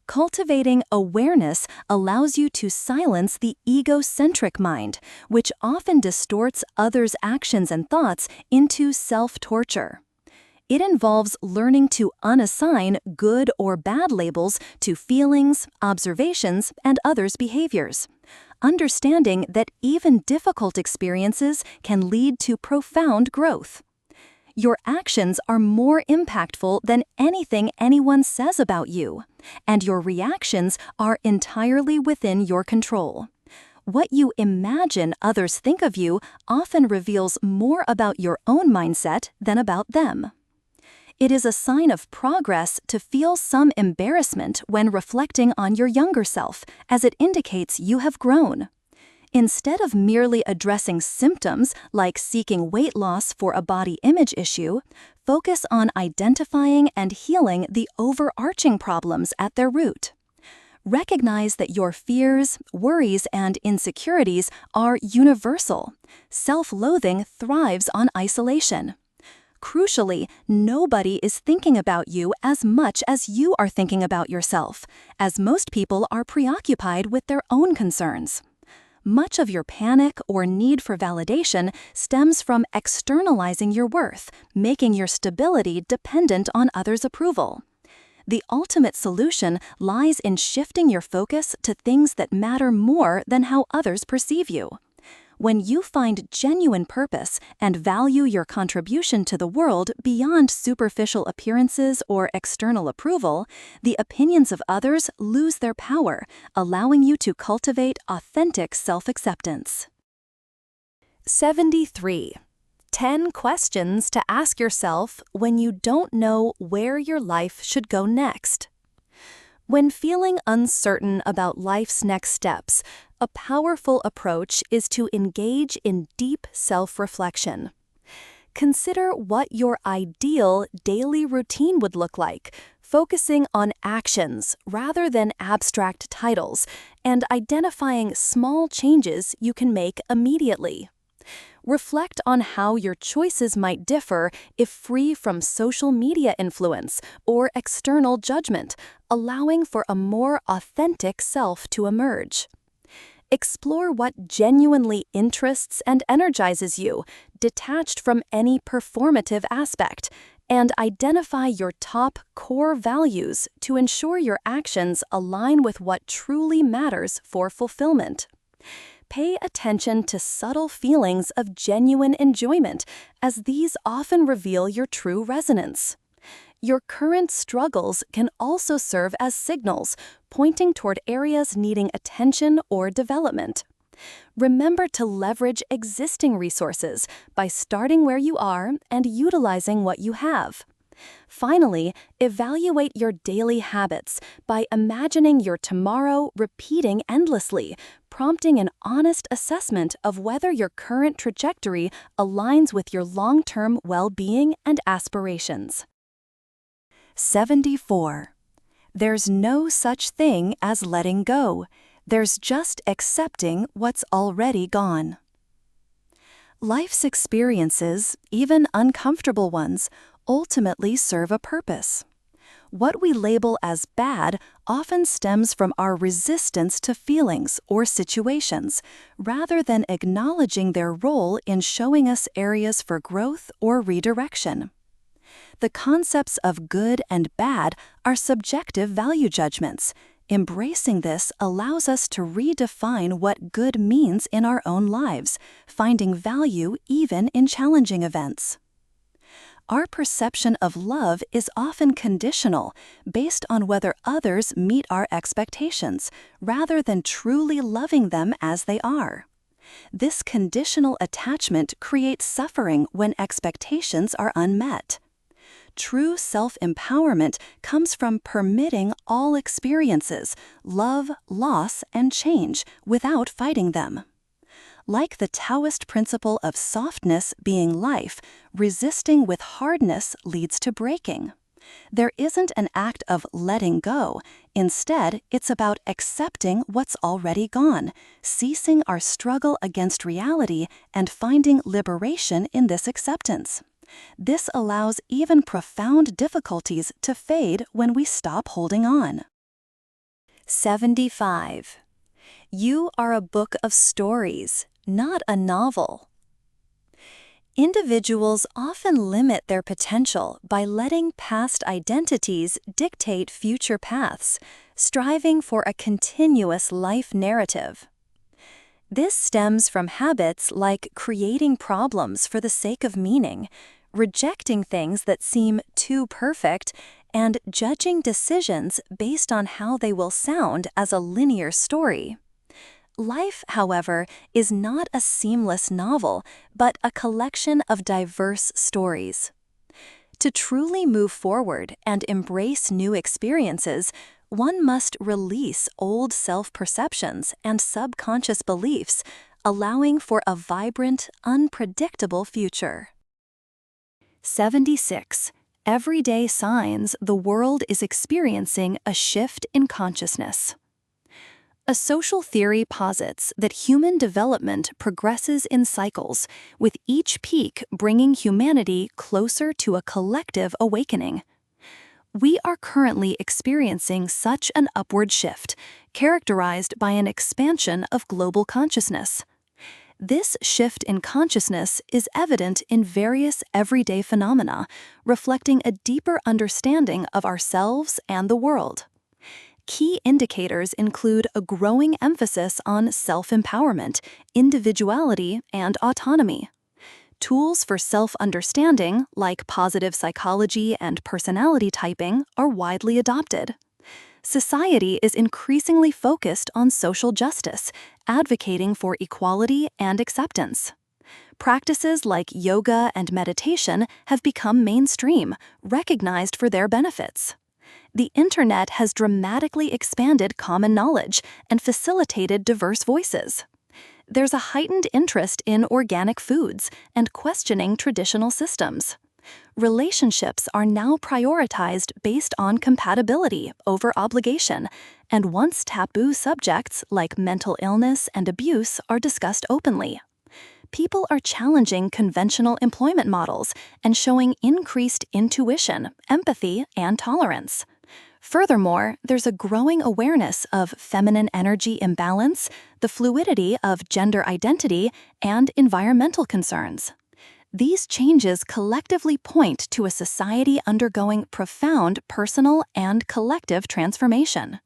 Cultivating awareness allows you to silence the egocentric mind, which often distorts others' actions and thoughts into self-torture. It involves learning to unassign good or bad labels to feelings, observations, and others' behaviors. Understanding that even difficult experiences can lead to profound growth. Your actions are more impactful than anything anyone says about you, and your reactions are entirely within your control. What you imagine others think of you often reveals more about your own mindset than about them. It is a sign of progress to feel some embarrassment when reflecting on your younger self, as it indicates you have grown. Instead of merely addressing symptoms like seeking weight loss for a body image issue, focus on identifying and healing the overarching problems at their root. Recognize that your fears, worries, and insecurities are universal. Self-loathing thrives on isolation. Crucially, nobody is thinking about you as much as you are thinking about yourself, as most people are preoccupied with their own concerns. Much of your panic or need for validation stems from externalizing your worth, making your stability dependent on others' approval. The ultimate solution lies in shifting your focus to things that matter more than how others perceive you. When you find genuine purpose and value your contribution to the world beyond superficial appearances or external approval, the opinions of others lose their power, allowing you to cultivate authentic self-acceptance. 73. 10 questions to ask yourself when you don't know where your life should go next. When feeling uncertain about life's next steps, a powerful approach is to engage in deep self-reflection. Consider what your ideal daily routine would look like, focusing on actions rather than abstract titles, and identifying small changes you can make immediately. Reflect on how your choices might differ if free from social media influence or external judgment, allowing for a more authentic self to emerge. Explore what genuinely interests and energizes you, detached from any performative aspect, and identify your top core values to ensure your actions align with what truly matters for fulfillment. Pay attention to subtle feelings of genuine enjoyment, as these often reveal your true resonance. Your current struggles can also serve as signals, pointing toward areas needing attention or development. Remember to leverage existing resources by starting where you are and utilizing what you have. Finally, evaluate your daily habits by imagining your tomorrow repeating endlessly, prompting an honest assessment of whether your current trajectory aligns with your long-term well-being and aspirations. 74. There's no such thing as letting go. There's just accepting what's already gone. Life's experiences, even uncomfortable ones, ultimately serve a purpose. What we label as bad often stems from our resistance to feelings or situations, rather than acknowledging their role in showing us areas for growth or redirection. The concepts of good and bad are subjective value judgments. Embracing this allows us to redefine what good means in our own lives, finding value even in challenging events. Our perception of love is often conditional, based on whether others meet our expectations, rather than truly loving them as they are. This conditional attachment creates suffering when expectations are unmet. True self-empowerment comes from permitting all experiences, love, loss, and change, without fighting them. Like the Taoist principle of softness being life, resisting with hardness leads to breaking. There isn't an act of letting go. Instead, it's about accepting what's already gone, ceasing our struggle against reality, and finding liberation in this acceptance. This allows even profound difficulties to fade when we stop holding on. 75. You are a book of stories, not a novel. Individuals often limit their potential by letting past identities dictate future paths, striving for a continuous life narrative. This stems from habits like creating problems for the sake of meaning, rejecting things that seem too perfect, and judging decisions based on how they will sound as a linear story. Life, however, is not a seamless novel, but a collection of diverse stories. To truly move forward and embrace new experiences, one must release old self-perceptions and subconscious beliefs, allowing for a vibrant, unpredictable future. 76. Everyday signs the world is experiencing a shift in consciousness. A social theory posits that human development progresses in cycles, with each peak bringing humanity closer to a collective awakening. We are currently experiencing such an upward shift, characterized by an expansion of global consciousness. This shift in consciousness is evident in various everyday phenomena, reflecting a deeper understanding of ourselves and the world. Key indicators include a growing emphasis on self-empowerment, individuality, and autonomy. Tools for self-understanding, like positive psychology and personality typing, are widely adopted. Society is increasingly focused on social justice, advocating for equality and acceptance. Practices like yoga and meditation have become mainstream, recognized for their benefits. The internet has dramatically expanded common knowledge and facilitated diverse voices. There's a heightened interest in organic foods and questioning traditional systems. Relationships are now prioritized based on compatibility over obligation, and once taboo subjects like mental illness and abuse are discussed openly. People are challenging conventional employment models and showing increased intuition, empathy, and tolerance. Furthermore, there's a growing awareness of feminine energy imbalance, the fluidity of gender identity, and environmental concerns. These changes collectively point to a society undergoing profound personal and collective transformation.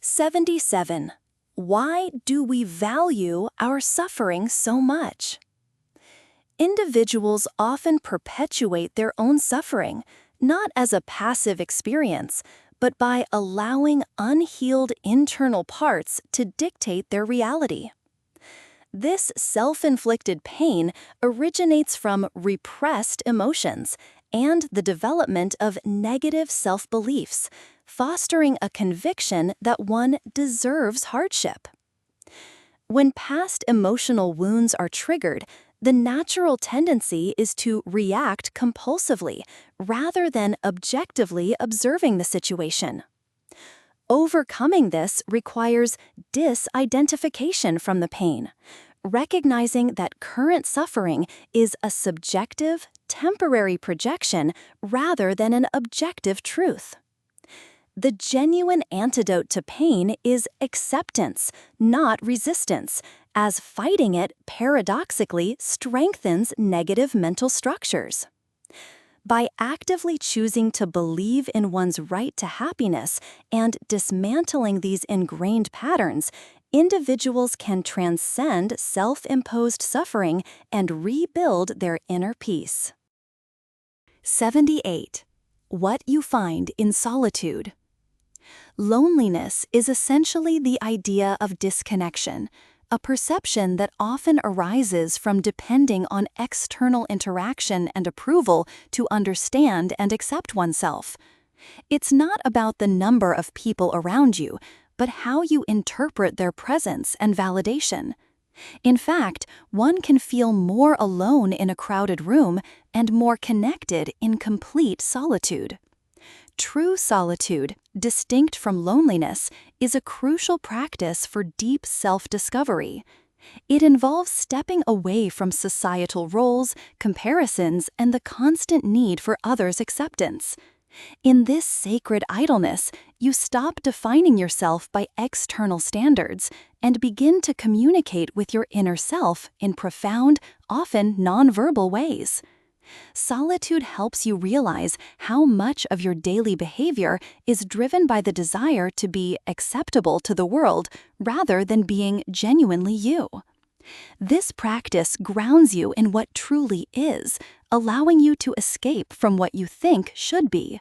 77. Why do we value our suffering so much? Individuals often perpetuate their own suffering, not as a passive experience, but by allowing unhealed internal parts to dictate their reality. This self-inflicted pain originates from repressed emotions and the development of negative self-beliefs, fostering a conviction that one deserves hardship. When past emotional wounds are triggered, the natural tendency is to react compulsively rather than objectively observing the situation. Overcoming this requires disidentification from the pain, recognizing that current suffering is a subjective, temporary projection rather than an objective truth. The genuine antidote to pain is acceptance, not resistance, as fighting it paradoxically strengthens negative mental structures. By actively choosing to believe in one's right to happiness and dismantling these ingrained patterns, individuals can transcend self-imposed suffering and rebuild their inner peace. 78. What you find in solitude. Loneliness is essentially the idea of disconnection, a perception that often arises from depending on external interaction and approval to understand and accept oneself. It's not about the number of people around you, but how you interpret their presence and validation. In fact, one can feel more alone in a crowded room and more connected in complete solitude. True solitude, distinct from loneliness, is a crucial practice for deep self-discovery. It involves stepping away from societal roles, comparisons, and the constant need for others' acceptance. In this sacred idleness, you stop defining yourself by external standards and begin to communicate with your inner self in profound, often nonverbal ways. Solitude helps you realize how much of your daily behavior is driven by the desire to be acceptable to the world rather than being genuinely you. This practice grounds you in what truly is, allowing you to escape from what you think should be.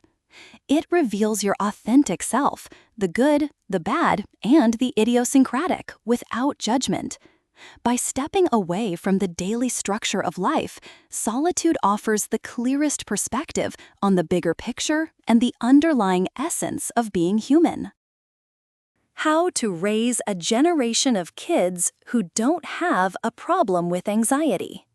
It reveals your authentic self, the good, the bad, and the idiosyncratic, without judgment. By stepping away from the daily structure of life, solitude offers the clearest perspective on the bigger picture and the underlying essence of being human. How to raise a generation of kids who don't have a problem with anxiety.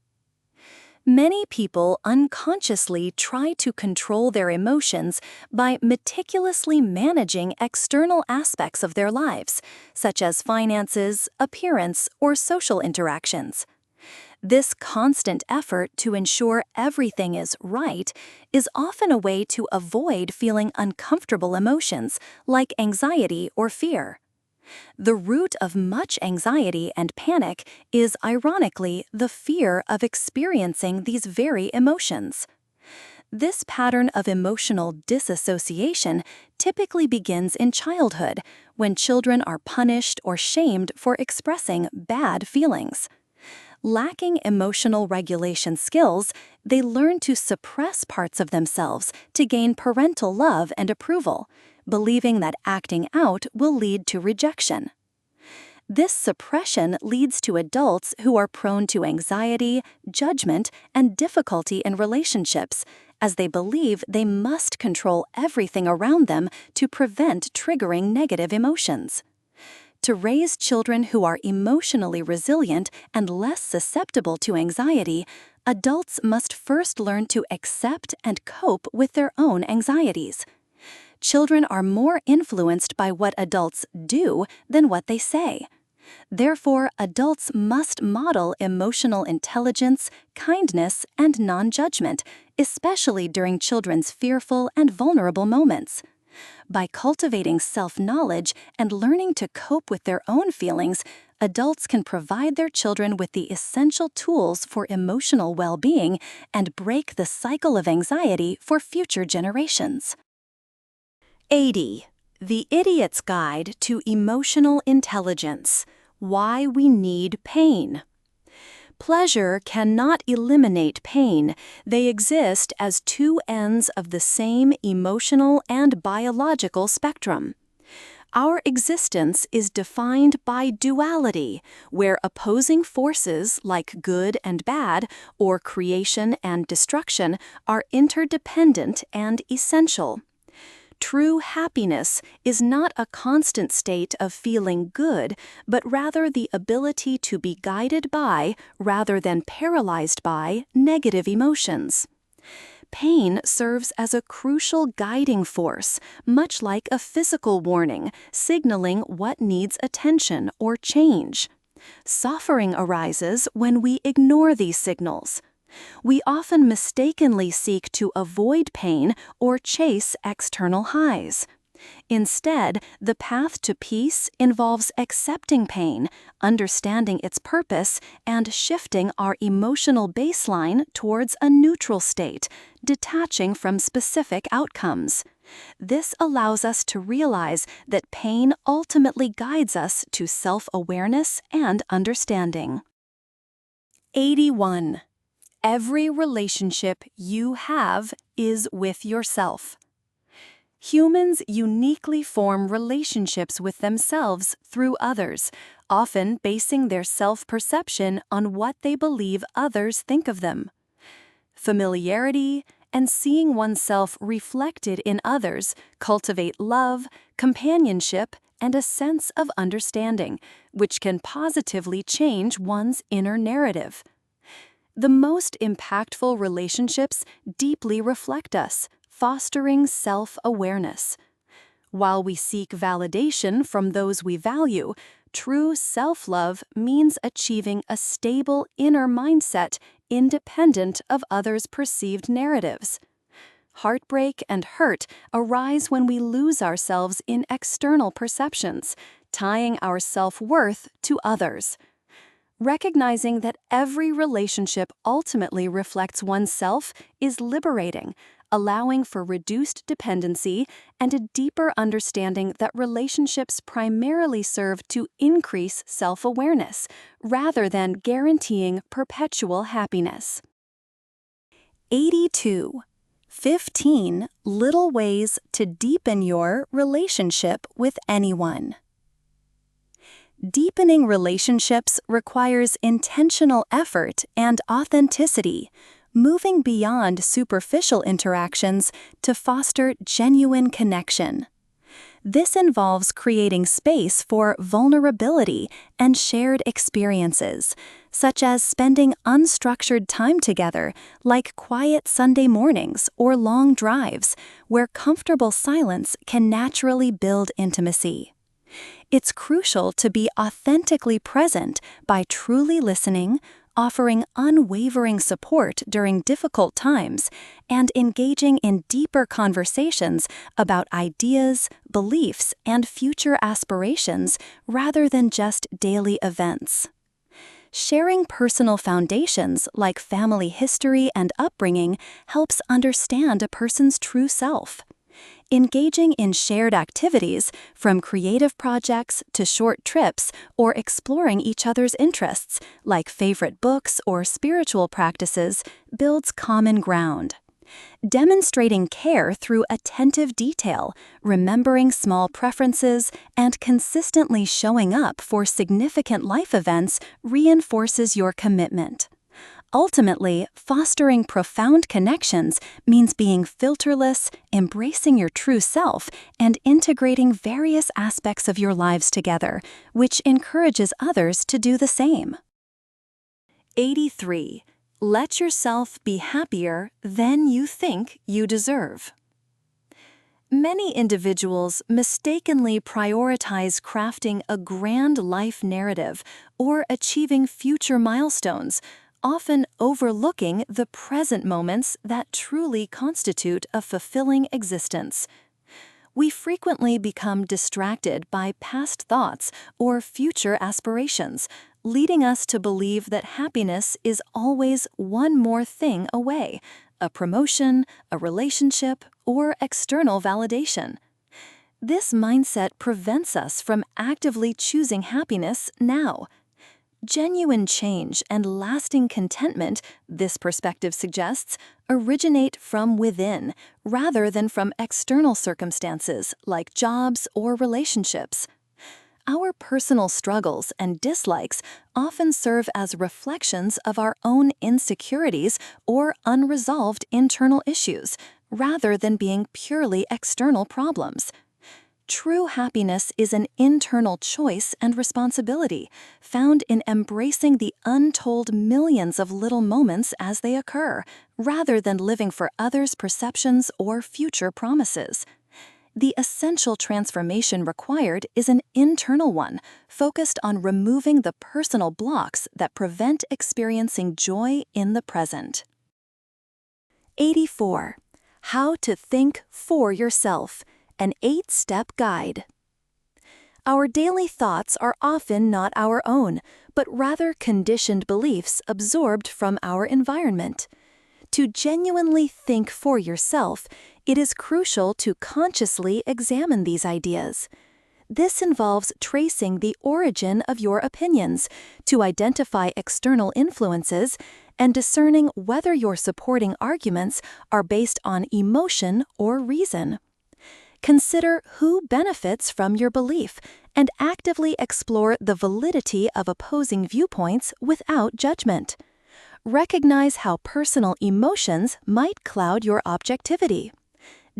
Many people unconsciously try to control their emotions by meticulously managing external aspects of their lives, such as finances, appearance, or social interactions. This constant effort to ensure everything is right is often a way to avoid feeling uncomfortable emotions like anxiety or fear. The root of much anxiety and panic is, ironically, the fear of experiencing these very emotions. This pattern of emotional disassociation typically begins in childhood, when children are punished or shamed for expressing bad feelings. Lacking emotional regulation skills, they learn to suppress parts of themselves to gain parental love and approval, believing that acting out will lead to rejection. This suppression leads to adults who are prone to anxiety, judgment, and difficulty in relationships, as they believe they must control everything around them to prevent triggering negative emotions. To raise children who are emotionally resilient and less susceptible to anxiety, adults must first learn to accept and cope with their own anxieties. Children are more influenced by what adults do than what they say. Therefore, adults must model emotional intelligence, kindness, and non-judgment, especially during children's fearful and vulnerable moments. By cultivating self-knowledge and learning to cope with their own feelings, adults can provide their children with the essential tools for emotional well-being and break the cycle of anxiety for future generations. 80. The Idiot's Guide to Emotional Intelligence. Why we need pain. Pleasure cannot eliminate pain. They exist as two ends of the same emotional and biological spectrum. Our existence is defined by duality, where opposing forces like good and bad, or creation and destruction, are interdependent and essential. True happiness is not a constant state of feeling good, but rather the ability to be guided by, rather than paralyzed by, negative emotions. Pain serves as a crucial guiding force, much like a physical warning, signaling what needs attention or change. Suffering arises when we ignore these signals. We often mistakenly seek to avoid pain or chase external highs. Instead, the path to peace involves accepting pain, understanding its purpose, and shifting our emotional baseline towards a neutral state, detaching from specific outcomes. This allows us to realize that pain ultimately guides us to self-awareness and understanding. 81. Every relationship you have is with yourself. Humans uniquely form relationships with themselves through others, often basing their self-perception on what they believe others think of them. Familiarity and seeing oneself reflected in others cultivate love, companionship, and a sense of understanding, which can positively change one's inner narrative. The most impactful relationships deeply reflect us, fostering self-awareness. While we seek validation from those we value, true self-love means achieving a stable inner mindset independent of others' perceived narratives. Heartbreak and hurt arise when we lose ourselves in external perceptions, tying our self-worth to others. Recognizing that every relationship ultimately reflects oneself is liberating, allowing for reduced dependency and a deeper understanding that relationships primarily serve to increase self-awareness, rather than guaranteeing perpetual happiness. 82. 15 little ways to deepen your relationship with anyone. Deepening relationships requires intentional effort and authenticity, moving beyond superficial interactions to foster genuine connection. This involves creating space for vulnerability and shared experiences, such as spending unstructured time together, like quiet Sunday mornings or long drives, where comfortable silence can naturally build intimacy. It's crucial to be authentically present by truly listening, offering unwavering support during difficult times, and engaging in deeper conversations about ideas, beliefs, and future aspirations rather than just daily events. Sharing personal foundations like family history and upbringing helps understand a person's true self. Engaging in shared activities, from creative projects to short trips, or exploring each other's interests, like favorite books or spiritual practices, builds common ground. Demonstrating care through attentive detail, remembering small preferences, and consistently showing up for significant life events reinforces your commitment. Ultimately, fostering profound connections means being filterless, embracing your true self, and integrating various aspects of your lives together, which encourages others to do the same. 83. Let yourself be happier than you think you deserve. Many individuals mistakenly prioritize crafting a grand life narrative or achieving future milestones, often overlooking the present moments that truly constitute a fulfilling existence. We frequently become distracted by past thoughts or future aspirations, leading us to believe that happiness is always one more thing away: a promotion, a relationship, or external validation. This mindset prevents us from actively choosing happiness now. Genuine change and lasting contentment, this perspective suggests, originate from within rather than from external circumstances like jobs or relationships. Our personal struggles and dislikes often serve as reflections of our own insecurities or unresolved internal issues, rather than being purely external problems. True happiness is an internal choice and responsibility, found in embracing the untold millions of little moments as they occur, rather than living for others' perceptions or future promises. The essential transformation required is an internal one, focused on removing the personal blocks that prevent experiencing joy in the present. 84. How to think for yourself. An 8-step guide. Our daily thoughts are often not our own, but rather conditioned beliefs absorbed from our environment. To genuinely think for yourself, it is crucial to consciously examine these ideas. This involves tracing the origin of your opinions to identify external influences and discerning whether your supporting arguments are based on emotion or reason. Consider who benefits from your belief and actively explore the validity of opposing viewpoints without judgment. Recognize how personal emotions might cloud your objectivity.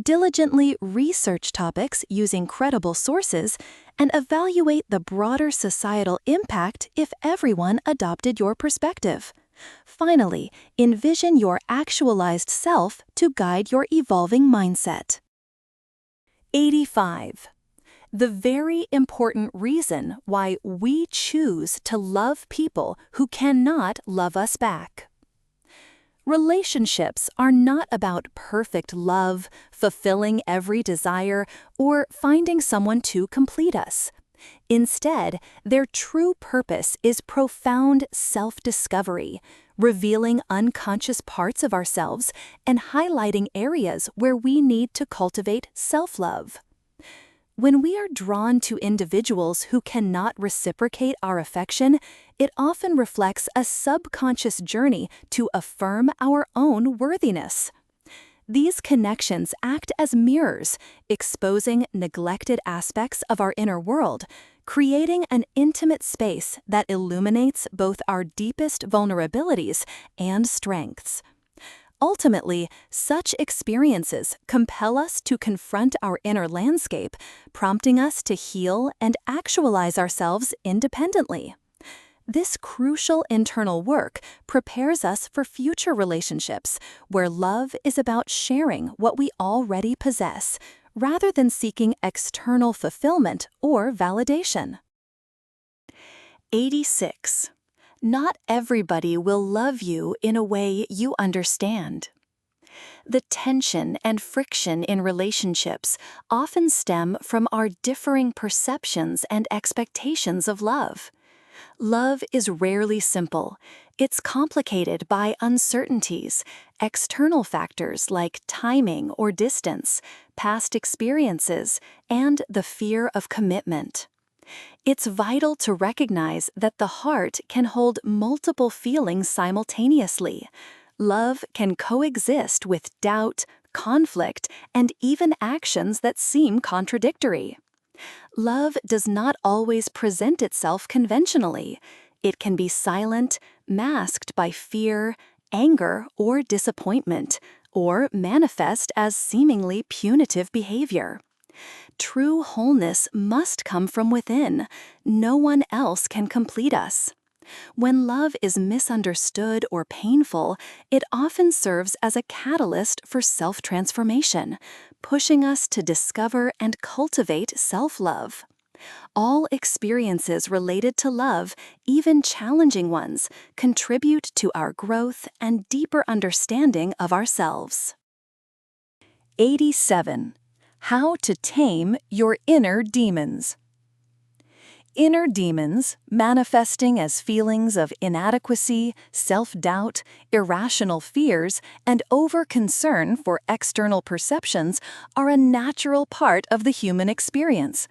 Diligently research topics using credible sources and evaluate the broader societal impact if everyone adopted your perspective. Finally, envision your actualized self to guide your evolving mindset. 85. The very important reason why we choose to love people who cannot love us back. Relationships are not about perfect love, fulfilling every desire, or finding someone to complete us. Instead, their true purpose is profound self-discovery, revealing unconscious parts of ourselves and highlighting areas where we need to cultivate self-love. When we are drawn to individuals who cannot reciprocate our affection, it often reflects a subconscious journey to affirm our own worthiness. These connections act as mirrors, exposing neglected aspects of our inner world, creating an intimate space that illuminates both our deepest vulnerabilities and strengths. Ultimately, such experiences compel us to confront our inner landscape, prompting us to heal and actualize ourselves independently. This crucial internal work prepares us for future relationships, where love is about sharing what we already possess, rather than seeking external fulfillment or validation. 86. Not everybody will love you in a way you understand. The tension and friction in relationships often stem from our differing perceptions and expectations of love. Love is rarely simple. It's complicated by uncertainties, external factors like timing or distance, past experiences, and the fear of commitment. It's vital to recognize that the heart can hold multiple feelings simultaneously: Love can coexist with doubt, conflict, and even actions that seem contradictory. Love does not always present itself conventionally. It can be silent, masked by fear, anger, or disappointment, or manifest as seemingly punitive behavior. True wholeness must come from within. No one else can complete us. When love is misunderstood or painful, it often serves as a catalyst for self-transformation, pushing us to discover and cultivate self-love. All experiences related to love, even challenging ones, contribute to our growth and deeper understanding of ourselves. 87. How to tame your inner demons. Inner demons, manifesting as feelings of inadequacy, self-doubt, irrational fears, and over-concern for external perceptions, are a natural part of the human experience.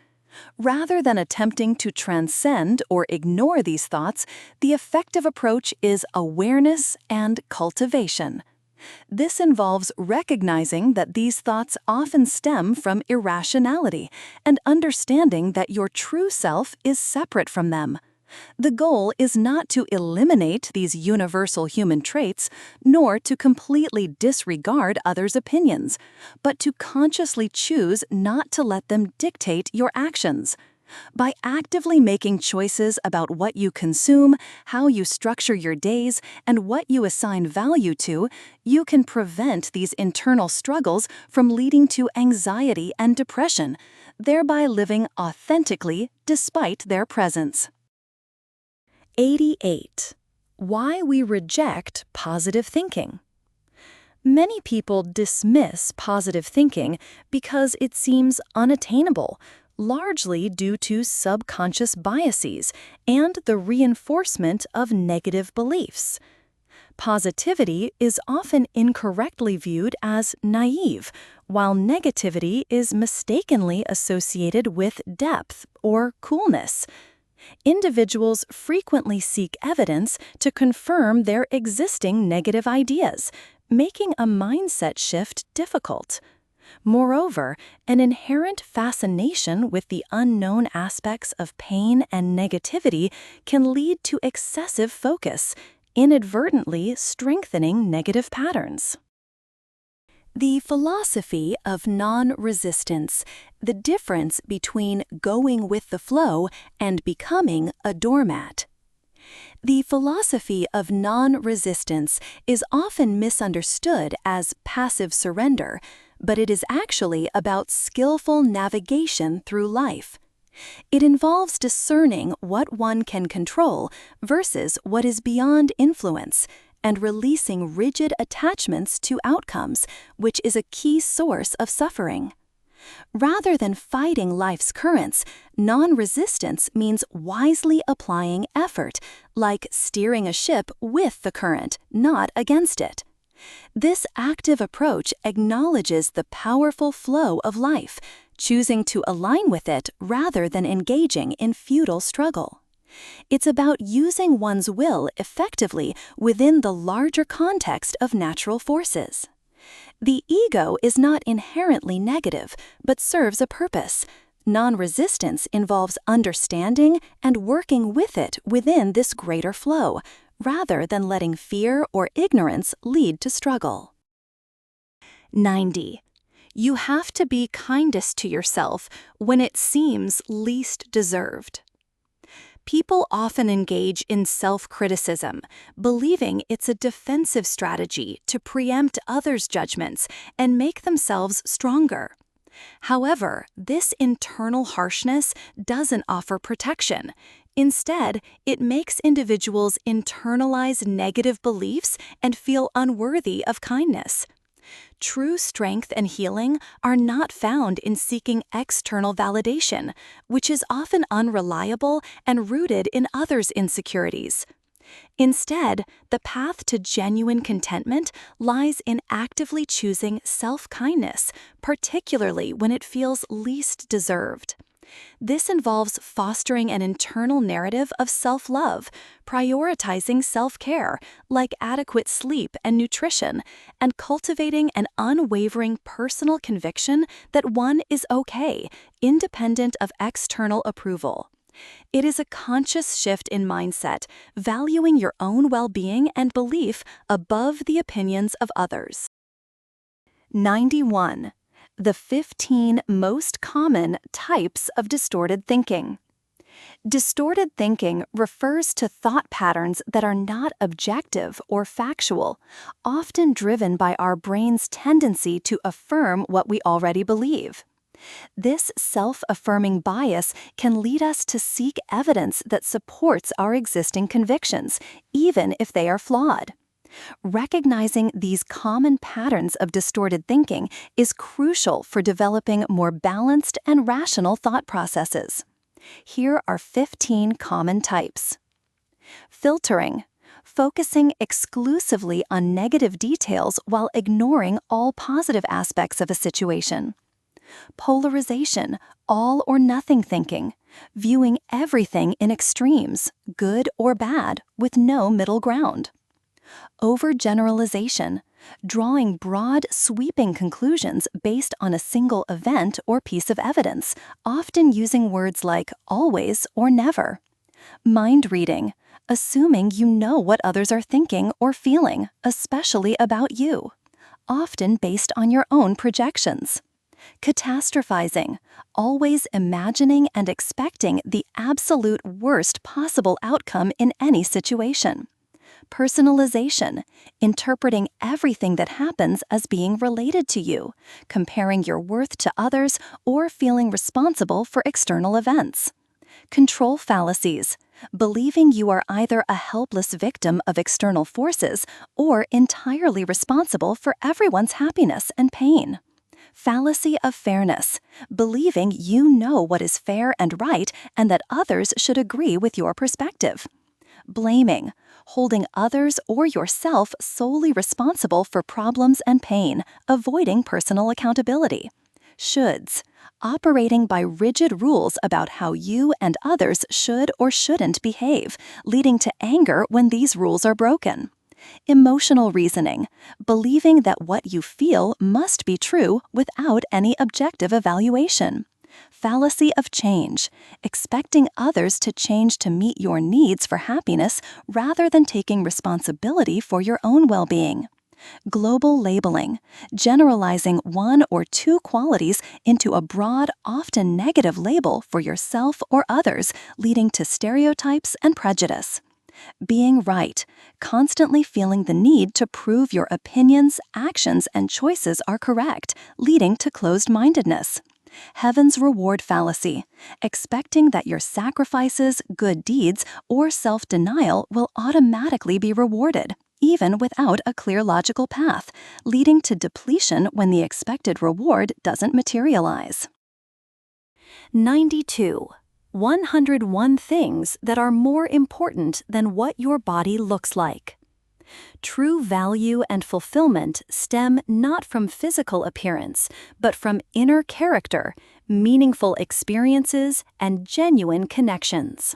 Rather than attempting to transcend or ignore these thoughts, the effective approach is awareness and cultivation. This involves recognizing that these thoughts often stem from irrationality and understanding that your true self is separate from them. The goal is not to eliminate these universal human traits, nor to completely disregard others' opinions, but to consciously choose not to let them dictate your actions. By actively making choices about what you consume, how you structure your days, and what you assign value to, you can prevent these internal struggles from leading to anxiety and depression, thereby living authentically despite their presence. 88. Why we reject positive thinking. Many people dismiss positive thinking because it seems unattainable, largely due to subconscious biases and the reinforcement of negative beliefs. Positivity is often incorrectly viewed as naive, while negativity is mistakenly associated with depth or coolness. Individuals frequently seek evidence to confirm their existing negative ideas, making a mindset shift difficult. Moreover, an inherent fascination with the unknown aspects of pain and negativity can lead to excessive focus, inadvertently strengthening negative patterns. The philosophy of non-resistance, the difference between going with the flow and becoming a doormat. The philosophy of non-resistance is often misunderstood as passive surrender, but it is actually about skillful navigation through life. It involves discerning what one can control versus what is beyond influence, and releasing rigid attachments to outcomes, which is a key source of suffering. Rather than fighting life's currents, non-resistance means wisely applying effort, like steering a ship with the current, not against it. This active approach acknowledges the powerful flow of life, choosing to align with it rather than engaging in futile struggle. It's about using one's will effectively within the larger context of natural forces. The ego is not inherently negative, but serves a purpose. Non-resistance involves understanding and working with it within this greater flow, rather than letting fear or ignorance lead to struggle. 90. You have to be kindest to yourself when it seems least deserved. People often engage in self-criticism, believing it's a defensive strategy to preempt others' judgments and make themselves stronger. However, this internal harshness doesn't offer protection. Instead, it makes individuals internalize negative beliefs and feel unworthy of kindness. True strength and healing are not found in seeking external validation, which is often unreliable and rooted in others' insecurities. Instead, the path to genuine contentment lies in actively choosing self-kindness, particularly when it feels least deserved. This involves fostering an internal narrative of self-love, prioritizing self-care, like adequate sleep and nutrition, and cultivating an unwavering personal conviction that one is okay, independent of external approval. It is a conscious shift in mindset, valuing your own well-being and belief above the opinions of others. 91. The 15 most common types of distorted thinking. Distorted thinking refers to thought patterns that are not objective or factual, often driven by our brain's tendency to affirm what we already believe. This self-affirming bias can lead us to seek evidence that supports our existing convictions, even if they are flawed. Recognizing these common patterns of distorted thinking is crucial for developing more balanced and rational thought processes. Here are 15 common types. Filtering, focusing exclusively on negative details while ignoring all positive aspects of a situation. Polarization, all or nothing thinking, viewing everything in extremes, good or bad, with no middle ground. Overgeneralization, drawing broad, sweeping conclusions based on a single event or piece of evidence, often using words like always or never. Mind reading, assuming you know what others are thinking or feeling, especially about you, often based on your own projections. Catastrophizing, always imagining and expecting the absolute worst possible outcome in any situation. Personalization, interpreting everything that happens as being related to you, comparing your worth to others, or feeling responsible for external events. Control fallacies, believing you are either a helpless victim of external forces or entirely responsible for everyone's happiness and pain. Fallacy of fairness, believing you know what is fair and right and that others should agree with your perspective. Blaming, holding others or yourself solely responsible for problems and pain, avoiding personal accountability. Shoulds, operating by rigid rules about how you and others should or shouldn't behave, leading to anger when these rules are broken. Emotional reasoning, believing that what you feel must be true without any objective evaluation. Fallacy of change, expecting others to change to meet your needs for happiness rather than taking responsibility for your own well-being. Global labeling, generalizing one or two qualities into a broad, often negative label for yourself or others, leading to stereotypes and prejudice. Being right, constantly feeling the need to prove your opinions, actions, and choices are correct, leading to closed-mindedness. Heaven's reward fallacy, expecting that your sacrifices, good deeds, or self-denial will automatically be rewarded, even without a clear logical path, leading to depletion when the expected reward doesn't materialize. 92. 101 things that are more important than what your body looks like. True value and fulfillment stem not from physical appearance, but from inner character, meaningful experiences, and genuine connections.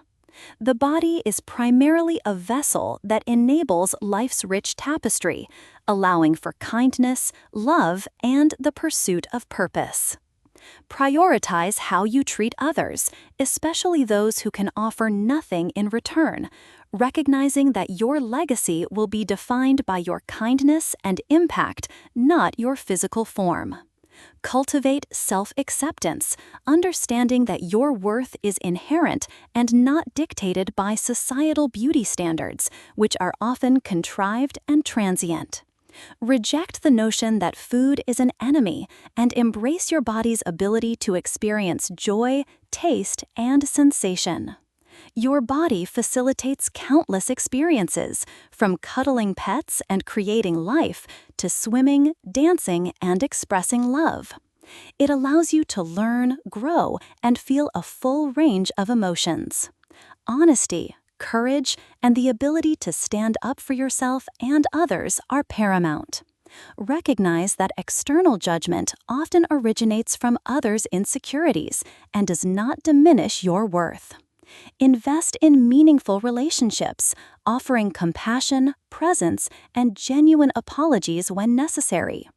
The body is primarily a vessel that enables life's rich tapestry, allowing for kindness, love, and the pursuit of purpose. Prioritize how you treat others, especially those who can offer nothing in return, recognizing that your legacy will be defined by your kindness and impact, not your physical form. Cultivate self-acceptance, understanding that your worth is inherent and not dictated by societal beauty standards, which are often contrived and transient. Reject the notion that food is an enemy and embrace your body's ability to experience joy, taste, and sensation. Your body facilitates countless experiences, from cuddling pets and creating life to swimming, dancing, and expressing love. It allows you to learn, grow, and feel a full range of emotions. Honesty, courage, and the ability to stand up for yourself and others are paramount. Recognize that external judgment often originates from others' insecurities and does not diminish your worth. Invest in meaningful relationships, offering compassion, presence, and genuine apologies when necessary.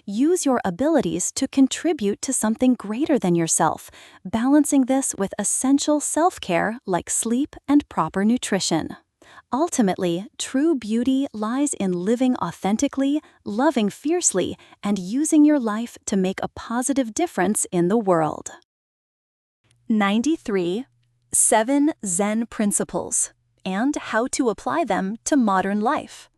Use your abilities to contribute to something greater than yourself, balancing this with essential self-care like sleep and proper nutrition. Ultimately, true beauty lies in living authentically, loving fiercely, and using your life to make a positive difference in the world. 93. 7 Zen Principles, and how to apply them to modern life.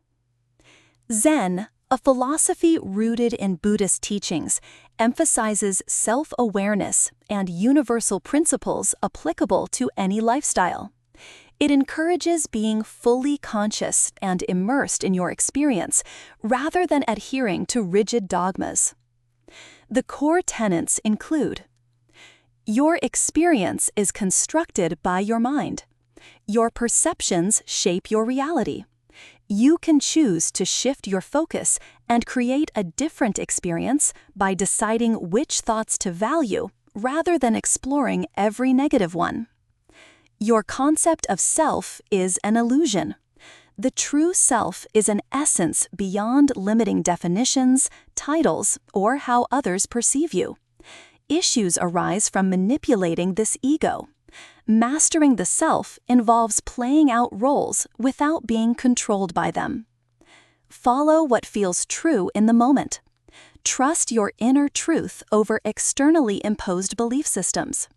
Zen, a philosophy rooted in Buddhist teachings, emphasizes self-awareness and universal principles applicable to any lifestyle. It encourages being fully conscious and immersed in your experience, rather than adhering to rigid dogmas. The core tenets include: your experience is constructed by your mind. Your perceptions shape your reality. You can choose to shift your focus and create a different experience by deciding which thoughts to value rather than exploring every negative one. Your concept of self is an illusion. The true self is an essence beyond limiting definitions, titles, or how others perceive you. Issues arise from manipulating this ego. Mastering the self involves playing out roles without being controlled by them. Follow what feels true in the moment. Trust your inner truth over externally imposed belief systems.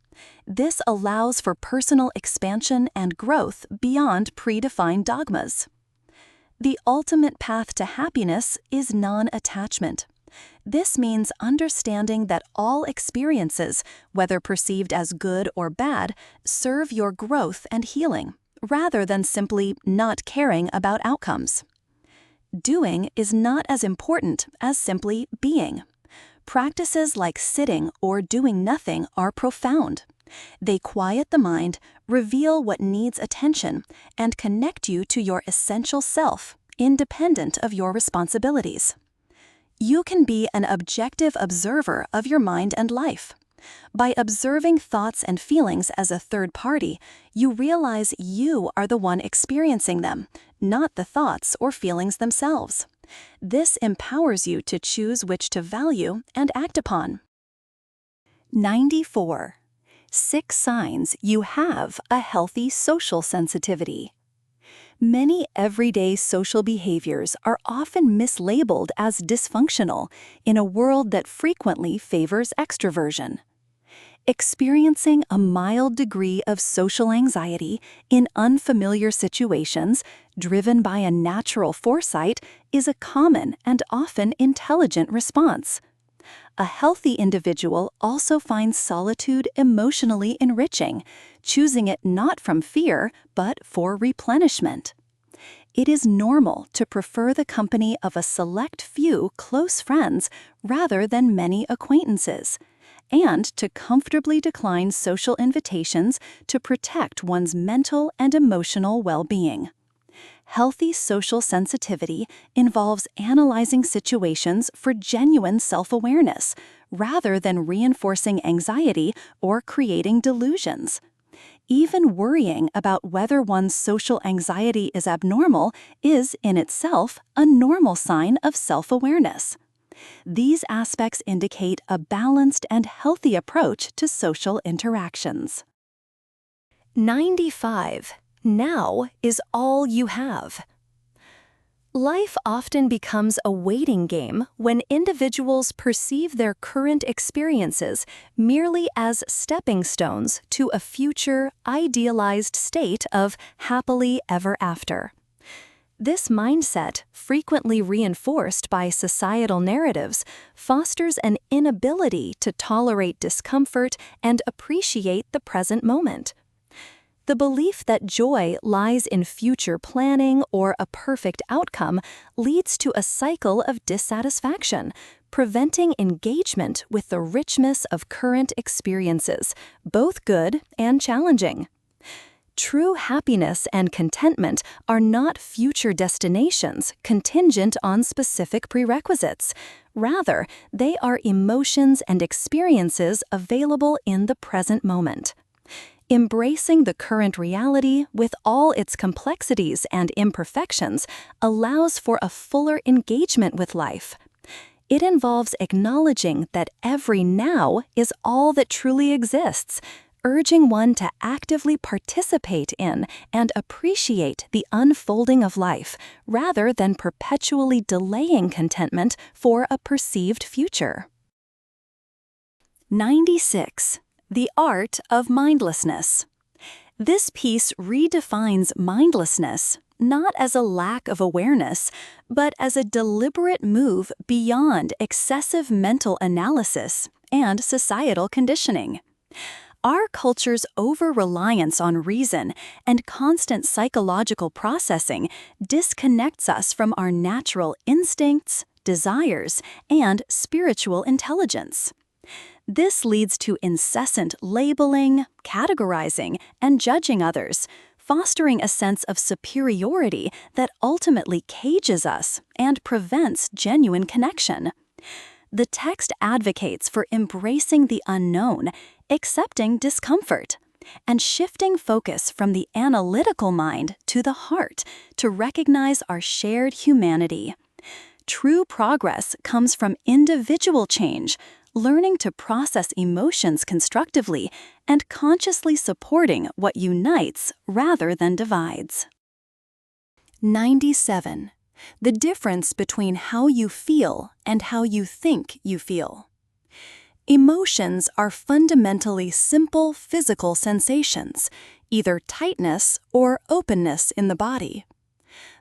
This allows for personal expansion and growth beyond predefined dogmas. The ultimate path to happiness is non-attachment. This means understanding that all experiences, whether perceived as good or bad, serve your growth and healing, rather than simply not caring about outcomes. Doing is not as important as simply being. Practices like sitting or doing nothing are profound. They quiet the mind, reveal what needs attention, and connect you to your essential self, independent of your responsibilities. You can be an objective observer of your mind and life. By observing thoughts and feelings as a third party, you realize you are the one experiencing them, not the thoughts or feelings themselves. This empowers you to choose which to value and act upon. 94. 6 signs you have a healthy social sensitivity. Many everyday social behaviors are often mislabeled as dysfunctional in a world that frequently favors extroversion. Experiencing a mild degree of social anxiety in unfamiliar situations, driven by a natural foresight, is a common and often intelligent response. A healthy individual also finds solitude emotionally enriching, choosing it not from fear, but for replenishment. It is normal to prefer the company of a select few close friends rather than many acquaintances, and to comfortably decline social invitations to protect one's mental and emotional well-being. Healthy social sensitivity involves analyzing situations for genuine self-awareness, rather than reinforcing anxiety or creating delusions. Even worrying about whether one's social anxiety is abnormal is, in itself, a normal sign of self-awareness. These aspects indicate a balanced and healthy approach to social interactions. 95. Now is all you have. Life often becomes a waiting game when individuals perceive their current experiences merely as stepping stones to a future, idealized state of happily ever after. This mindset, frequently reinforced by societal narratives, fosters an inability to tolerate discomfort and appreciate the present moment. The belief that joy lies in future planning or a perfect outcome leads to a cycle of dissatisfaction, preventing engagement with the richness of current experiences, both good and challenging. True happiness and contentment are not future destinations contingent on specific prerequisites. Rather, they are emotions and experiences available in the present moment. Embracing the current reality with all its complexities and imperfections allows for a fuller engagement with life. It involves acknowledging that every now is all that truly exists, urging one to actively participate in and appreciate the unfolding of life, rather than perpetually delaying contentment for a perceived future. 96. The Art of Mindlessness. This piece redefines mindlessness not as a lack of awareness, but as a deliberate move beyond excessive mental analysis and societal conditioning. Our culture's over-reliance on reason and constant psychological processing disconnects us from our natural instincts, desires, and spiritual intelligence. This leads to incessant labeling, categorizing, and judging others, fostering a sense of superiority that ultimately cages us and prevents genuine connection. The text advocates for embracing the unknown, accepting discomfort, and shifting focus from the analytical mind to the heart to recognize our shared humanity. True progress comes from individual change, learning to process emotions constructively, and consciously supporting what unites rather than divides. 97. The difference between how you feel and how you think you feel. Emotions are fundamentally simple physical sensations, either tightness or openness in the body.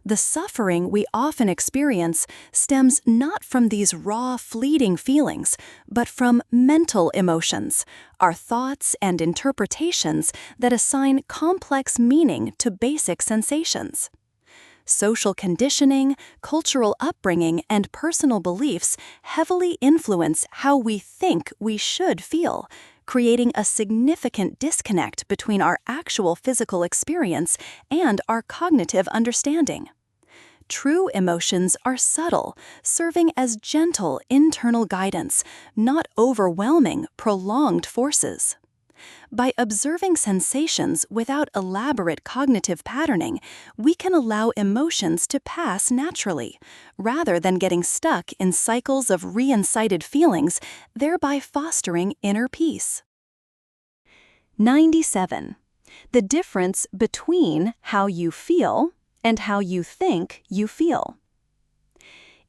The suffering we often experience stems not from these raw, fleeting feelings, but from mental emotions, our thoughts and interpretations that assign complex meaning to basic sensations. Social conditioning, cultural upbringing, and personal beliefs heavily influence how we think we should feel, creating a significant disconnect between our actual physical experience and our cognitive understanding. True emotions are subtle, serving as gentle internal guidance, not overwhelming, prolonged forces. By observing sensations without elaborate cognitive patterning, we can allow emotions to pass naturally, rather than getting stuck in cycles of re-incited feelings, thereby fostering inner peace. 97. The difference between how you feel and how you think you feel.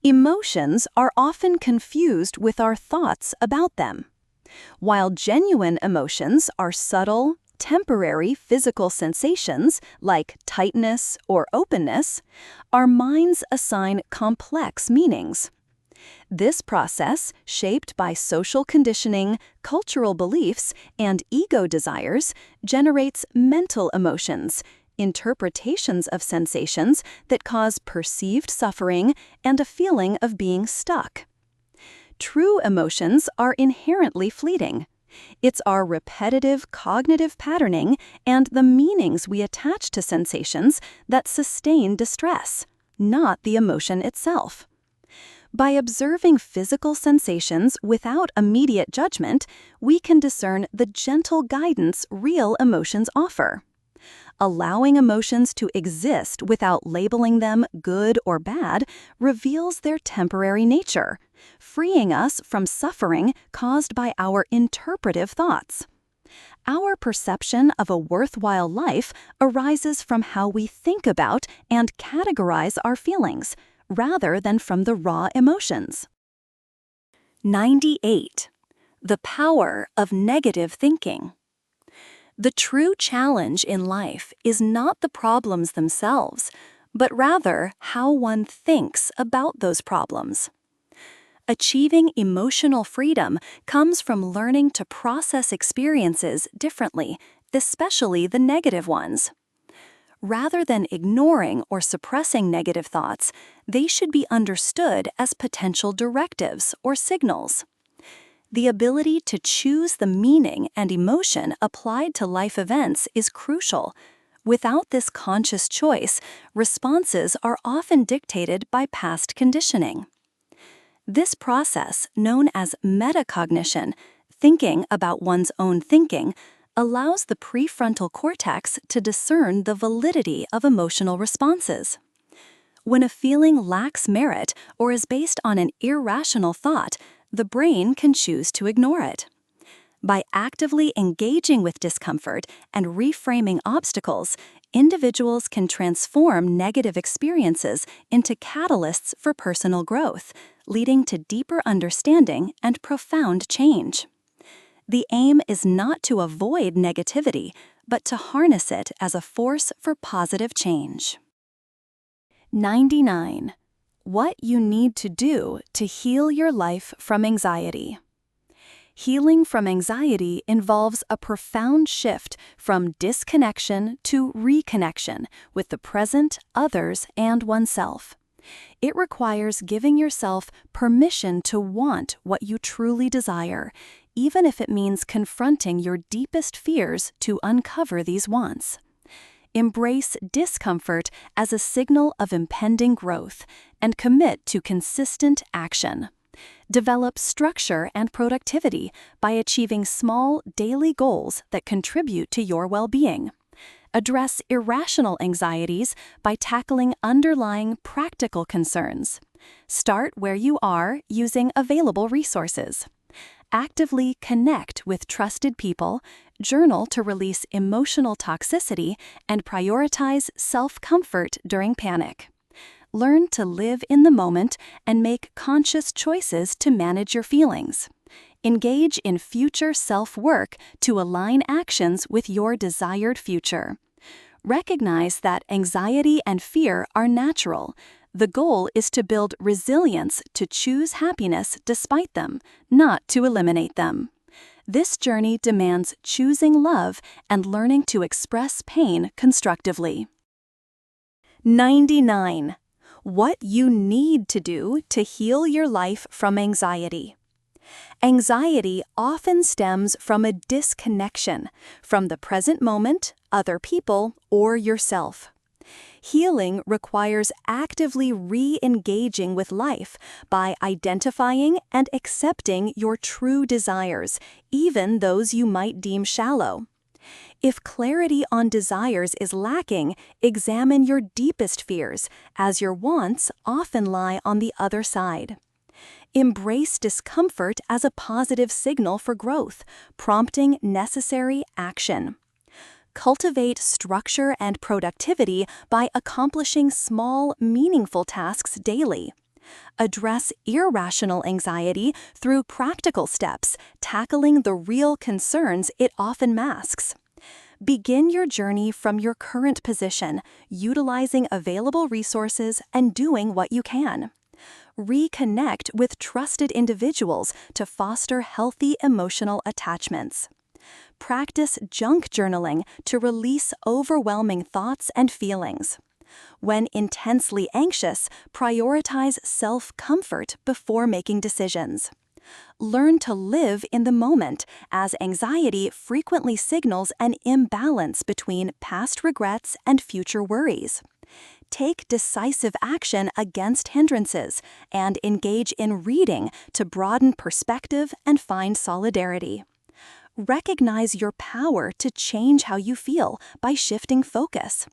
Emotions are often confused with our thoughts about them. While genuine emotions are subtle, temporary physical sensations like tightness or openness, our minds assign complex meanings. This process, shaped by social conditioning, cultural beliefs, and ego desires, generates mental emotions, interpretations of sensations that cause perceived suffering and a feeling of being stuck. True emotions are inherently fleeting. It's our repetitive cognitive patterning and the meanings we attach to sensations that sustain distress, not the emotion itself. By observing physical sensations without immediate judgment, we can discern the gentle guidance real emotions offer. Allowing emotions to exist without labeling them good or bad reveals their temporary nature, freeing us from suffering caused by our interpretive thoughts. Our perception of a worthwhile life arises from how we think about and categorize our feelings, rather than from the raw emotions. 98. The power of negative thinking. The true challenge in life is not the problems themselves, but rather how one thinks about those problems. Achieving emotional freedom comes from learning to process experiences differently, especially the negative ones. Rather than ignoring or suppressing negative thoughts, they should be understood as potential directives or signals. The ability to choose the meaning and emotion applied to life events is crucial. Without this conscious choice, responses are often dictated by past conditioning. This process, known as metacognition, thinking about one's own thinking, allows the prefrontal cortex to discern the validity of emotional responses. When a feeling lacks merit or is based on an irrational thought, the brain can choose to ignore it. By actively engaging with discomfort and reframing obstacles, individuals can transform negative experiences into catalysts for personal growth, leading to deeper understanding and profound change. The aim is not to avoid negativity, but to harness it as a force for positive change. 99. What you need to do to heal your life from anxiety. Healing from anxiety involves a profound shift from disconnection to reconnection with the present, others, and oneself. It requires giving yourself permission to want what you truly desire, even if it means confronting your deepest fears to uncover these wants. Embrace discomfort as a signal of impending growth and commit to consistent action. Develop structure and productivity by achieving small daily goals that contribute to your well-being. Address irrational anxieties by tackling underlying practical concerns. Start where you are using available resources. Actively connect with trusted people, journal to release emotional toxicity, and prioritize self-comfort during panic. Learn to live in the moment and make conscious choices to manage your feelings. Engage in future self-work to align actions with your desired future. Recognize that anxiety and fear are natural. The goal is to build resilience to choose happiness despite them, not to eliminate them. This journey demands choosing love and learning to express pain constructively. 99. What you need to do to heal your life from anxiety. Anxiety often stems from a disconnection from the present moment, other people, or yourself. Healing requires actively re-engaging with life by identifying and accepting your true desires, even those you might deem shallow. If clarity on desires is lacking, examine your deepest fears, as your wants often lie on the other side. Embrace discomfort as a positive signal for growth, prompting necessary action. Cultivate structure and productivity by accomplishing small, meaningful tasks daily. Address irrational anxiety through practical steps, tackling the real concerns it often masks. Begin your journey from your current position, utilizing available resources and doing what you can. Reconnect with trusted individuals to foster healthy emotional attachments. Practice junk journaling to release overwhelming thoughts and feelings. When intensely anxious, prioritize self-comfort before making decisions. Learn to live in the moment, as anxiety frequently signals an imbalance between past regrets and future worries. Take decisive action against hindrances and engage in reading to broaden perspective and find solidarity. Recognize your power to change how you feel by shifting focus.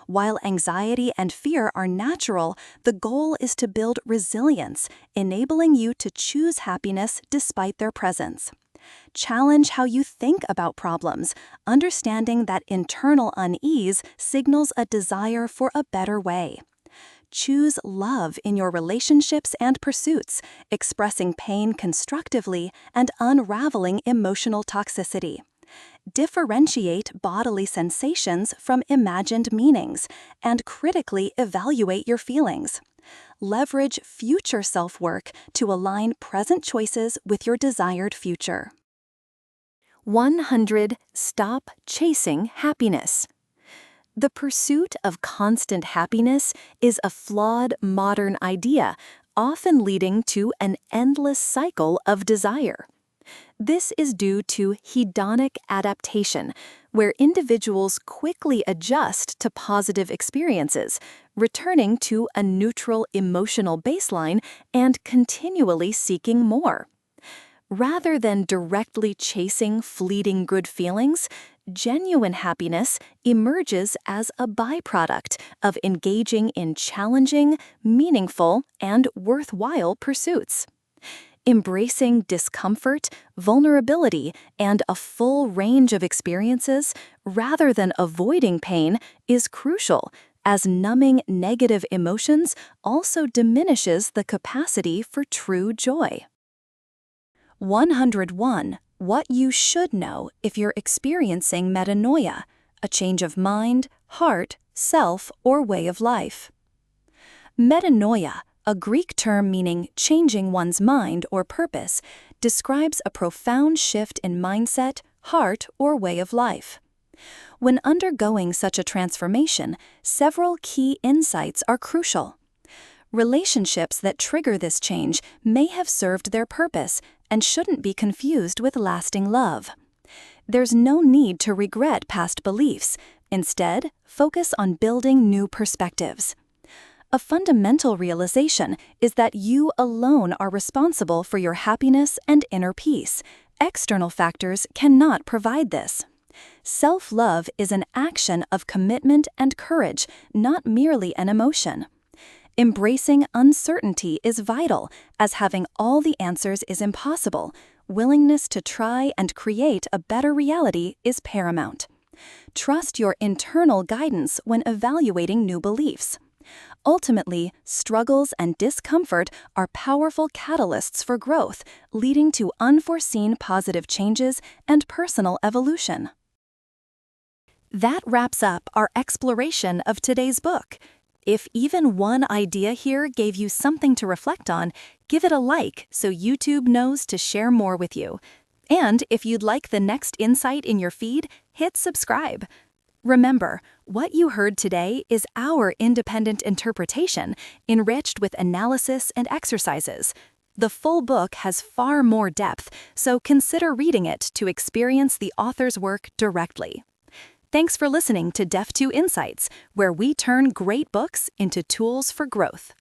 While anxiety and fear are natural, the goal is to build resilience, enabling you to choose happiness despite their presence. Challenge how you think about problems, understanding that internal unease signals a desire for a better way. Choose love in your relationships and pursuits, expressing pain constructively and unraveling emotional toxicity. Differentiate bodily sensations from imagined meanings, and critically evaluate your feelings. Leverage future self-work to align present choices with your desired future. 100. Stop chasing happiness. The pursuit of constant happiness is a flawed modern idea, often leading to an endless cycle of desire. This is due to hedonic adaptation, where individuals quickly adjust to positive experiences, returning to a neutral emotional baseline and continually seeking more. Rather than directly chasing fleeting good feelings, genuine happiness emerges as a byproduct of engaging in challenging, meaningful, and worthwhile pursuits. Embracing discomfort, vulnerability, and a full range of experiences rather than avoiding pain is crucial, as numbing negative emotions also diminishes the capacity for true joy. 101. What you should know if you're experiencing metanoia, a change of mind, heart, self, or way of life. Metanoia, a Greek term meaning changing one's mind or purpose, describes a profound shift in mindset, heart, or way of life. When undergoing such a transformation, several key insights are crucial. Relationships that trigger this change may have served their purpose and shouldn't be confused with lasting love. There's no need to regret past beliefs. Instead, focus on building new perspectives. A fundamental realization is that you alone are responsible for your happiness and inner peace. External factors cannot provide this. Self-love is an action of commitment and courage, not merely an emotion. Embracing uncertainty is vital, as having all the answers is impossible. Willingness to try and create a better reality is paramount. Trust your internal guidance when evaluating new beliefs. Ultimately, struggles and discomfort are powerful catalysts for growth, leading to unforeseen positive changes and personal evolution. That wraps up our exploration of today's book. If even one idea here gave you something to reflect on, give it a like so YouTube knows to share more with you. And if you'd like the next insight in your feed, hit subscribe. Remember, what you heard today is our independent interpretation, enriched with analysis and exercises. The full book has far more depth, so consider reading it to experience the author's work directly. Thanks for listening to Def 2 Insights, where we turn great books into tools for growth.